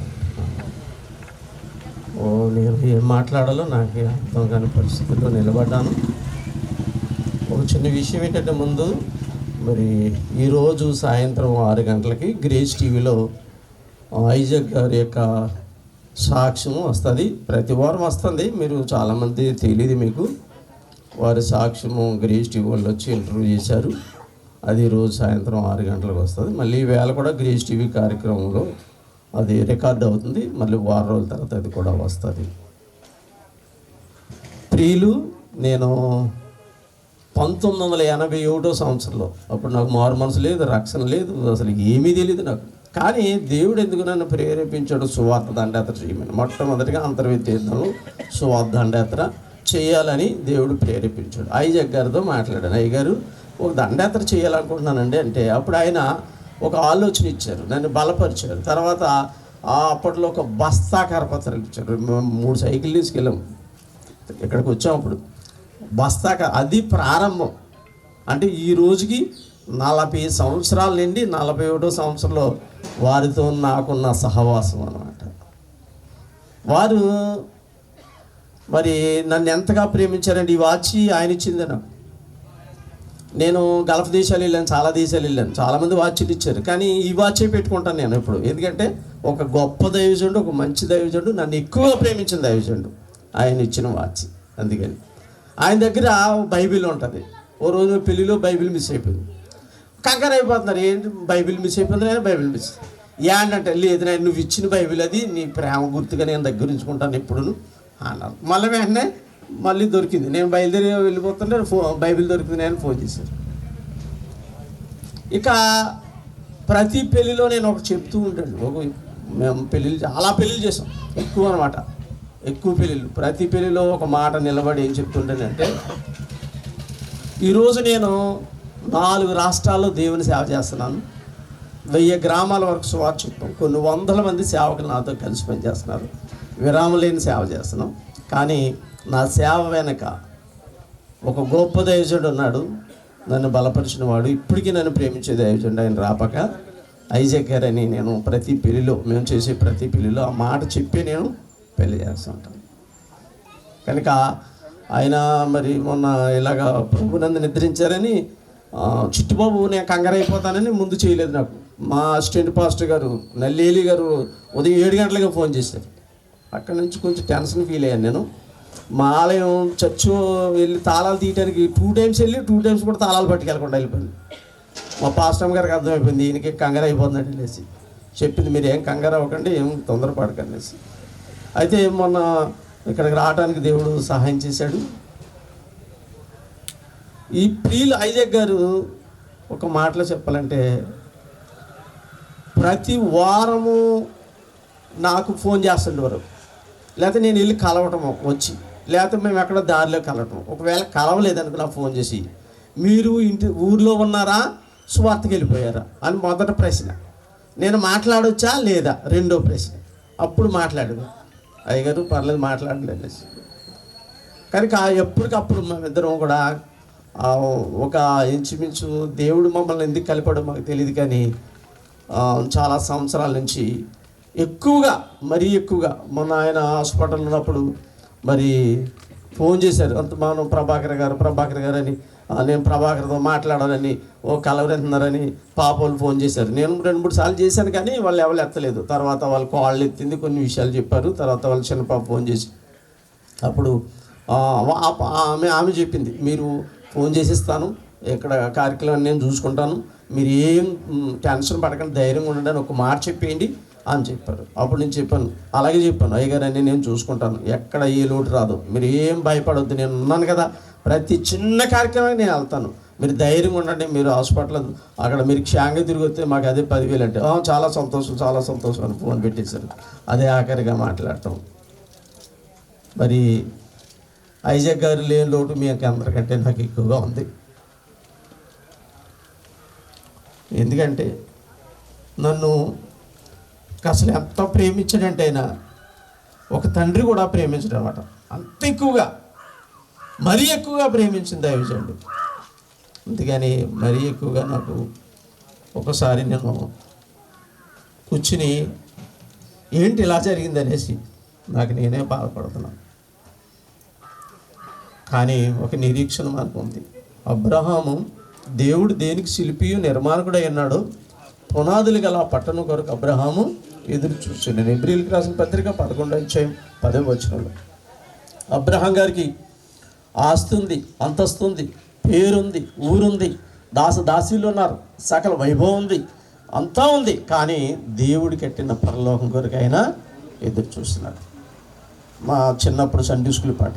నేను ఏం మాట్లాడాలో నాకు అర్థం కాని పరిస్థితుల్లో నిలబడ్డాను. ఒక చిన్న విషయం ఏంటంటే, ముందు మరి ఈరోజు సాయంత్రం 6 గంటలకి గ్రేస్ టీవీలో ఐజాక్ గారి యొక్క సాక్ష్యం వస్తుంది. ప్రతి వారం వస్తుంది, మీరు చాలామంది తెలియదు మీకు. వారి సాక్ష్యము గ్రేస్ టీవీ వాళ్ళు వచ్చి ఇంటర్వ్యూ చేశారు. అది రోజు సాయంత్రం 6 గంటలకు వస్తుంది. మళ్ళీ ఈవేళ కూడా గ్రేస్ టీవీ కార్యక్రమంలో అది రికార్డ్ అవుతుంది. మళ్ళీ 6 రోజుల తర్వాత అది కూడా వస్తుంది. ప్రియులు, నేను 1981 సంవత్సరంలో, అప్పుడు నాకు మారు మనసు లేదు, రక్షణ లేదు, అసలు ఏమీ తెలియదు నాకు. కానీ దేవుడు ఎందుకు నన్ను ప్రేరేపించాడు సువార్త దండయాత్ర చేయమని. మొట్టమొదటిగా అంతర్విద్యుత్తులు సువార్త దండయాత్ర చేయాలని దేవుడు ప్రేరేపించాడు. ఐజాక్ గారితో మాట్లాడాను. అయ్యగారు, ఒక దండయాత్ర చేయాలనుకుంటున్నానండి అంటే, అప్పుడు ఆయన ఒక ఆలోచన ఇచ్చారు, నన్ను బలపరిచారు. తర్వాత అప్పట్లో ఒక బస్తా కరపత్రాలు ఇచ్చారు. 3 సైకిల్ తీసుకెళ్ళాం, ఇక్కడికి వచ్చాం. అప్పుడు అది ప్రారంభం. అంటే ఈ రోజుకి 40 సంవత్సరాల నుండి 41వ సంవత్సరంలో వారితో నాకున్న సహవాసం అన్నమాట. వారు మరి నన్ను ఎంతగా ప్రేమించారంటే, ఈ వాచి ఆయన ఇచ్చింది నాకు. నేను గల్ఫ్ దేశాలు వెళ్ళాను, చాలా దేశాలు వెళ్ళాను, చాలామంది వాచ్లు ఇచ్చారు, కానీ ఈ వాచే పెట్టుకుంటాను నేను ఎప్పుడు. ఎందుకంటే ఒక గొప్ప దైవజనుడు, ఒక మంచి దైవజనుడు, నన్ను ఎక్కువగా ప్రేమించిన దైవజనుడు ఆయన ఇచ్చిన వాచ్. అందుకని ఆయన దగ్గర బైబిల్ ఉంటుంది. ఓ రోజు పెళ్ళిలో బైబిల్ మిస్ అయిపోయింది. కంగారు అయిపోతున్నారు, ఏంటి బైబిల్ మిస్ అయిపోయింది, నేను బైబిల్ మిస్ ఏంటంటే లేదు నేను నువ్వు ఇచ్చిన బైబిల్ అది నీ ప్రేమ గుర్తుగా నేను దగ్గర ఉంచుకుంటాను ఎప్పుడు అన్నారు. మళ్ళీ వెంటనే మళ్ళీ దొరికింది. నేను బయలుదేరి వెళ్ళిపోతుంటే బైబిల్ దొరికింది నేను ఫోన్ చేశాను. ఇక ప్రతి పెళ్ళిలో నేను ఒకటి చెప్తూ ఉంటాను. మేము పెళ్ళిళ్ళు చాలా పెళ్ళిళ్ళు చేసాం, ఎక్కువ అనమాట, ఎక్కువ పెళ్ళిళ్ళు. ప్రతి పెళ్ళిలో ఒక మాట నిలబడి ఏం చెప్తుంటానంటే, ఈరోజు నేను 4 రాష్ట్రాల్లో దేవుని సేవ చేస్తున్నాను. 1000 గ్రామాల వరకు సువార్త చెప్తాం. కొన్ని వందల మంది సేవకులు నాతో కలిసి పనిచేస్తున్నారు. విరామం లేని సేవ చేస్తున్నాం. కానీ నా సేవ వెనక ఒక గొప్ప దైవజనుడు ఉన్నాడు, నన్ను బలపరిచిన వాడు, ఇప్పటికీ నన్ను ప్రేమించే దైవజనుడు. ఆయన రాపక ఐజాక్ గారు అని నేను ప్రతి పెళ్ళిలో, మేము చేసే ప్రతి పెళ్ళిలో ఆ మాట చెప్పి నేను పెళ్లి చేస్తూ ఉంటాను. కనుక ఆయన మరి మొన్న ఇలాగ ప్రభునందు నిద్రించారని చిట్టుబాబు నేను కంగారు అయిపోతానని ముందు చేయలేదు. నాకు మా అసిస్టెంట్ పాస్టర్ గారు నల్లేలి గారు ఉదయం 7 గంటలకే ఫోన్ చేశారు. అక్కడి నుంచి కొంచెం టెన్షన్ ఫీల్ అయ్యాను నేను. మా ఆలయం చర్చ్ వెళ్ళి తాళాలు తీయడానికి 2 టైమ్స్ వెళ్ళి 2 టైమ్స్ కూడా తాళాలు పట్టుకెళ్ళకుండా వెళ్ళిపోయింది. మా పాస్టర్ గారికి అర్థమైపోయింది ఈయనకి కంగారు అయిపోతుందండి అనేసి చెప్పింది. మీరు ఏం కంగారు అవ్వకండి, ఏం తొందరపడకండి అనేసి. అయితే మొన్న ఇక్కడికి రావడానికి దేవుడు సహాయం చేశాడు. ఈ ప్రియులు ఐజాక్ గారు ఒక మాటలో చెప్పాలంటే ప్రతి వారము నాకు ఫోన్ చేస్తుండేవారు. లేకపోతే నేను వెళ్ళి కలవటము వచ్చి, లేకపోతే మేము ఎక్కడ దారిలో కలవటం. ఒకవేళ కలవలేదనుకో నాకు ఫోన్ చేసి, మీరు ఊర్లో ఉన్నారా, సువార్తకి వెళ్ళిపోయారా అని మొదటి ప్రశ్న. నేను మాట్లాడొచ్చా లేదా రెండో ప్రశ్న. అప్పుడు మాట్లాడేది, అయ్యగారు పర్లేదు మాట్లాడలేదు. కనుక ఎప్పటికప్పుడు మేమిద్దరం కూడా ఒక ఇంచుమించు దేవుడు మమ్మల్ని ఎందుకు కలిపాడో మాకు తెలియదు, కానీ చాలా సంవత్సరాల నుంచి ఎక్కువగా, మరీ ఎక్కువగా మొన్న ఆయన హాస్పిటల్ ఉన్నప్పుడు మరి ఫోన్ చేశారు. అంత మనం ప్రభాకర్ గారు అని, నేను ప్రభాకర్తో మాట్లాడాలని, కలవరెంటున్నారని పాపలు ఫోన్ చేశారు. నేను 2-3 సార్లు చేశాను, కానీ వాళ్ళు ఎవరు ఎత్తలేదు. తర్వాత వాళ్ళు కాళ్ళు ఎత్తింది, కొన్ని విషయాలు చెప్పారు. తర్వాత వాళ్ళు చిన్న పాప ఫోన్ చేసి, అప్పుడు ఆమె చెప్పింది, మీరు ఫోన్ చేసిస్తాను, ఇక్కడ కార్యక్రమాన్ని నేను చూసుకుంటాను, మీరు ఏం టెన్షన్ పడకండి, ధైర్యంగా ఉండడానికి ఒక మాట చెప్పేయండి అని చెప్పారు. అప్పుడు నేను చెప్పాను, అలాగే చెప్పాను, అయ్యగారు అన్నీ నేను చూసుకుంటాను, ఎక్కడ ఏ లోటు రాదు, మీరు ఏం భయపడొద్దు, నేను ఉన్నాను కదా, ప్రతి చిన్న కార్యక్రమానికి నేను వెళ్తాను, మీరు ధైర్యంగా ఉండండి, మీరు హాస్పిటల్ అక్కడ మీరు క్షేమంగా తిరిగి వస్తే మాకు అదే 10,000 అంటే చాలా సంతోషం అని ఫోన్ పెట్టేశారు. అదే ఆఖరిగా మాట్లాడటం. మరి ఐజాక్ గారు లేని లోటు మీకు అందరికంటే నాకు ఎక్కువగా ఉంది. ఎందుకంటే నన్ను అసలు ఎంత ప్రేమించాడంటే ఆయన ఒక తండ్రి కూడా ప్రేమించడం అన్నమాట. అంత ఎక్కువగా, మరీ ఎక్కువగా ప్రేమించింది దైవజనుడు. అందుకని మరీ ఎక్కువగా నాకు ఒకసారి నేను కూర్చుని ఏంటి ఇలా జరిగింది అనేసి నాకు నేనే బాధపడుతున్నాను. కానీ ఒక నిరీక్షణ మనకు ఉంది. అబ్రహాము దేవుడు దేనికి శిల్పియు నిర్మాణకుడై ఉన్నాడో పునాదులు గల పట్టణం కొరకు అబ్రహాము ఎదురు చూస్తున్నాడు. హెబ్రీయులకు రాసిన పత్రిక 11:10 అబ్రహాం గారికి ఆస్తి ఉంది, అంతస్తుంది, పేరుంది, ఊరుంది, దాసీలు ఉన్నారు, సకల వైభవం ఉంది, అంతా ఉంది. కానీ దేవుడు కట్టిన పరలోకం కొరకు ఆయన ఎదురు చూస్తున్నాడు. మా చిన్నప్పుడు సండే స్కూల్ పాట,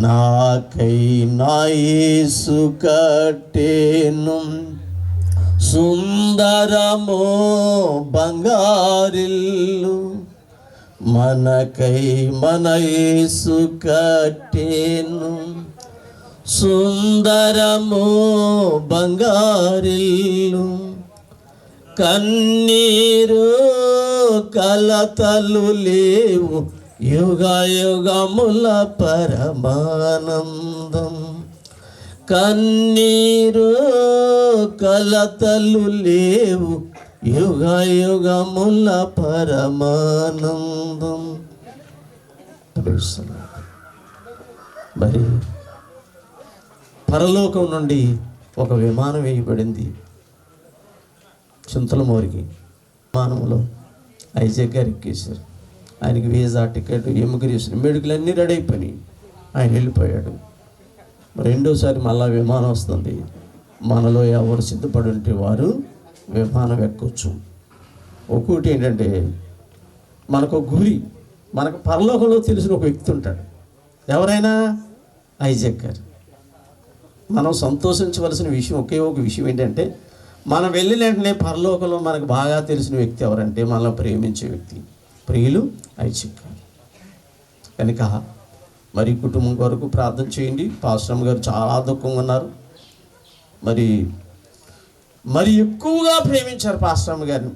నాకై నా యేసు కట్టెను సుందరమో బంగారిల్లు, మనకై మన యేసు కట్టెను సుందరమో బంగారిల్లు, కన్నీరు కలతలు లేవు, యుగ యుగముల పరమానందం, కన్నీరు కలతలు లేవు, యుగ యుగముల పరమానందం. మరి పరలోకం నుండి ఒక విమానం వేయబడింది చింతలమూరికి. విమానంలో ఐజాక్ గారు ఎక్కేశారు. ఆయనకి వీసా, టికెట్, ఇమిగ్రేషన్, మెడికల్ అన్నీ రెడీ అయిపోయినాయి. ఆయన వెళ్ళిపోయాడు. రెండోసారి మళ్ళా విమానం వస్తుంది. మనలో ఎవరు సిద్ధపడి ఉంటే వారు విమానం ఎక్కొచ్చు. ఒక్కొక్కటి ఏంటంటే మనకు గురి, మనకు పరలోకంలో తెలిసిన ఒక వ్యక్తి ఉంటాడు. ఎవరైనా ఐజాక్ గారు. మనం సంతోషించవలసిన విషయం ఒకే ఒక విషయం ఏంటంటే, మనం వెళ్ళిన వెంటనే పరలోకంలో మనకు బాగా తెలిసిన వ్యక్తి ఎవరంటే మనల్ని ప్రేమించే వ్యక్తి, ప్రియులు ఐజాక్ గారు. కనుక మరి కుటుంబం కొరకు ప్రార్థన చేయండి. పాస్టర్ గారు చాలా దుఃఖంగా ఉన్నారు. మరి ఎక్కువగా ప్రేమించారు పాస్టర్ గారు,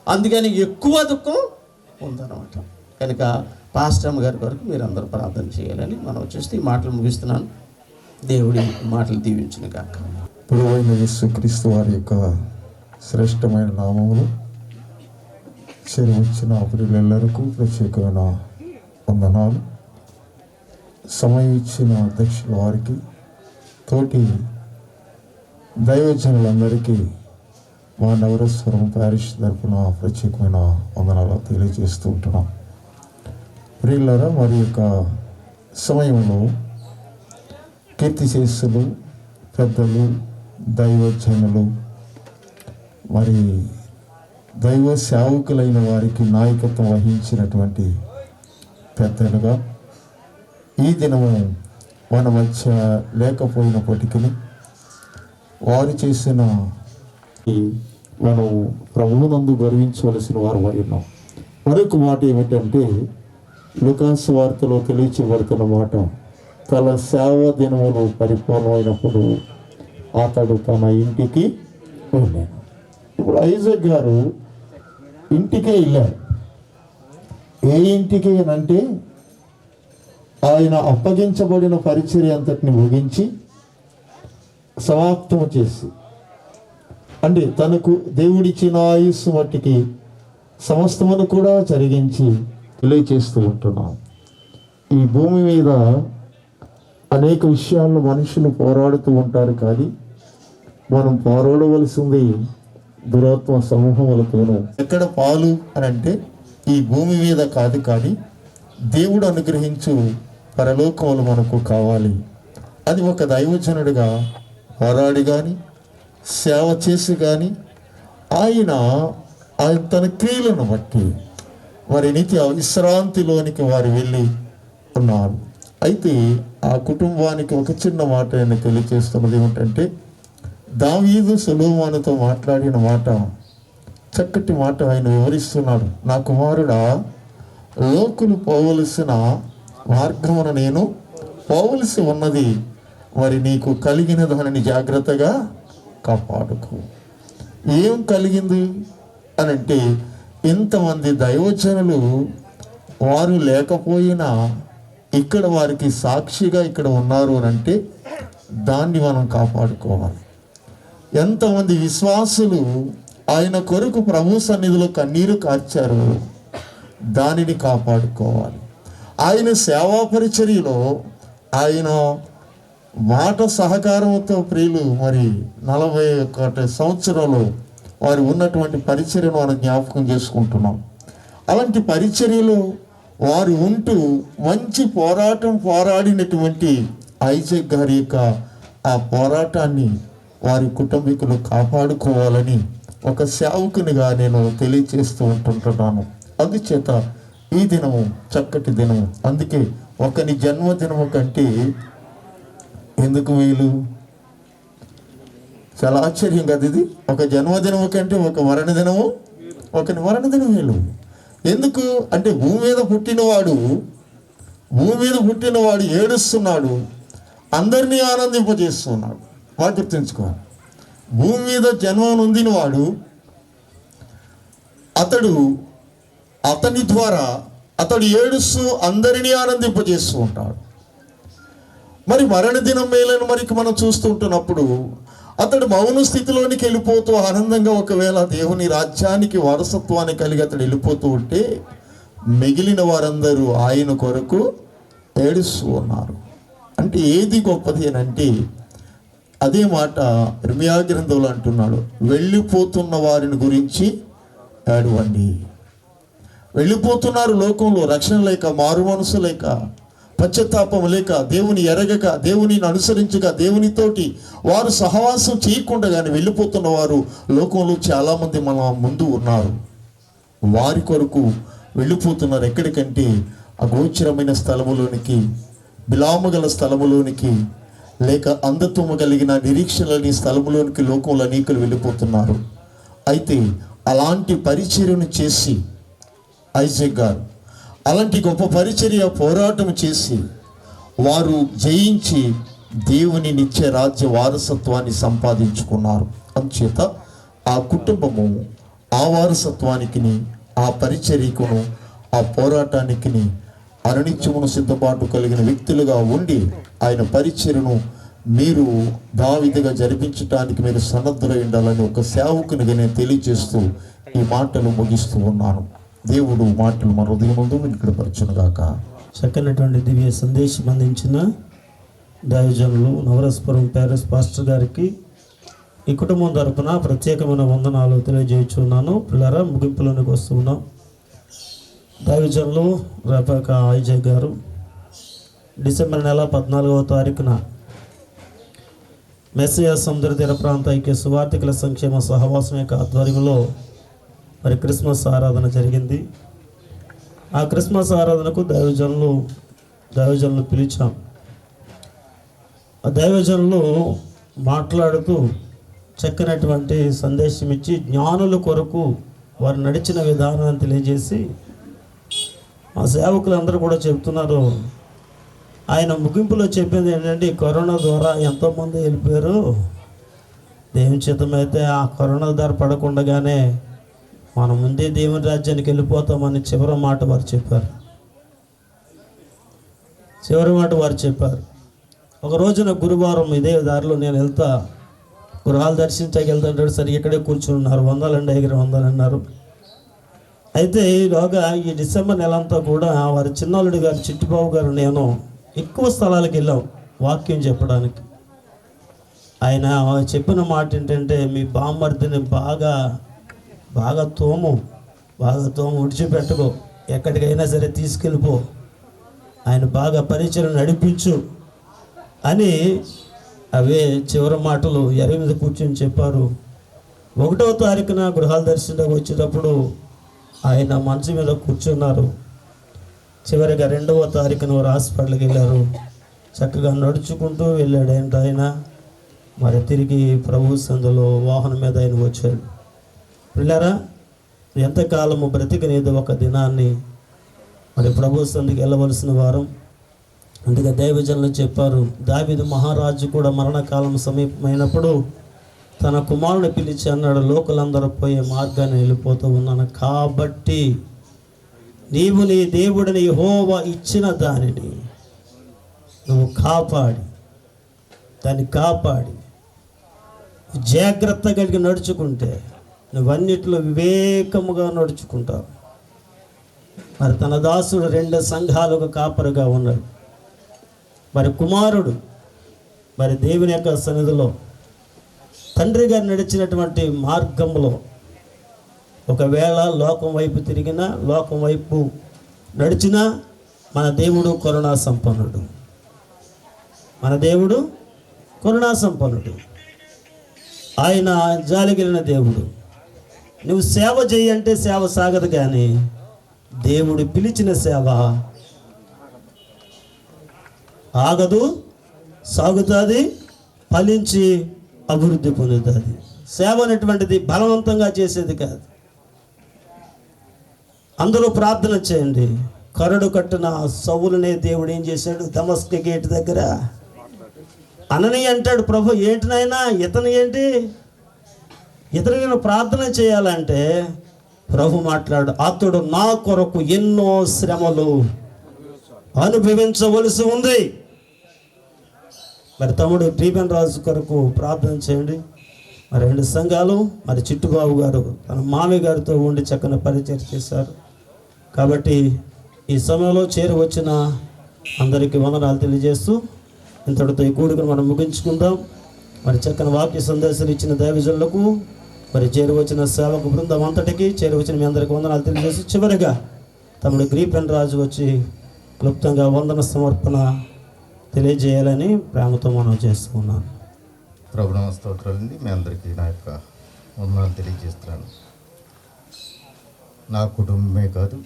అందుకని ఎక్కువ దుఃఖం ఉందన్నమాట. కనుక పాస్టర్ గారి కొరకు మీరు అందరూ ప్రార్థన చేయాలని మనం వచ్చేసి ఈ మాటలు ముగిస్తున్నాను. దేవుడి మాటలు దీవించును గాక. ప్రభువైన యేసుక్రీస్తు వారి యొక్క శ్రేష్టమైన నామములు చేరువచ్చిన ప్రియులెల్లరికూ ప్రత్యేకమైన వందనాలు. సమయం ఇచ్చిన అధ్యక్షుల వారికి, తోటి దైవజనులందరికీ మా నవరస్వరం ప్యారిష్ తరఫున ప్రత్యేకమైన వందనాలు తెలియజేస్తూ ఉంటున్నాం. ప్రియులారా, మరి యొక్క సమయంలో కీర్తిశేషులు, పెద్దలు, దైవజనులు, మరి దైవ సేవకులైన వారికి నాయకత్వం వహించినటువంటి పెద్దలుగా ఈ దినము మన మధ్య లేకపోయినప్పటికీ వారు చేసిన మనం ప్రభువునందు గర్వించవలసిన వారు ఉన్నాం. మరొక మాట ఏమిటంటే, లూకాసు వార్తలో తెలియచేయబడుతున్న మాట, తన సేవ దినములు పరిపూర్ణమైనప్పుడు అతడు తన ఇంటికి వెళ్ళాడు. ఇప్పుడు ఐజాక్ గారు ఇంటికే వెళ్ళారు. ఏ ఇంటికి అంటే ఆయన అప్పగించబడిన పరిచర్య అంతటిని ముగించి సమాప్తం చేసి, అంటే తనకు దేవుడిచ్చిన ఆయుస్సు మట్టికి సమస్తమును కూడా జరిగించి తెలియచేస్తూ ఉంటున్నాం. ఈ భూమి మీద అనేక విషయాల్లో మనుషులు పోరాడుతూ ఉంటారు, కానీ మనం పోరాడవలసింది దురాత్మ సమూహములతోనూ. ఎక్కడ పాలు అని అంటే ఈ భూమి మీద కాదు, కానీ దేవుడు అనుగ్రహించు పరలోకములు మనకు కావాలి. అది ఒక దైవజనుడిగా పోరాడి కానీ సేవ చేసి కానీ ఆయన తన క్రియలను బట్టి వారి నిత్య విశ్రాంతిలోనికి వారు వెళ్ళి ఉన్నారు. అయితే ఆ కుటుంబానికి ఒక చిన్న మాట ఆయన తెలియజేస్తున్నది ఏమిటంటే, దావీదు సొలొమోనుతో మాట్లాడిన మాట, చక్కటి మాట ఆయన వివరిస్తున్నాడు. నా కుమారుడా, లోకులు పోవలసిన మార్గమున నేను పోవలసి ఉన్నది, మరి నీకు కలిగిన దానిని జాగ్రత్తగా కాపాడుకో. ఏం కలిగింది అని అంటే, ఇంతమంది దైవజనులు వారు లేకపోయినా ఇక్కడ వారికి సాక్షిగా ఇక్కడ ఉన్నారు అని అంటే దాన్ని మనం కాపాడుకోవాలి. ఎంతమంది విశ్వాసులు ఆయన కొరకు ప్రభు సన్నిధిలో కన్నీరు కార్చారు, దానిని కాపాడుకోవాలి. ఆయన సేవా పరిచర్యలో ఆయన మాట సహకారంతో ప్రియులు మరి 41 సంవత్సరాలు వారు ఉన్నటువంటి పరిచర్యను మనం జ్ఞాపకం చేసుకుంటున్నాం. అలాంటి పరిచర్యలో వారు ఉంటూ మంచి పోరాటం పోరాడినటువంటి ఐజాక్ గారి యొక్క ఆ పోరాటాన్ని వారి కుటుంబీకులు కాపాడుకోవాలని ఒక సేవకునిగా నేను తెలియజేస్తూ ఉంటుంటున్నాను. అందుచేత ఈ దినము చక్కటి దినము. అందుకే ఒకని జన్మదినము కంటే ఎందుకు వీలు? చాలా ఆశ్చర్యం కదా ఇది. ఒక జన్మదినము కంటే ఒక మరణదినము, ఒకని మరణదినం వీలు. ఎందుకు అంటే భూమి మీద పుట్టినవాడు ఏడుస్తున్నాడు, అందరినీ ఆనందింపజేస్తున్నాడు. వాడు గుర్తుంచుకోవాలి. భూమి మీద జన్మ నొందినవాడు అతని ద్వారా అతడు ఏడుస్తూ అందరినీ ఆనందింపజేస్తూ ఉంటాడు. మరి మరణదినం మేలను మరికి మనం చూస్తూ ఉంటున్నప్పుడు అతడు మౌన స్థితిలోనికి వెళ్ళిపోతూ ఆనందంగా ఒకవేళ దేవుని రాజ్యానికి వారసత్వాన్ని కలిగి అతడు వెళ్ళిపోతూ ఉంటే మిగిలిన వారందరూ ఆయన కొరకు ఏడుస్తూ ఉన్నారు. అంటే ఏది గొప్పది అని అంటే అదే మాట ఇర్మియా గ్రంథంలో అంటున్నాడు, వెళ్ళిపోతున్న వారిని గురించి ఏడవండి. వెళ్ళిపోతున్నారు లోకంలో, రక్షణ లేక, మారు మనసు లేక, పశ్చాత్తాపం లేక, దేవుని ఎరగక, దేవుని అనుసరించక, దేవునితోటి వారు సహవాసం చేయకుండా కానీ వెళ్ళిపోతున్న వారు లోకంలో చాలామంది మన ముందు ఉన్నారు. వారి కొరకు వెళ్ళిపోతున్నారు. ఎక్కడికంటే అగోచరమైన స్థలములోనికి, బిలాము గల స్థలములోనికి, లేక అంధత్వము కలిగిన నిరీక్షణలని స్థలములోనికి లోకంలో అనేకులు వెళ్ళిపోతున్నారు. అయితే అలాంటి పరిచర్యను చేసి ఐజాక్ గారు అలాంటి గొప్ప పరిచర్య పోరాటం చేసి వారు జయించి దేవుని నిత్య రాజ్య వారసత్వాన్ని సంపాదించుకున్నారు. అందుచేత ఆ కుటుంబము ఆ వారసత్వానికి, ఆ పరిచర్యకును, ఆ పోరాటానికి అనునిత్యమును సిద్ధపాటు కలిగిన వ్యక్తులుగా ఉండి ఆయన పరిచర్యను మీరు దావిదిగా జరిపించడానికి మీరు సన్నద్ధులై ఉండాలని ఒక సేవకునిగా నేను తెలియజేస్తూ ఈ మాటలు ముగిస్తూ ఉన్నాను. దేవుడు మాటలు మన హృదయం ముందు వినికిడపరచునుగాక. చక్కనటువంటి దివ్య సందేశం అందించిన దైవజనులు నవరసపురం ప్యారిస్ పాస్టర్ గారికి ఈ కుటుంబం తరపున ప్రత్యేకమైన వందనాలు తెలియజేస్తున్నాను. పిల్లరా, ముగింపులోనికి వస్తున్నాం. దైవజనులు రేపక ఐజాక్ గారు డిసెంబర్ నెల 14వ తారీఖున మెస్సియా సముద్ర తీర ప్రాంత ఐక్య సువార్థికుల సంక్షేమ సహవాసం యొక్క ఆధ్వర్యంలో మరి క్రిస్మస్ ఆరాధన జరిగింది. ఆ క్రిస్మస్ ఆరాధనకు దైవజనులు పిలిచాం. ఆ దైవజనులు మాట్లాడుతూ చక్కనటువంటి సందేశం ఇచ్చి జ్ఞానుల కొరకు వారు నడిచిన విధానాన్ని తెలియజేసి మా సేవకులందరూ కూడా చెప్తున్నారు. ఆయన ముగింపులో చెప్పింది ఏంటంటే, ఈ కరోనా ద్వారా ఎంతోమంది వెళ్ళిపోయారు, దేవుని చిత్తమైతే ఆ కరోనా ద్వారా పడకుండానే మనం ముందే దేవుని రాజ్యానికి వెళ్ళిపోతామని చివరి మాట వారు చెప్పారు. ఒక రోజున గురువారం ఇదే దారిలో నేను వెళ్తా, గృహాలు దర్శించకి వెళ్తాంటాడు. సరే ఇక్కడే కూర్చుని ఉన్నారు. 100 అన్నారు. అయితే ఈలోగా ఈ డిసెంబర్ నెలంతా కూడా వారి చిన్నల్లుడి గారు, చిట్టిబాబు గారు, నేను ఎక్కువ స్థలాలకు వెళ్ళాం వాక్యం చెప్పడానికి. ఆయన చెప్పిన మాట ఏంటంటే, మీ బామ్మర్దిని బాగా తోము విడిచిపెట్టుకో, ఎక్కడికైనా సరే తీసుకెళ్ళిపో, ఆయన బాగా పరిచయం నడిపించు అని అవే చివరి మాటలు ఎరగ మీద కూర్చొని చెప్పారు. 1వ తారీఖున గృహాల దర్శనంలోకి వచ్చేటప్పుడు ఆయన మంచం మీద కూర్చున్నారు. చివరిగా 2వ తారీఖున వారు హాస్పిటల్కి వెళ్ళారు. చక్కగా నడుచుకుంటూ వెళ్ళాడు ఆయన. మరి తిరిగి ప్రభు సందులో వాహనం మీద ఆయన వచ్చాడు. పిల్లరా, ఎంతకాలము బ్రతికనేది ఒక దినాన్ని మరి ప్రభు సందుకి వెళ్ళవలసిన వారం. అందుకే దైవజనులు చెప్పారు, దావీదు మహారాజు కూడా మరణకాలం సమీపమైనప్పుడు తన కుమారుని పిలిచి అన్నాడు, లోకలందరూ పోయే మార్గాన్ని వెళ్ళిపోతూ ఉన్నాను కాబట్టి నీవు నీ దేవుడిని యెహోవా ఇచ్చిన దానిని నువ్వు దాన్ని కాపాడి జాగ్రత్త కలిగి నడుచుకుంటే నువ్వన్నిట్లో వివేకముగా నడుచుకుంటావు. మరి తన దాసుడు 2 సంఘాలకు కాపరిగా ఉన్నాడు. మరి కుమారుడు మరి దేవుని యొక్క సన్నిధిలో తండ్రి గారు నడిచినటువంటి మార్గంలో ఒకవేళ లోకం వైపు తిరిగినా, లోకం వైపు నడిచినా మన దేవుడు కరుణా సంపన్నుడు. ఆయన జాలిగిలిన దేవుడు. నువ్వు సేవ చేయంటే సేవ సాగదు, కానీ దేవుడు పిలిచిన సేవ ఆగదు, సాగుతుంది, ఫలించి అభివృద్ధి పొందుతుంది. సేవ అనేటువంటిది బలవంతంగా చేసేది కాదు. అందరూ ప్రార్థన చేయండి. కరడు కట్టిన సౌలునే దేవుడు ఏం చేశాడు? దమస్క గేట్ దగ్గర అనని అంటాడు, ప్రభు ఏంటి నాయనా ఇతను నేను ప్రార్థన చేయాలంటే ప్రభు మాట్లాడు, అతడు నా కొరకు ఎన్నో శ్రమలు అనుభవించవలసి ఉంది. మరి తమ్ముడు టీబెన్ రాజు కొరకు ప్రార్థన చేయండి. మరి 2 సంఘాలు, మరి చిట్టుబాబు గారు తన మామి గారితో ఉండి చక్కని పరిచయం చేశారు. కాబట్టి ఈ సమయంలో చేరువచ్చిన అందరికీ వందనాలు తెలియజేస్తూ ఇంతటితో ఈ కూడికను మనం ముగించుకుందాం. మరి చక్కని వాక్య సందేశాలు ఇచ్చిన దైవజనులకు, మరి చేరువచ్చిన సేవకు బృందం అంతటికి, చేరువచ్చిన మీ అందరికీ వందనాలు తెలియజేస్తూ చివరిగా తమ్ముడు గ్రీపెన్ రాజు వచ్చి క్లుప్తంగా వందన సమర్పణ తెలియజేయాలని ప్రేమతో మనం చేస్తున్నాను. ప్రభునామ స్తోత్రాలండి. మీ అందరికీ నా యొక్క వందనాలు తెలియజేస్తున్నాను. నా కుటుంబమే కాదు,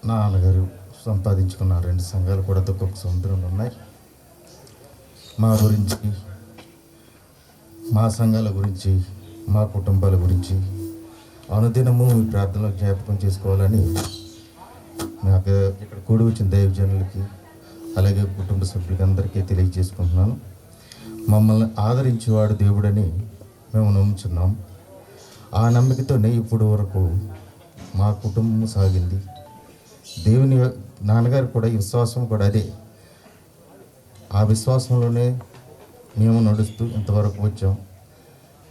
నాన్నగారు సంపాదించుకున్న 2 సంఘాలు కూడా దుఃఖపు సముద్రంలో ఉన్నాయి. మా గురించి, మా సంఘాల గురించి, మా కుటుంబాల గురించి అనుదినము మీ ప్రార్థనలో జ్ఞాపకం చేసుకోవాలని నాకు ఇక్కడ కూడి వచ్చిన దైవజనులకి అలాగే కుటుంబ సభ్యులకి అందరికీ తెలియజేసుకుంటున్నాను. మమ్మల్ని ఆదరించేవాడు దేవుడని మేము నమ్ముచున్నాం. ఆ నమ్మికతోనే ఇప్పుడు వరకు మా కుటుంబం సాగింది. దేవుని నాన్నగారు కూడా ఈ విశ్వాసం కూడా అదే. ఆ విశ్వాసంలోనే మేము నడుస్తూ ఇంతవరకు వచ్చాం.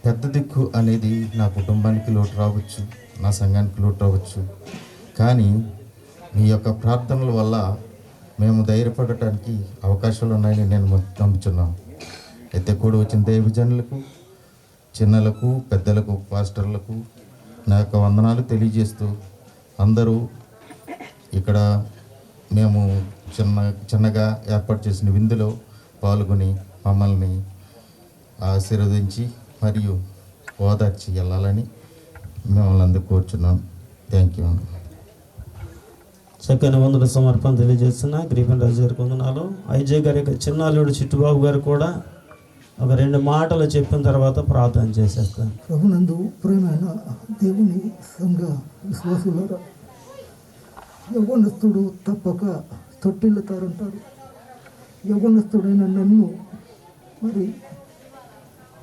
పెద్ద దిక్కు అనేది నా కుటుంబానికి లోటు రావచ్చు, నా సంఘానికి లోటు రావచ్చు. కానీ మీ యొక్క ప్రార్థనల వల్ల మేము ధైర్యపడటానికి అవకాశాలు ఉన్నాయని నేను నమ్ముచున్నాను. అయితే కూడా వచ్చిన దైవజనులకు, చిన్నలకు, పెద్దలకు, పాస్టర్లకు నా యొక్క వందనాలు తెలియజేస్తూ అందరూ ఇక్కడ మేము చిన్నగా ఏర్పాటు చేసిన విందులో పాల్గొని మమ్మల్ని ఆశీర్వదించి మరియు ఓదార్చి వెళ్ళాలని మిమ్మల్ని అందరూ కోరుచున్నాను. Thank you. చక్కని వందన సమర్పణ తెలియజేస్తున్నా గ్రీవెన్ రాజు గారికి వందనాలు. ఐజే గారి యొక్క చిన్నాలుడు చిట్టుబాబు గారు కూడా ఒక 2 మాటలు చెప్పిన తర్వాత ప్రార్థన చేసేస్తాను. ప్రభునందు ప్రియమైన దేవుని సంఘ విశ్వాసులారా, యవ్వనస్తుడు తప్పక తొట్టిల్లుతారంటారు. యవ్వనస్తుడైన నన్ను మరి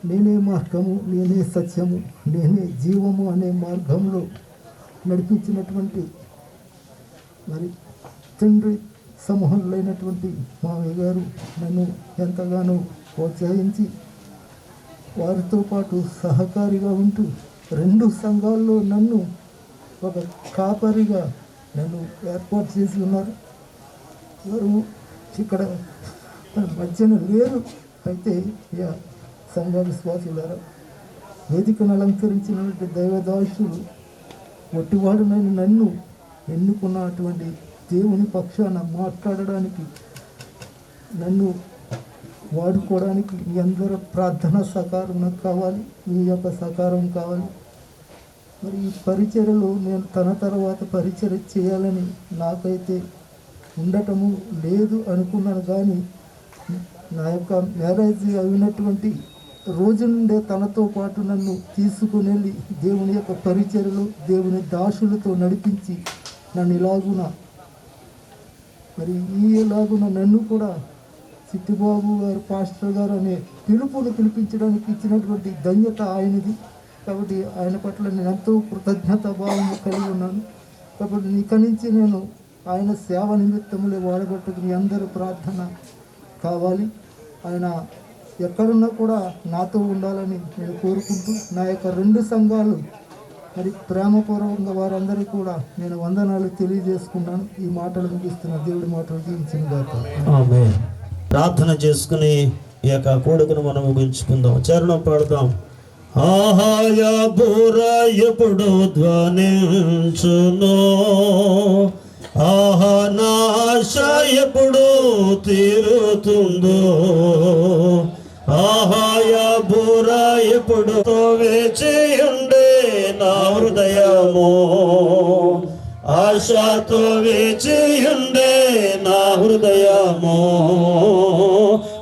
నేనే మార్గము, నేనే సత్యము, నేనే జీవము అనే మార్గంలో నడిపించినటువంటి మరి తండ్రి సమూహంలోనటువంటి మామయ్య గారు నన్ను ఎంతగానో ప్రోత్సహించి వారితో పాటు సహకారిగా ఉంటూ 2 సంఘాల్లో నన్ను ఒక కాపరిగా నన్ను ఏర్పాటు చేసి ఉన్నారు. వారు ఇక్కడ మన మధ్యన లేరు. అయితే సంఘ విశ్వాసులారా, వేదికను అలంకరించినటువంటి దైవదాసులు ఒట్టివాడునైన నన్ను ఎన్నుకున్నటువంటి దేవుని పక్షాన మాట్లాడడానికి, నన్ను వాడుకోవడానికి మీ అందరూ ప్రార్థన సహకారం నాకు కావాలి, మీ యొక్క సహకారం కావాలి. మరి ఈ పరిచర్యలో నేను తన తర్వాత పరిచర్య చేయాలని నాకైతే ఉండటము లేదు అనుకున్నాను. కానీ నా యొక్క మ్యారేజ్ అయినటువంటి రోజు నుండే తనతో పాటు నన్ను తీసుకుని వెళ్ళి దేవుని యొక్క పరిచర్యలు, దేవుని దాసులతో నడిపించి నన్ను ఇలాగున మరి ఈలాగున నన్ను కూడా చిట్టిబాబు గారు, పాస్టర్ గారు అనే పిలుపును పిలిపించడానికి ఇచ్చినటువంటి ధన్యత ఆయనది. కాబట్టి ఆయన పట్ల నేను ఎంతో కృతజ్ఞత భావం కలిగి ఉన్నాను. కాబట్టి ఇక్కడి నుంచి నేను ఆయన సేవ నిమిత్తములే వాడబట్టుకు మీ అందరూ ప్రార్థన కావాలి. ఆయన ఎక్కడున్నా కూడా నాతో ఉండాలని నేను కోరుకుంటూ నా యొక్క 2 సంఘాలు మరి ప్రేమపూర్వకంగా వారందరికీ కూడా నేను వందనాలు తెలియజేసుకున్నాను. ఈ మాటలు ముగిస్తున్న దేవుడి మాటలు జీవించిన గాక. ఆమేన్. ప్రార్థన చేసుకుని ఈ యొక్క కోడుకును మనం ముగించుకుందాం. చరణం పాడదాం. ఆహాయ బూర ఎప్పుడు ధ్వనించునో, ఆహా నాశ ఎప్పుడు తీరుతుందో, ఆహాయ బూర ఎప్పుడు వేచియుండే నా హృదయమో, ఆశతో వేచియుండే నా హృదయమో,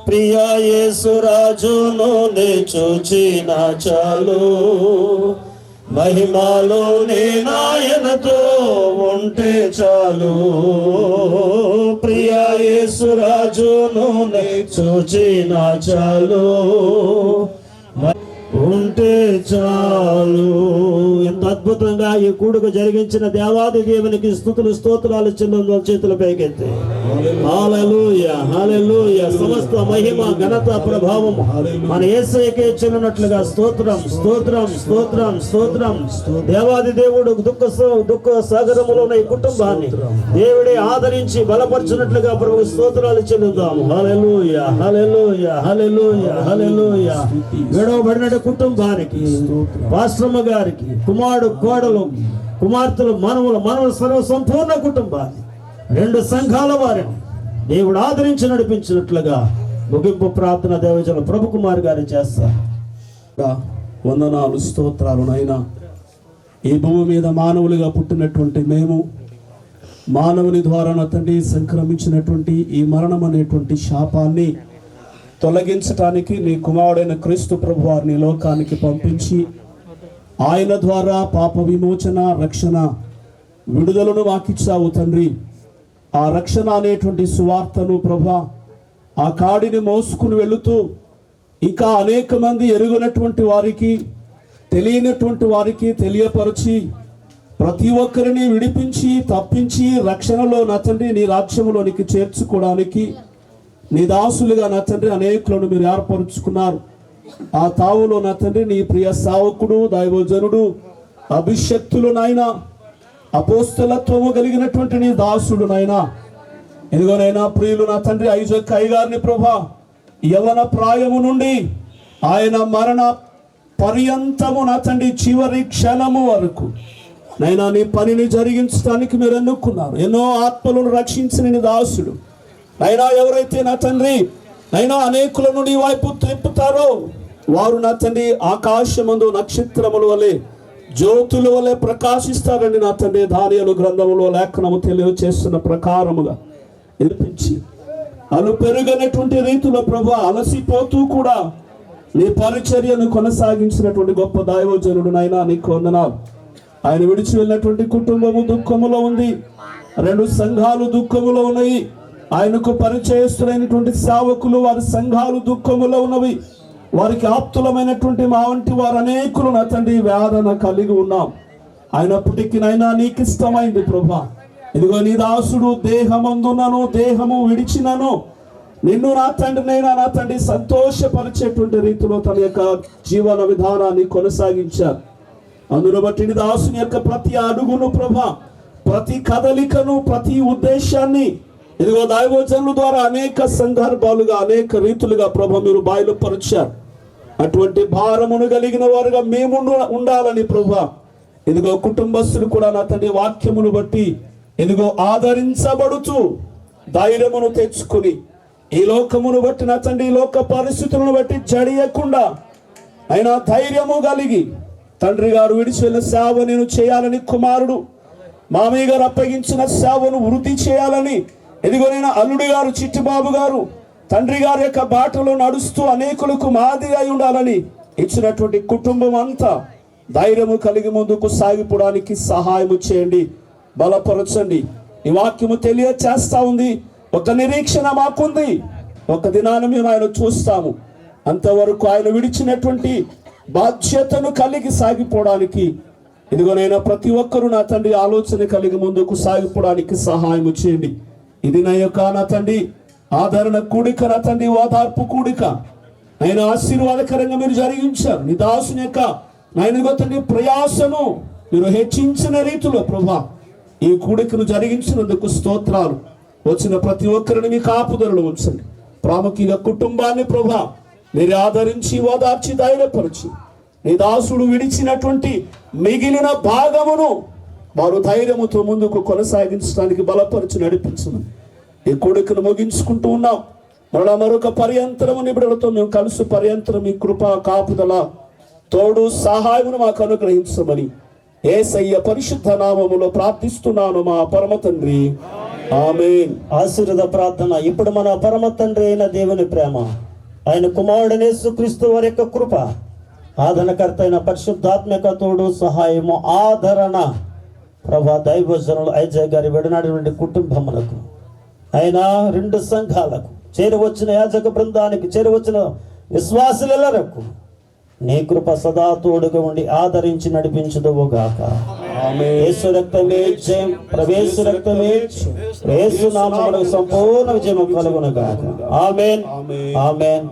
ప్రియా యేసు రాజును నే చూచిన చాలు, మహిమలో నేనాయనతో ఉంటే చాలు, ప్రియా యేసు రాజును నే చూచిన చాలు, ఉంటే చాలు. ఎంత అద్భుతంగా ఈ కూడుక జరిగించిన దేవాది దేవునికి స్తుతులు స్తోత్రాలు చెల్లిందో చేతుల పైకెత్తి హల్లెలూయా హల్లెలూయా. సమస్త మహిమ ఘనత ప్రభావం మన యేసయ్యకే చెల్లినట్లుగా స్తోత్రం స్తోత్రం స్తోత్రం స్తోత్రం. దేవాది దేవుడు దుఃఖ సాగరములో ఉన్న ఈ కుటుంబాన్ని దేవుడే ఆదరించి బలపరిచినట్లుగా ప్రభు స్తోత్రాలు చెల్లిద్దాము. హల్లెలూయా హల్లెలూయా హల్లెలూయా హల్లెలూయా. విడవబడిన కుటుంబానికి, పాస్టమ్మ గారికి, కుమారుడు, కోడలు, కుమార్తెలు, మనవల సర్వ సంపూర్ణ కుటుంబాన్ని 2 సంఘాల వారిని దేవుడు ఆదరించి నడిపించినట్లుగా ముగింపు ప్రార్థన దేవజన ప్రభు కుమార్ గారు చేస్తారు. వందనాలు, స్తోత్రాలు నాయనా. ఈ భూమి మీద మానవులుగా పుట్టినటువంటి మేము, మానవుని ద్వారా నా తండ్రి సంక్రమించినటువంటి ఈ మరణం అనేటువంటి శాపాన్ని తొలగించటానికి నీ కుమారుడైన క్రీస్తు ప్రభు వారిని లోకానికి పంపించి ఆయన ద్వారా పాప విమోచన, రక్షణ, విడుదలను మాకిచ్చావు తండ్రి. ఆ రక్షణ అనేటువంటి సువార్తను ప్రభా ఆ కాడిని మోసుకుని వెళుతూ ఇంకా అనేక మంది ఎరుగనటువంటి వారికి, తెలియనటువంటి వారికి తెలియపరిచి ప్రతి ఒక్కరిని విడిపించి తప్పించి రక్షణలో నా తండ్రి నీ రాజ్యంలోనికి చేర్చుకోవడానికి నీ దాసులుగా నా తండ్రి అనేకులను మీరు ఏర్పరుచుకున్నారు. ఆ తావులో నా తండ్రి నీ ప్రియ సేవకుడు, దైవజనుడు, అభిషక్తులు నాయన, అపోస్తలత్వము కలిగినటువంటి నీ దాసుడు నాయనా, ఇదిగోనైనా ప్రియులు నా తండ్రి ఐజక్ అయ్యగారిని ప్రభా యవన ప్రాయము నుండి ఆయన మరణ పర్యంతము నా తండ్రి చివరి క్షణము వరకు నైనా నీ పనిని జరిగించడానికి మీరు ఎన్నుకున్నారు. ఎన్నో ఆత్మలను రక్షించిన నీ దాసుడు నైనా, ఎవరైతే నా తండ్రి నైనా అనేకులను నీ వైపు త్రిప్పుతారో వారు నా తండ్రి ఆకాశమందు నక్షత్రముల వలె, జ్యోతుల వలె ప్రకాశిస్తారని నా తండ్రి దానియేలు గ్రంథములో లేఖనము తెలియజేస్తున్న ప్రకారముగా వినిపించి అను పెరుగనటువంటి రీతిలో ప్రభు అలసిపోతూ కూడా నీ పరిచర్యను కొనసాగించినటువంటి గొప్ప దైవజనుడు నాయనా, నీకు వందనాలు. ఆయన విడిచి వెళ్ళినటువంటి కుటుంబము దుఃఖములో ఉంది, 2 సంఘాలు దుఃఖములో ఉన్నాయి. ఆయనకు పరిచయస్తులైనటువంటి సేవకులు వారి సంఘాలు దుఃఖములో ఉన్నవి. వారికి ఆప్తులమైనటువంటి మా వంటి వారు అనేకులు నా తండ్రి వేదన కలిగి ఉన్నాం. అయినప్పటికీ నైనా నీకు ఇష్టమైంది ప్రభా. ఇదిగో నీ దాసుడు దేహమందునను దేహము విడిచినను నిన్ను నా తండ్రి నైనా నా తండ్రి సంతోషపరిచేటువంటి రీతిలో తన యొక్క జీవన విధానాన్ని కొనసాగించారు. అందును బట్టి నీ దాసుని యొక్క ప్రతి అడుగును ప్రభా, ప్రతి కదలికను, ప్రతి ఉద్దేశాన్ని ఇదిగో దైవజనుల ద్వారా అనేక సందర్భాలుగా అనేక రీతులుగా ప్రభా మీరు బయలుపరిచారు. అటువంటి భారమును కలిగిన వారుగా మేము ఉండాలని ప్రభా ఇదిగో కుటుంబస్తులు కూడా నా తండ్రి వాక్యమును బట్టి ఇదిగో ఆదరించబడుతూ ధైర్యమును తెచ్చుకుని ఈ లోకమును బట్టి నా తండ్రి ఈ లోక పరిస్థితులను బట్టి జడియకుండా అయినా ధైర్యము కలిగి తండ్రి గారు విడిచి వెళ్ళిన సేవ నేను చేయాలని, కుమారుడు మామయ్య గారు అప్పగించిన సేవను వృద్ధి చేయాలని ఇదిగో నేను అల్లుడి గారు, చిట్టిబాబు గారు తండ్రి గారి యొక్క బాటలో నడుస్తూ అనేకులకు మాదిరి అయి ఉండాలని ఇచ్చినటువంటి కుటుంబం అంతా ధైర్యము కలిగి ముందుకు సాగిపోవడానికి సహాయము చేయండి, బలపరచండి. ఈ వాక్యము తెలియచేస్తా ఉంది. ఒక నిరీక్షణ మాకుంది, ఒక దినాన మేము ఆయన చూస్తాము. అంతవరకు ఆయన విడిచినటువంటి బాధ్యతను కలిగి సాగిపోవడానికి ఇదిగోనైనా ప్రతి ఒక్కరూ నా తండ్రి ఆలోచన కలిగి ముందుకు సాగిపోవడానికి సహాయము చేయండి. ఇది నా యొక్క నా తండ్రి ఆదరణ కూడిక, నా తండ్రి ఓదార్పు కూడిక ఆయన ఆశీర్వాదకరంగా మీరు జరిగించారు. నీ దాసుని యొక్క నాయన తండ్రి ప్రయాసను మీరు హెచ్చించిన రీతిలో ప్రభా ఈ కూడికను జరిగించినందుకు స్తోత్రాలు. వచ్చిన ప్రతి ఒక్కరిని మీ కాపుదలలో ఉంచండి. ప్రాముఖ్యంగా కుటుంబాన్ని ప్రభా మీరు ఆదరించి ఓదార్చి ధైర్యపరిచి నీ దాసుడు విడిచినటువంటి మిగిలిన భాగమును వారు ధైర్యముతో ముందుకు కొనసాగించడానికి బలపరిచి నడిపించను. ఈ కూడికను ముగించుకుంటూ ఉన్నాం. మరొక పర్యంతరము నిబిడలతో మేము కలుసు పర్యంతరం మీ కృపా కాపుదల తోడు సహాయమును మాకు అనుగ్రహించమని యేసయ్య పరిశుద్ధ నామములో ప్రార్థిస్తున్నాను మా పరమ తండ్రి, ఆమేన్. ఆశీర్వాద ప్రార్థన. ఇప్పుడు మన పరమ తండ్రి అయిన దేవుని ప్రేమ, ఆయన కుమారుడైన యేసుక్రీస్తు వారి యొక్క కృప, ఆదరణకర్త అయిన పరిశుద్ధాత్మక తోడు సహాయము ఆదరణ ప్రభా దైవజనులు ఐజయ్ గారి విడనాడినటువంటి కుటుంబములకు ఆయన 2 సంఘాలకు చేరవచ్చిన యాజక బృందానికి చేరవచ్చిన విశ్వాసులెల్లరకు నీ కృప సదా తోడుగా ఉండి ఆదరించి నడిపించుదువుగాక. యేసు రక్తమే జయం, ప్రవేశ రక్తమే యేసు నామములో సంపూర్ణ విజయం కలుగునుగాక. ఆమేన్, ఆమేన్, ఆమేన్.